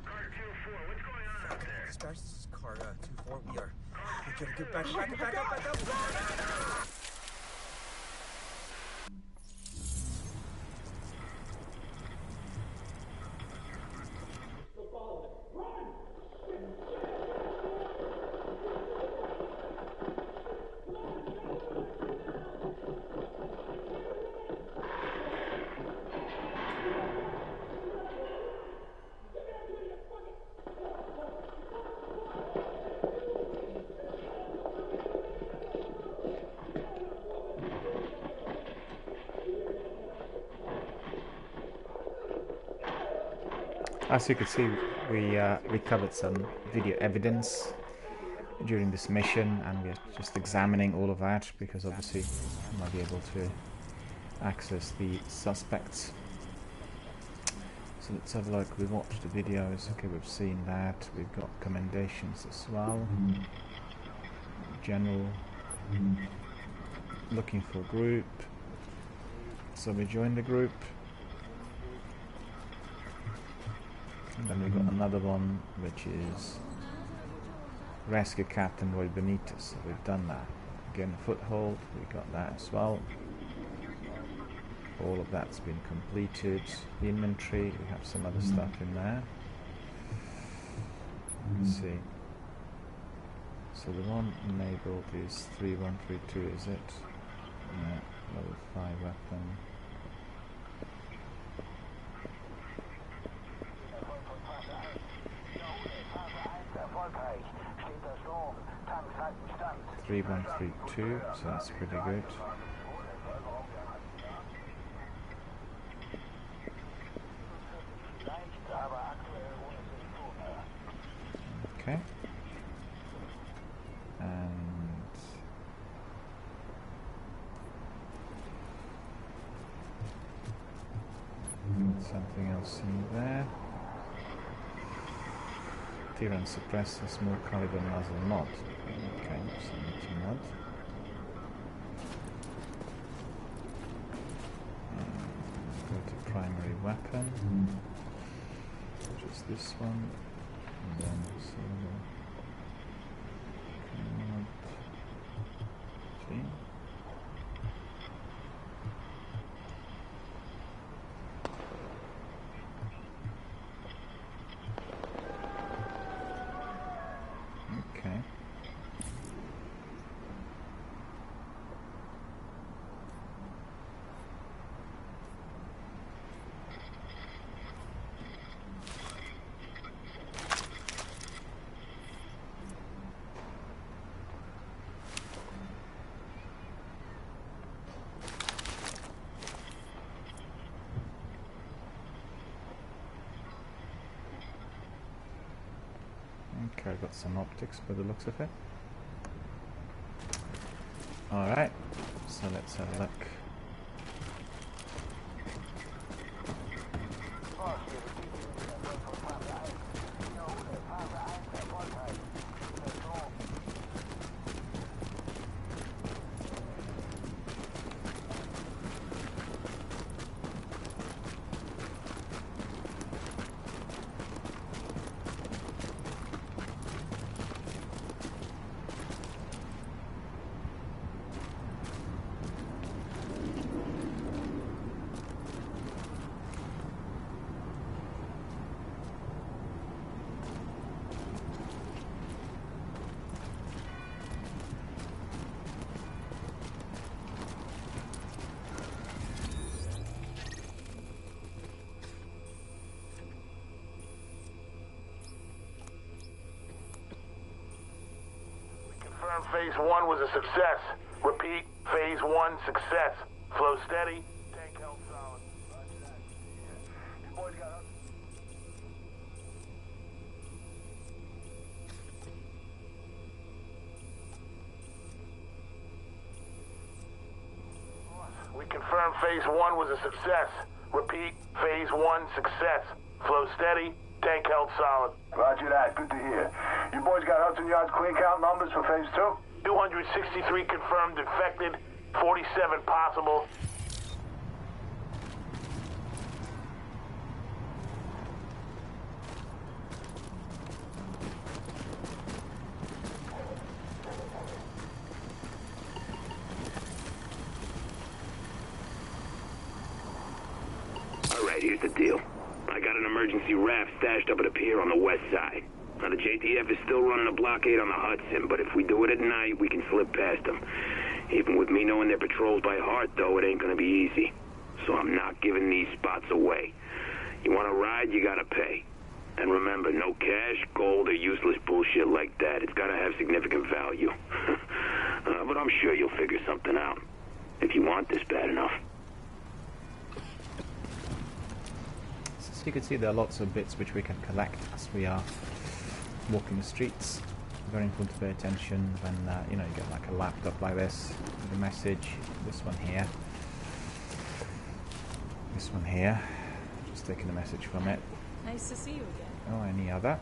Speaker 13: Car 2-4, what's going on out there?
Speaker 20: Dispatch, this is car 2-4. We gotta get back up.
Speaker 1: As you can see, we recovered some video evidence during this mission, and we're just examining all of that because obviously we might be able to access the suspects. So let's have a look. We watched the videos. Okay, we've seen that. We've got commendations as well. General. Looking for a group. So we joined the group. And then we've got another one, which is Rescue Captain Roy Benitez. So we've done that. Again, foothold, we got that as well. All of that's been completed. Inventory, we have some other stuff in there. Let's see. So the one enabled is 3132, is it? Yeah, level 5 weapon.
Speaker 13: Tank
Speaker 1: 3132, so that's pretty good. Okay. And something else in there. Tyrant suppressor, small caliber muzzle mod. Okay, so mod. Go to primary weapon, which is this one, and then silver. Okay. Okay, I got some optics by the looks of it. Alright, so let's have a look.
Speaker 13: Phase 1 was a success. Repeat, Phase 1 success. Flow steady. Tank held solid. Roger that. You boys got up. We confirm Phase 1 was a success. Repeat, Phase 1 success. Flow steady.
Speaker 16: Tank held solid.
Speaker 21: Roger that. Good to hear. You boys got Hudson Yards clean count numbers for phase 2?
Speaker 16: 263 confirmed infected, 47 possible.
Speaker 2: Alright, here's the deal. I got an emergency raft stashed up at a pier on the west side. Now, the JTF is still running a blockade on the Hudson, but if we do it at night, we can slip past them. Even with me knowing their patrols by heart, though, it ain't gonna be easy. So I'm not giving these spots away. You wanna ride, you gotta pay. And remember, no cash, gold, or useless bullshit like that. It's gotta have significant value. But I'm sure you'll figure something out. If you want this bad enough.
Speaker 1: So you can see there are lots of bits which we can collect as we are walking the streets. Very important to pay attention when you know, you get like a laptop like this with a message. This one here. This one here. Just taking a message from it.
Speaker 19: Nice to see you again.
Speaker 1: Oh, any other?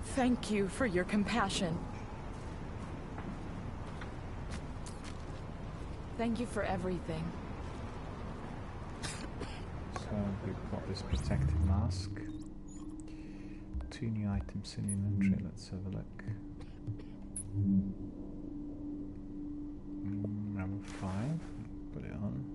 Speaker 6: Thank you for your compassion. Thank you for everything.
Speaker 1: So we've got this protective mask. 2 new items in inventory. Let's have a look. Number 5. Put it on.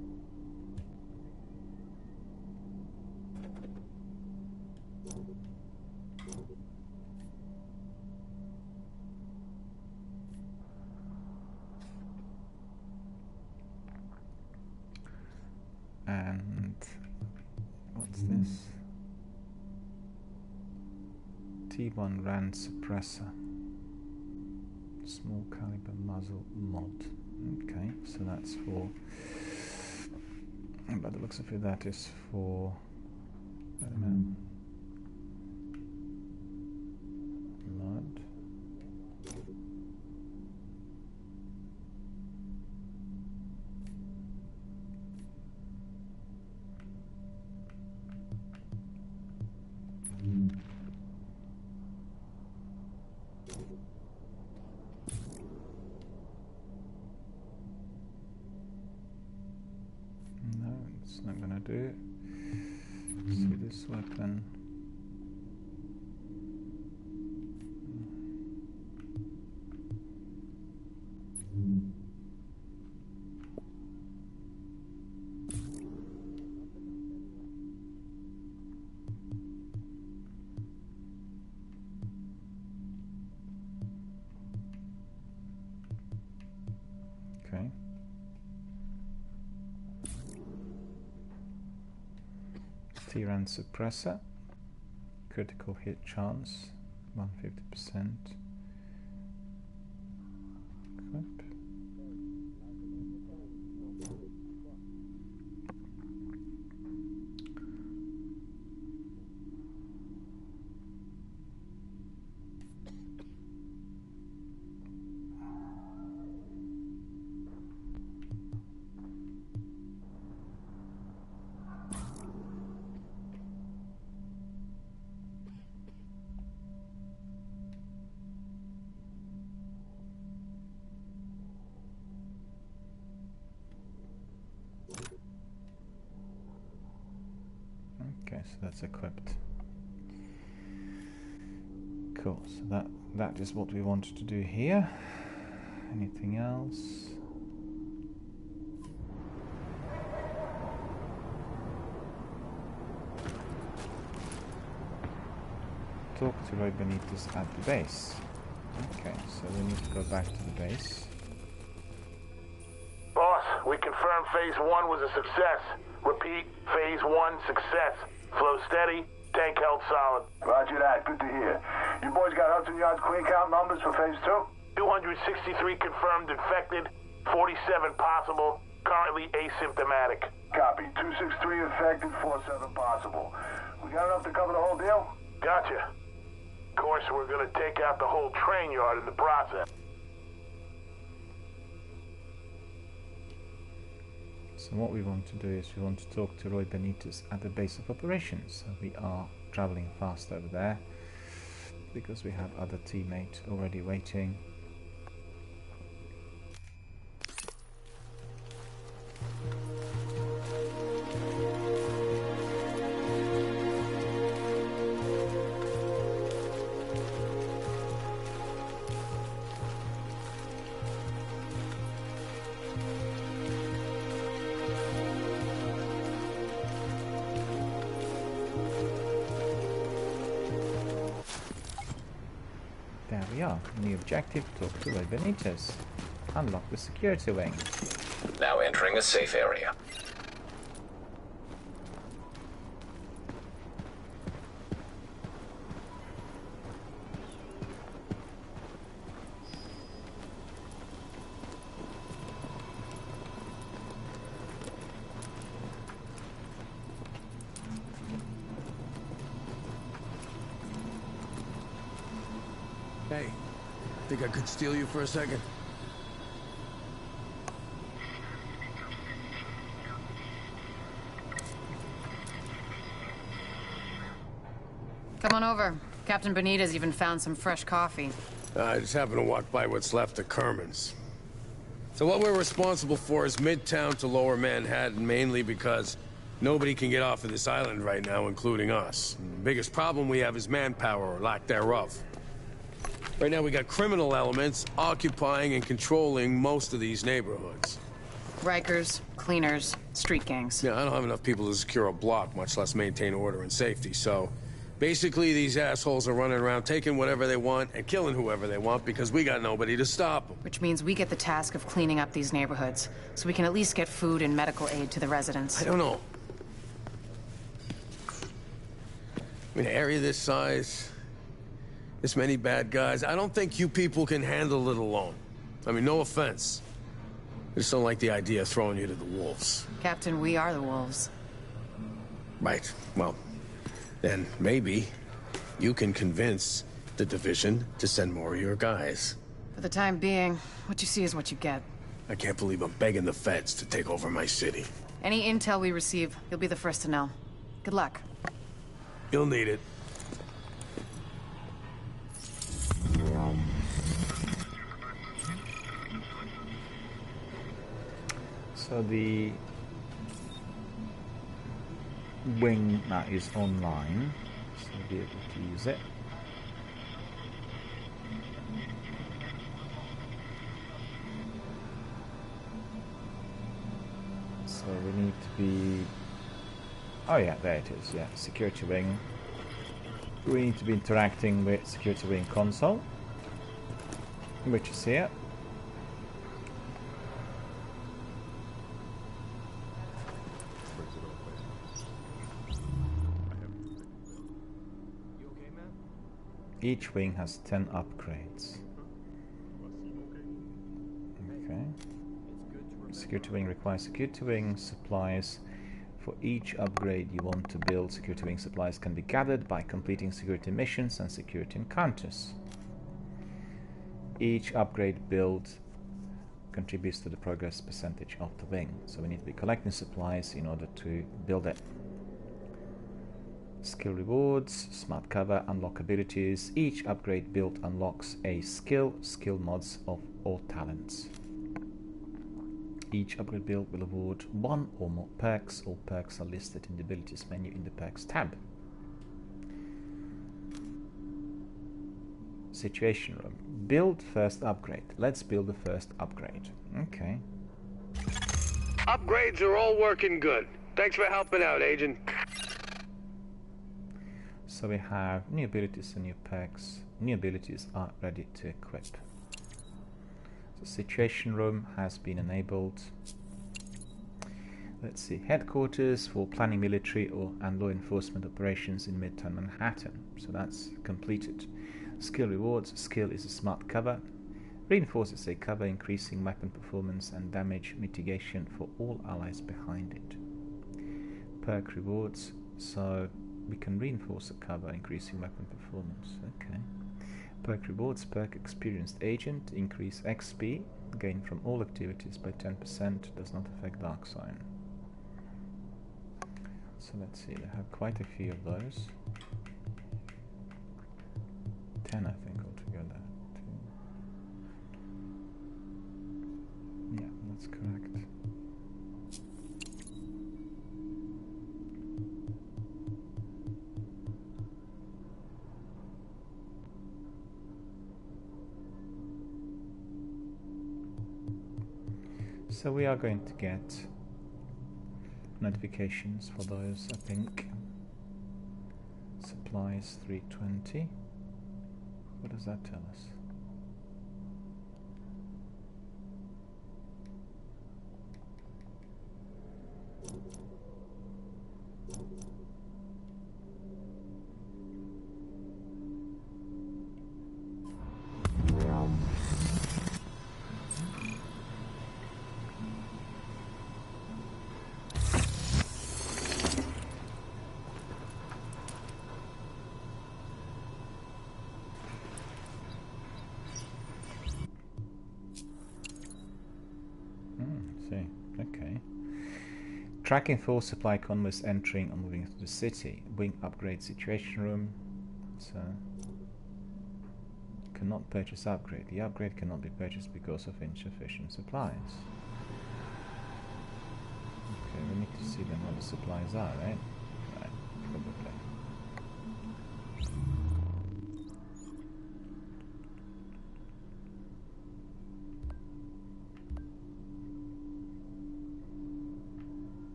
Speaker 1: And what's this? T1 RAN suppressor. Small caliber muzzle mod. Okay, so that's for. By the looks of it, that is for. I don't know. Mod. No, it's not gonna do it. See this weapon. Okay. T-RAN suppressor. Critical hit chance 150%. Equip. Okay, so that's equipped. Cool, so that is what we wanted to do here. Anything else? Talk to Roy Benitez at the base. Okay, so we need to go back to the base.
Speaker 16: Boss, we confirmed phase 1 was a success. Repeat, phase 1 success. Flow steady, tank held solid.
Speaker 21: Roger that. Good to hear. You boys got Hudson Yards clean count numbers for phase 2?
Speaker 16: 263 confirmed infected, 47 possible, currently asymptomatic.
Speaker 21: Copy. 263 infected, 47 possible. We got enough to cover the whole deal?
Speaker 16: Gotcha. Of course, we're gonna take out the whole train yard in the process.
Speaker 1: So what we want to do is we want to talk to Roy Benitez at the base of operations. So we are traveling fast over there because we have other teammates already waiting. There we are. New objective, talk to Roy Benitez. Unlock the security wing.
Speaker 4: Now entering a safe area.
Speaker 12: Hey, think I could steal you for a second?
Speaker 8: Come on over. Captain Benitez even found some fresh coffee.
Speaker 12: I just happened to walk by what's left of Kerman's. So what we're responsible for is Midtown to Lower Manhattan, mainly because nobody can get off of this island right now, including us. And the biggest problem we have is manpower, or lack thereof. Right now we got criminal elements occupying and controlling most of these neighborhoods.
Speaker 8: Rikers, cleaners, street gangs.
Speaker 12: Yeah, I don't have enough people to secure a block, much less maintain order and safety, so... basically, these assholes are running around taking whatever they want and killing whoever they want because we got nobody to stop them.
Speaker 8: Which means we get the task of cleaning up these neighborhoods, so we can at least get food and medical aid to the residents.
Speaker 12: I don't know. I mean, an area this size... this many bad guys, I don't think you people can handle it alone. I mean, no offense. I just don't like the idea of throwing you to the wolves.
Speaker 8: Captain, we are the wolves.
Speaker 12: Right. Well, then maybe you can convince the division to send more of your guys.
Speaker 8: For the time being, what you see is what you get.
Speaker 12: I can't believe I'm begging the feds to take over my city.
Speaker 8: Any intel we receive, you'll be the first to know. Good luck.
Speaker 12: You'll need it.
Speaker 1: So the wing now is online, so we'll be able to use it. So we need to be... oh yeah, there it is, yeah, security wing. We need to be interacting with security wing console, which is here. Each wing has 10 upgrades. Okay. Security wing requires security wing supplies. For each upgrade you want to build, security wing supplies can be gathered by completing security missions and security encounters. Each upgrade build contributes to the progress percentage of the wing. So we need to be collecting supplies in order to build it. Skill rewards, smart cover, unlock abilities. Each upgrade built unlocks a skill mods of all talents. Each upgrade build will award one or more perks. All perks are listed in the abilities menu in the perks tab. Situation room. Build first upgrade. Let's build the first upgrade. Okay.
Speaker 2: Upgrades are all working good. Thanks for helping out, Agent.
Speaker 1: So we have new abilities and new perks. New abilities are ready to equip. The situation room has been enabled. Let's see, headquarters for planning military and law enforcement operations in Midtown Manhattan. So that's completed. Skill rewards. Skill is a smart cover. Reinforces a cover, increasing weapon performance and damage mitigation for all allies behind it. Perk rewards. So we can reinforce a cover, increasing weapon performance. Okay. Perk rewards. Perk experienced agent. Increase XP. Gain from all activities by 10%. Does not affect Dark Zone. So let's see, they have quite a few of those. 10 I think altogether. Yeah, that's correct. So we are going to get notifications for those, I think. Supplies 320. What does that tell us? Okay. Tracking full supply convoys entering or moving through the city. Wing upgrade situation room. So cannot purchase upgrade. The upgrade cannot be purchased because of insufficient supplies. Okay, we need to see then what the supplies are, right? Right, probably.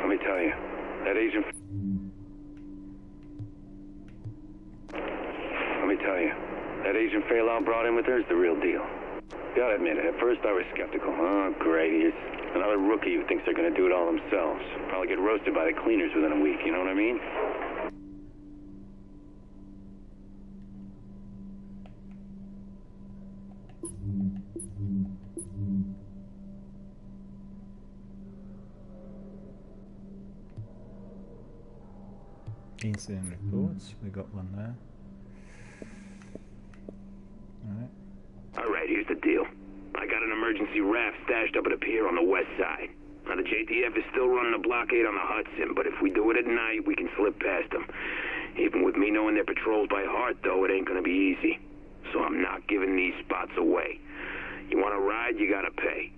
Speaker 2: Let me tell you, that agent... Let me tell you, that agent Faylau brought in with her is the real deal. Gotta admit it, at first I was skeptical. Oh, great, here's another rookie who thinks they're gonna do it all themselves. Probably get roasted by the cleaners within a week, you know what I mean?
Speaker 1: Incident reports, we got one there.
Speaker 2: Alright, here's the deal. I got an emergency raft stashed up at a pier on the west side. Now the JTF is still running a blockade on the Hudson, but if we do it at night, we can slip past them. Even with me knowing their patrols by heart, though, it ain't gonna be easy. So I'm not giving these spots away. You wanna ride, you gotta pay.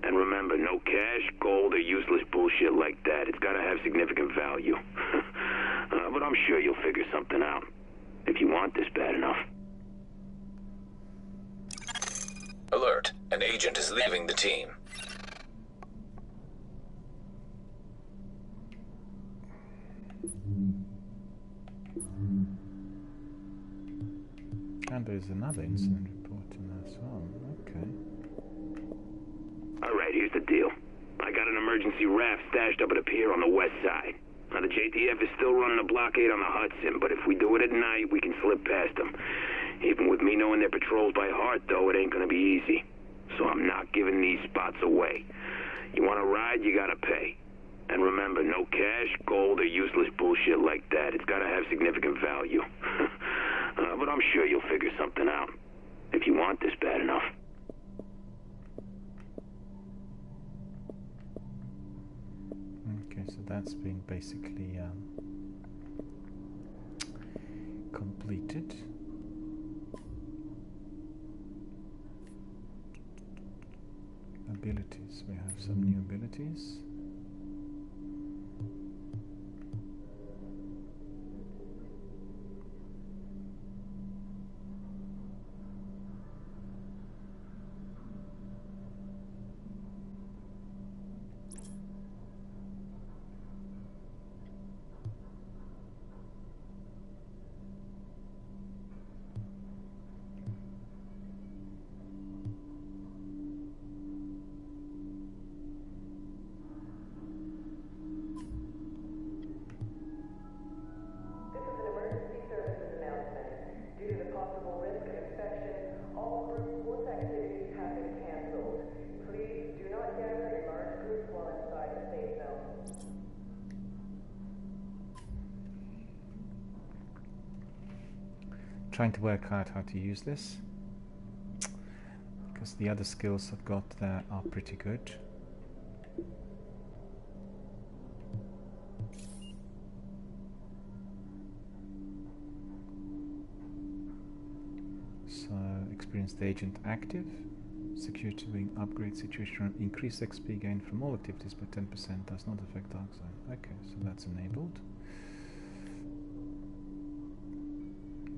Speaker 2: And remember, no cash, gold, or useless bullshit like that. It's gotta have significant value. But I'm sure you'll figure something out. If you want this bad enough.
Speaker 4: Alert. An agent is leaving the team.
Speaker 1: And there's another incident report in there as well. Okay.
Speaker 2: Alright, here's the deal. I got an emergency raft stashed up at a pier on the west side. Now the JTF is still running a blockade on the Hudson, but if we do it at night, we can slip past them. Even with me knowing their patrols by heart, though, it ain't gonna be easy. So I'm not giving these spots away. You wanna ride, you gotta pay. And remember, no cash, gold, or useless bullshit like that. It's gotta have significant value. But I'm sure you'll figure something out. If you want this bad enough.
Speaker 1: Okay, so that's been basically completed. Abilities. We have some new abilities.
Speaker 11: together in large groups while inside the safe zone.
Speaker 1: Trying to work out how to use this, because the other skills I've got there are pretty good. So, experienced agent active, security wing upgrade situation, increased XP gain from all activities by 10%, does not affect dark zone. Okay, so that's enabled.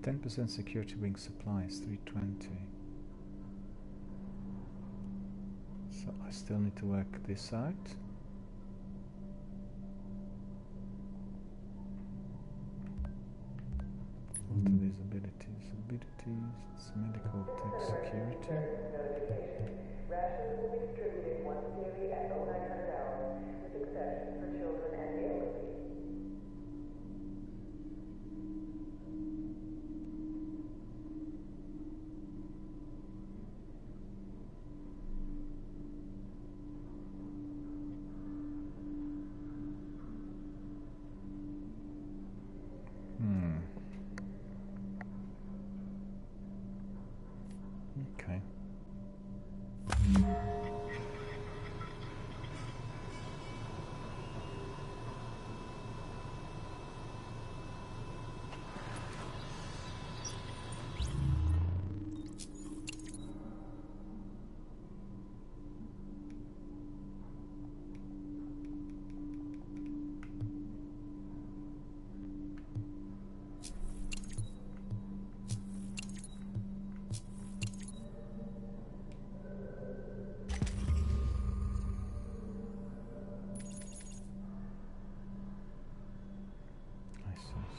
Speaker 1: 10% security wing supplies, 320. So I still need to work this out. What are these abilities? Abilities, it's medical tech security.
Speaker 11: Rations will be distributed once daily at 0900 hours, with exceptions for children and the elderly.
Speaker 1: Okay.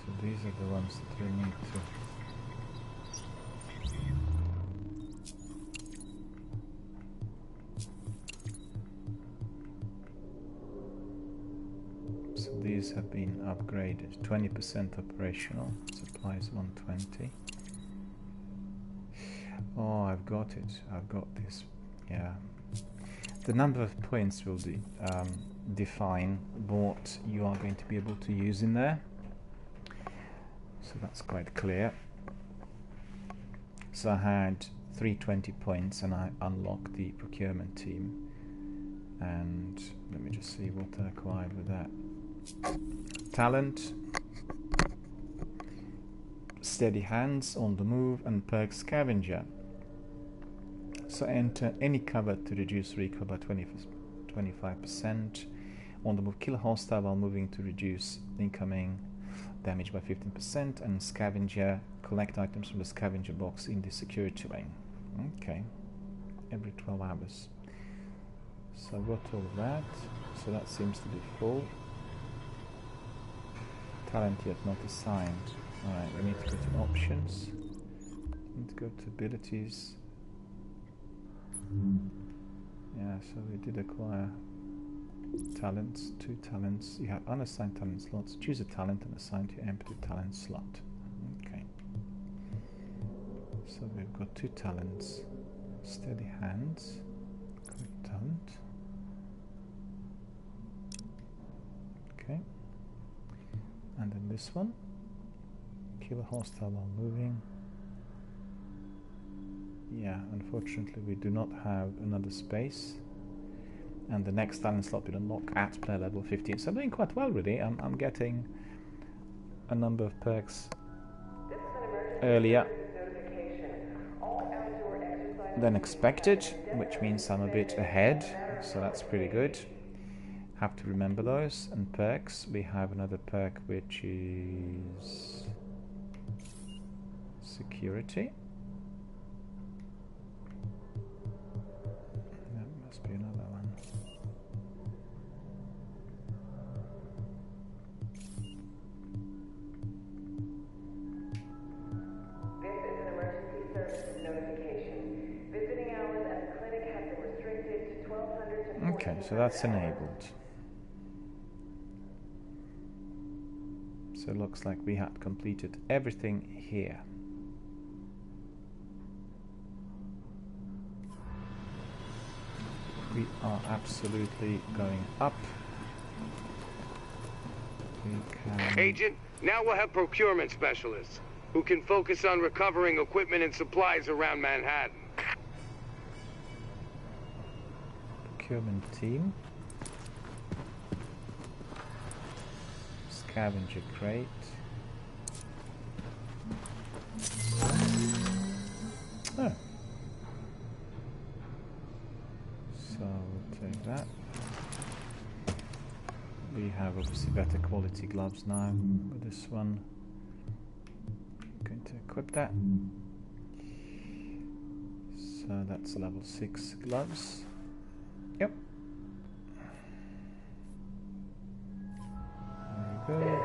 Speaker 1: So these are the ones that we need to... So these have been upgraded. 20% operational, supplies 120. Oh, I've got it. I've got this. Yeah. The number of points will define what you are going to be able to use in there. So that's quite clear. So I had 320 points and I unlocked the procurement team. And let me just see what I acquired with that. Talent, steady hands, on the move, and perk scavenger. So enter any cover to reduce recoil by 25%. On the move, kill a hostile while moving to reduce incoming damage by 15%. And scavenger, collect items from the scavenger box in the security wing. Okay, every 12 hours. So I've got all that. So that seems to be full. Talent yet not assigned. Alright, we need to go to options. Need to go to abilities. Yeah, so we did acquire talents, 2 talents. You have unassigned talent slots. Choose a talent and assign to your empty talent slot. Okay. So we've got 2 talents. Steady hands. Quick talent. Okay. And then this one. Kill a hostile while moving. Yeah, unfortunately we do not have another space. And the next talent slot will unlock at player level 15. So I'm doing quite well really. I'm getting a number of perks earlier than expected, which means I'm a bit ahead. So that's pretty good. Have to remember those. And perks, we have another perk which is security. That must be another one.
Speaker 11: This is an emergency services notification. Visiting hours at the clinic have been restricted to 1200 to 1400.
Speaker 1: Okay, so that's enabled. So it looks like we had completed everything here. We are absolutely going up. We can...
Speaker 2: Agent, now we'll have procurement specialists who can focus on recovering equipment and supplies around Manhattan.
Speaker 1: Procurement team. Scavenger crate. Oh. So we'll take that. We have obviously better quality gloves now with this one. Going to equip that. So that's level 6 gloves. Yep. Very good.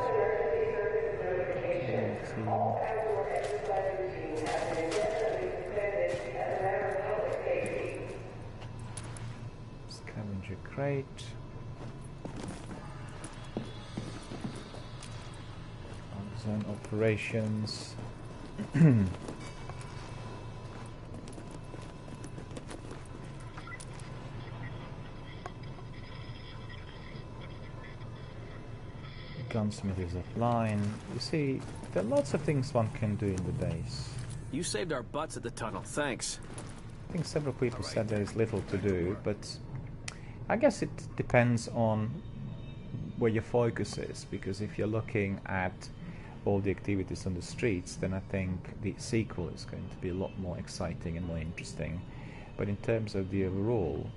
Speaker 1: Scavenger crate. Zone operations. Gunsmith is offline. You see, there are lots of things one can do in the base.
Speaker 15: You saved our butts at the tunnel, thanks.
Speaker 1: I think several people said there is little to do, but I guess it depends on where your focus is, because if you're looking at all the activities on the streets, then I think the sequel is going to be a lot more exciting and more interesting. But in terms of the overall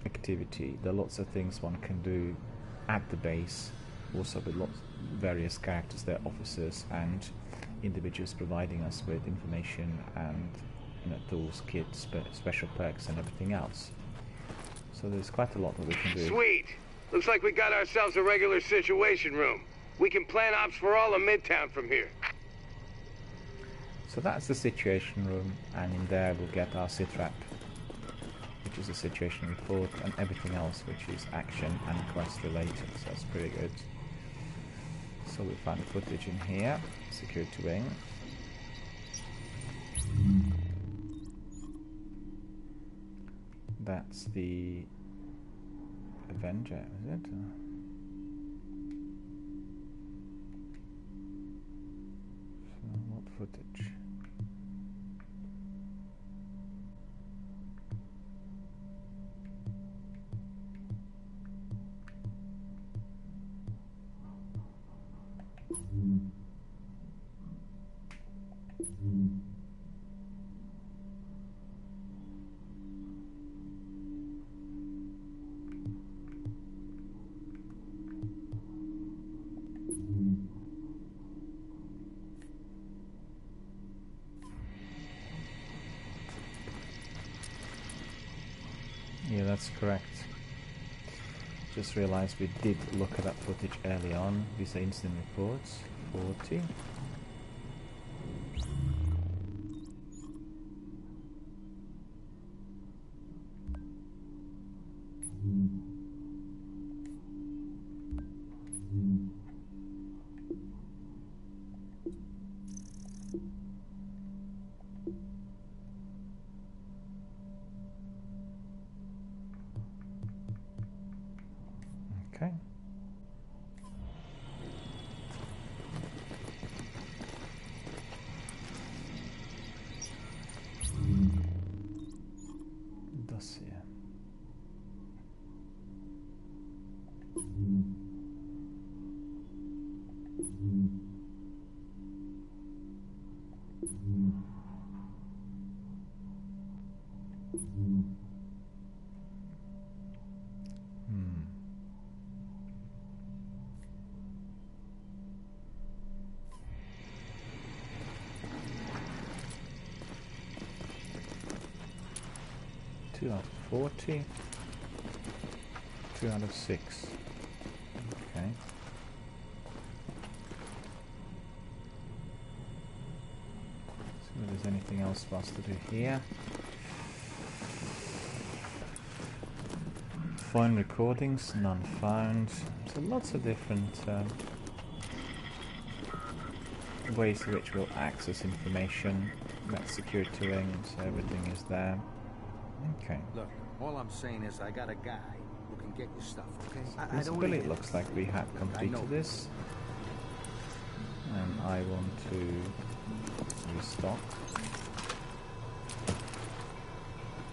Speaker 1: activity, there are lots of things one can do at the base, also with lots various characters, their officers and individuals providing us with information and, you know, tools, kits, special perks and everything else. So there's quite a lot that we can do.
Speaker 2: Sweet! Looks like we got ourselves a regular situation room. We can plan ops for all of Midtown from here.
Speaker 1: So that's the situation room, and in there we'll get our sitrep, which is a situation report, and everything else which is action and quest related, so that's pretty good. So we find footage in here, security wing. That's the Avenger, is it? So what footage? Yeah, that's correct. Just realized we did look at that footage early on. These are incident reports. 40. Okay. Dossier. Two out of 40. 2 out of 6. Okay. See if there's anything else for us to do here. Phone recordings, none found. So lots of different ways in which we'll access information. That's security ring, so everything is there. Okay.
Speaker 15: Look,
Speaker 9: All I'm saying is I got a guy who can get you stuff, okay?
Speaker 1: Visibility, it looks like we have completed this. And I want to restock.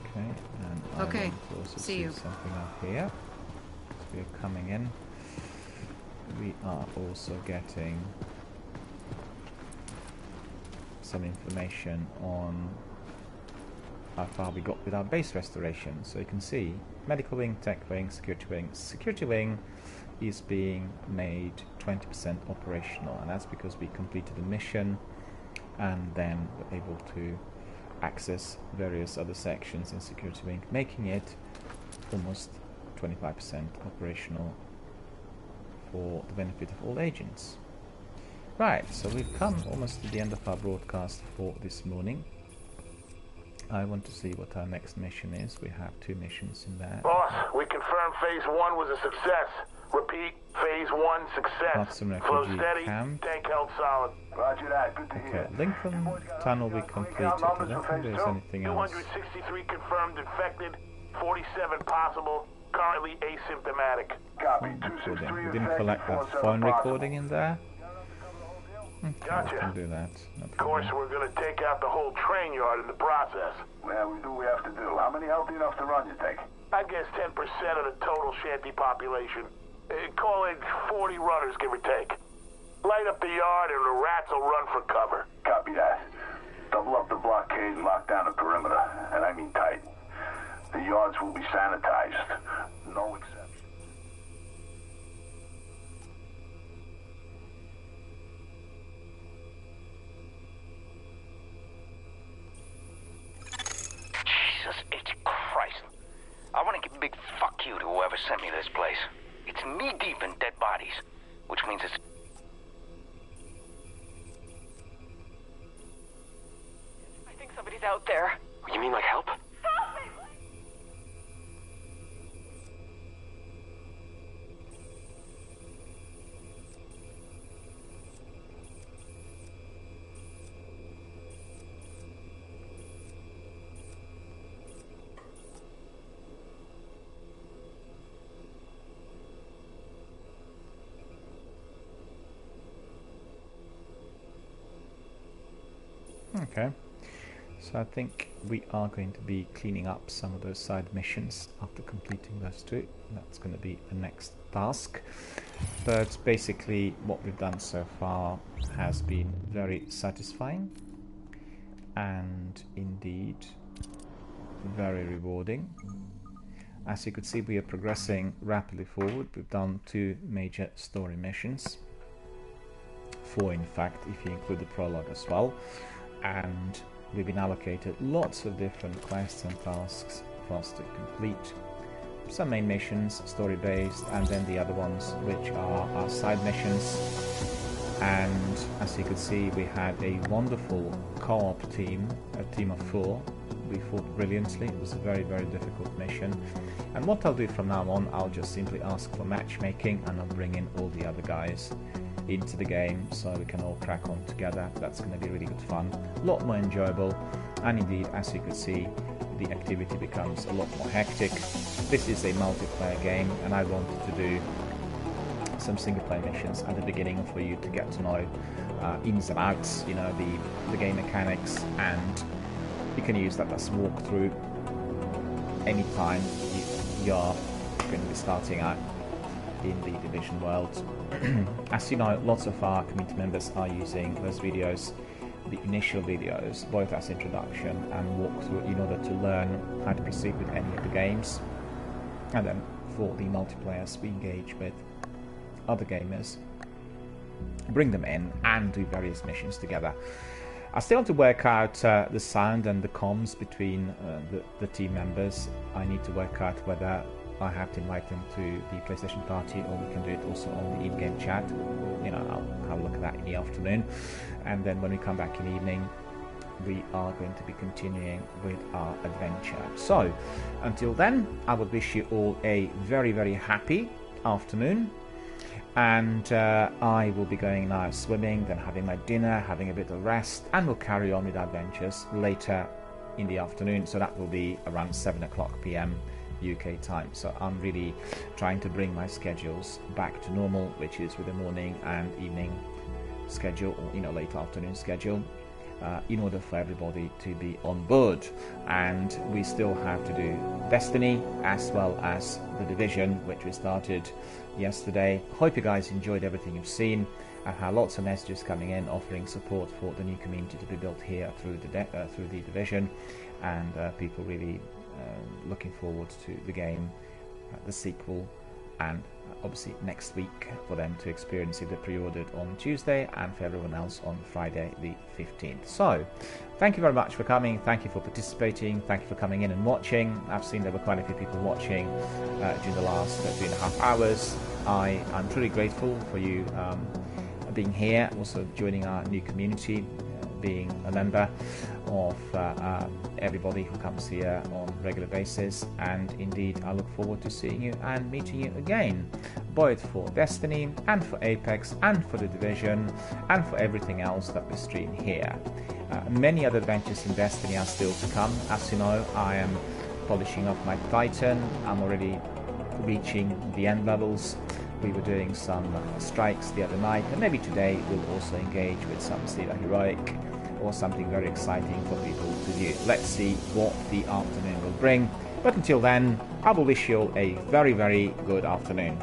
Speaker 1: Okay, and I want to also see something up here. So we're coming in. We are also getting some information on how far we got with our base restoration. So you can see medical wing, tech wing, security wing. Security wing is being made 20% operational, and that's because we completed a mission and then were able to access various other sections in security wing, making it almost 25% operational for the benefit of all agents. Right, so we've come almost to the end of our broadcast for this morning. I want to see what our next mission is. We have 2 missions in there.
Speaker 16: Boss, we confirmed Phase 1 was a success. Repeat, Phase 1 success. Flow steady, tank held solid.
Speaker 21: Roger that, good to hear.
Speaker 1: Okay, Lincoln Tunnel we completed. I don't think there's anything else.
Speaker 16: 263 confirmed infected, 47 possible, currently asymptomatic.
Speaker 21: Copy,
Speaker 1: We didn't collect that phone recording in there. Okay,
Speaker 16: gotcha.
Speaker 1: We can do that. No
Speaker 16: of course, we're going to take out the whole train yard in the process.
Speaker 21: Well, we do what we have to do. How many healthy enough to run, you think?
Speaker 16: I guess 10% of the total shanty population. Call it 40 runners, give or take. Light up the yard and the rats will run for cover.
Speaker 21: Copy that. Double up the blockade and lock down the perimeter. And I mean tight. The yards will be sanitized. No exception.
Speaker 10: Jesus H. Christ. I want to give a big fuck you to whoever sent me this place. It's knee-deep in dead bodies, which means it's...
Speaker 3: I think somebody's out there.
Speaker 10: You mean like help?
Speaker 1: Okay, so I think we are going to be cleaning up some of those side missions after completing those 2. That's going to be the next task. But basically what we've done so far has been very satisfying and indeed very rewarding. As you could see, we are progressing rapidly forward. We've done 2 major story missions. 4 in fact, if you include the prologue as well. And we've been allocated lots of different quests and tasks for us to complete. Some main missions, story-based, and then the other ones which are our side missions. And as you could see, we had a wonderful co-op team, a team of 4. We fought brilliantly. It was a very, very difficult mission. And what I'll do from now on, I'll just simply ask for matchmaking and I'll bring in all the other guys into the game so we can all crack on together. That's going to be really good fun, a lot more enjoyable, and indeed, as you could see, the activity becomes a lot more hectic. This is a multiplayer game and I wanted to do some single player missions at the beginning for you to get to know ins and outs, you know, the game mechanics, and you can use that as a walkthrough anytime you're going to be starting out in the Division world. As you know, lots of our community members are using those videos, the initial videos, both as introduction and walkthrough, in order to learn how to proceed with any of the games, and then for the multiplayers we engage with other gamers, bring them in and do various missions together. I still want to work out the sound and the comms between the team members. I need to work out whether I have to invite them to the PlayStation party, or we can do it also on the in-game chat. You know, I'll have a look at that in the afternoon, and then when we come back in the evening, we are going to be continuing with our adventure. So, until then, I would wish you all a very, very happy afternoon, and I will be going now swimming, then having my dinner, having a bit of rest, and we'll carry on with our adventures later in the afternoon. So that will be around 7 o'clock PM UK time. So I'm really trying to bring my schedules back to normal, which is with a morning and evening schedule, or late afternoon schedule, in order for everybody to be on board. And we still have to do Destiny as well as The Division, which we started yesterday. Hope you guys enjoyed everything you've seen. I've had lots of messages coming in offering support for the new community to be built here through the Division, and people really looking forward to the game, the sequel, and obviously next week for them to experience it. They pre-ordered on Tuesday, and for everyone else on Friday the 15th. So thank you very much for coming, thank you for participating, thank you for coming in and watching. I've seen there were quite a few people watching during the last 3.5 hours. I'm truly grateful for you being here, also joining our new community, being a member of everybody who comes here on a regular basis. And indeed, I look forward to seeing you and meeting you again, both for Destiny and for Apex and for The Division and for everything else that we stream here. Many other adventures in Destiny are still to come. As you know, I am polishing up my Titan. I'm already reaching the end levels. We were doing some strikes the other night, and maybe today we'll also engage with some Sierra Heroic or something very exciting for people to view. Let's see what the afternoon will bring. But until then, I will wish you all a very, very good afternoon.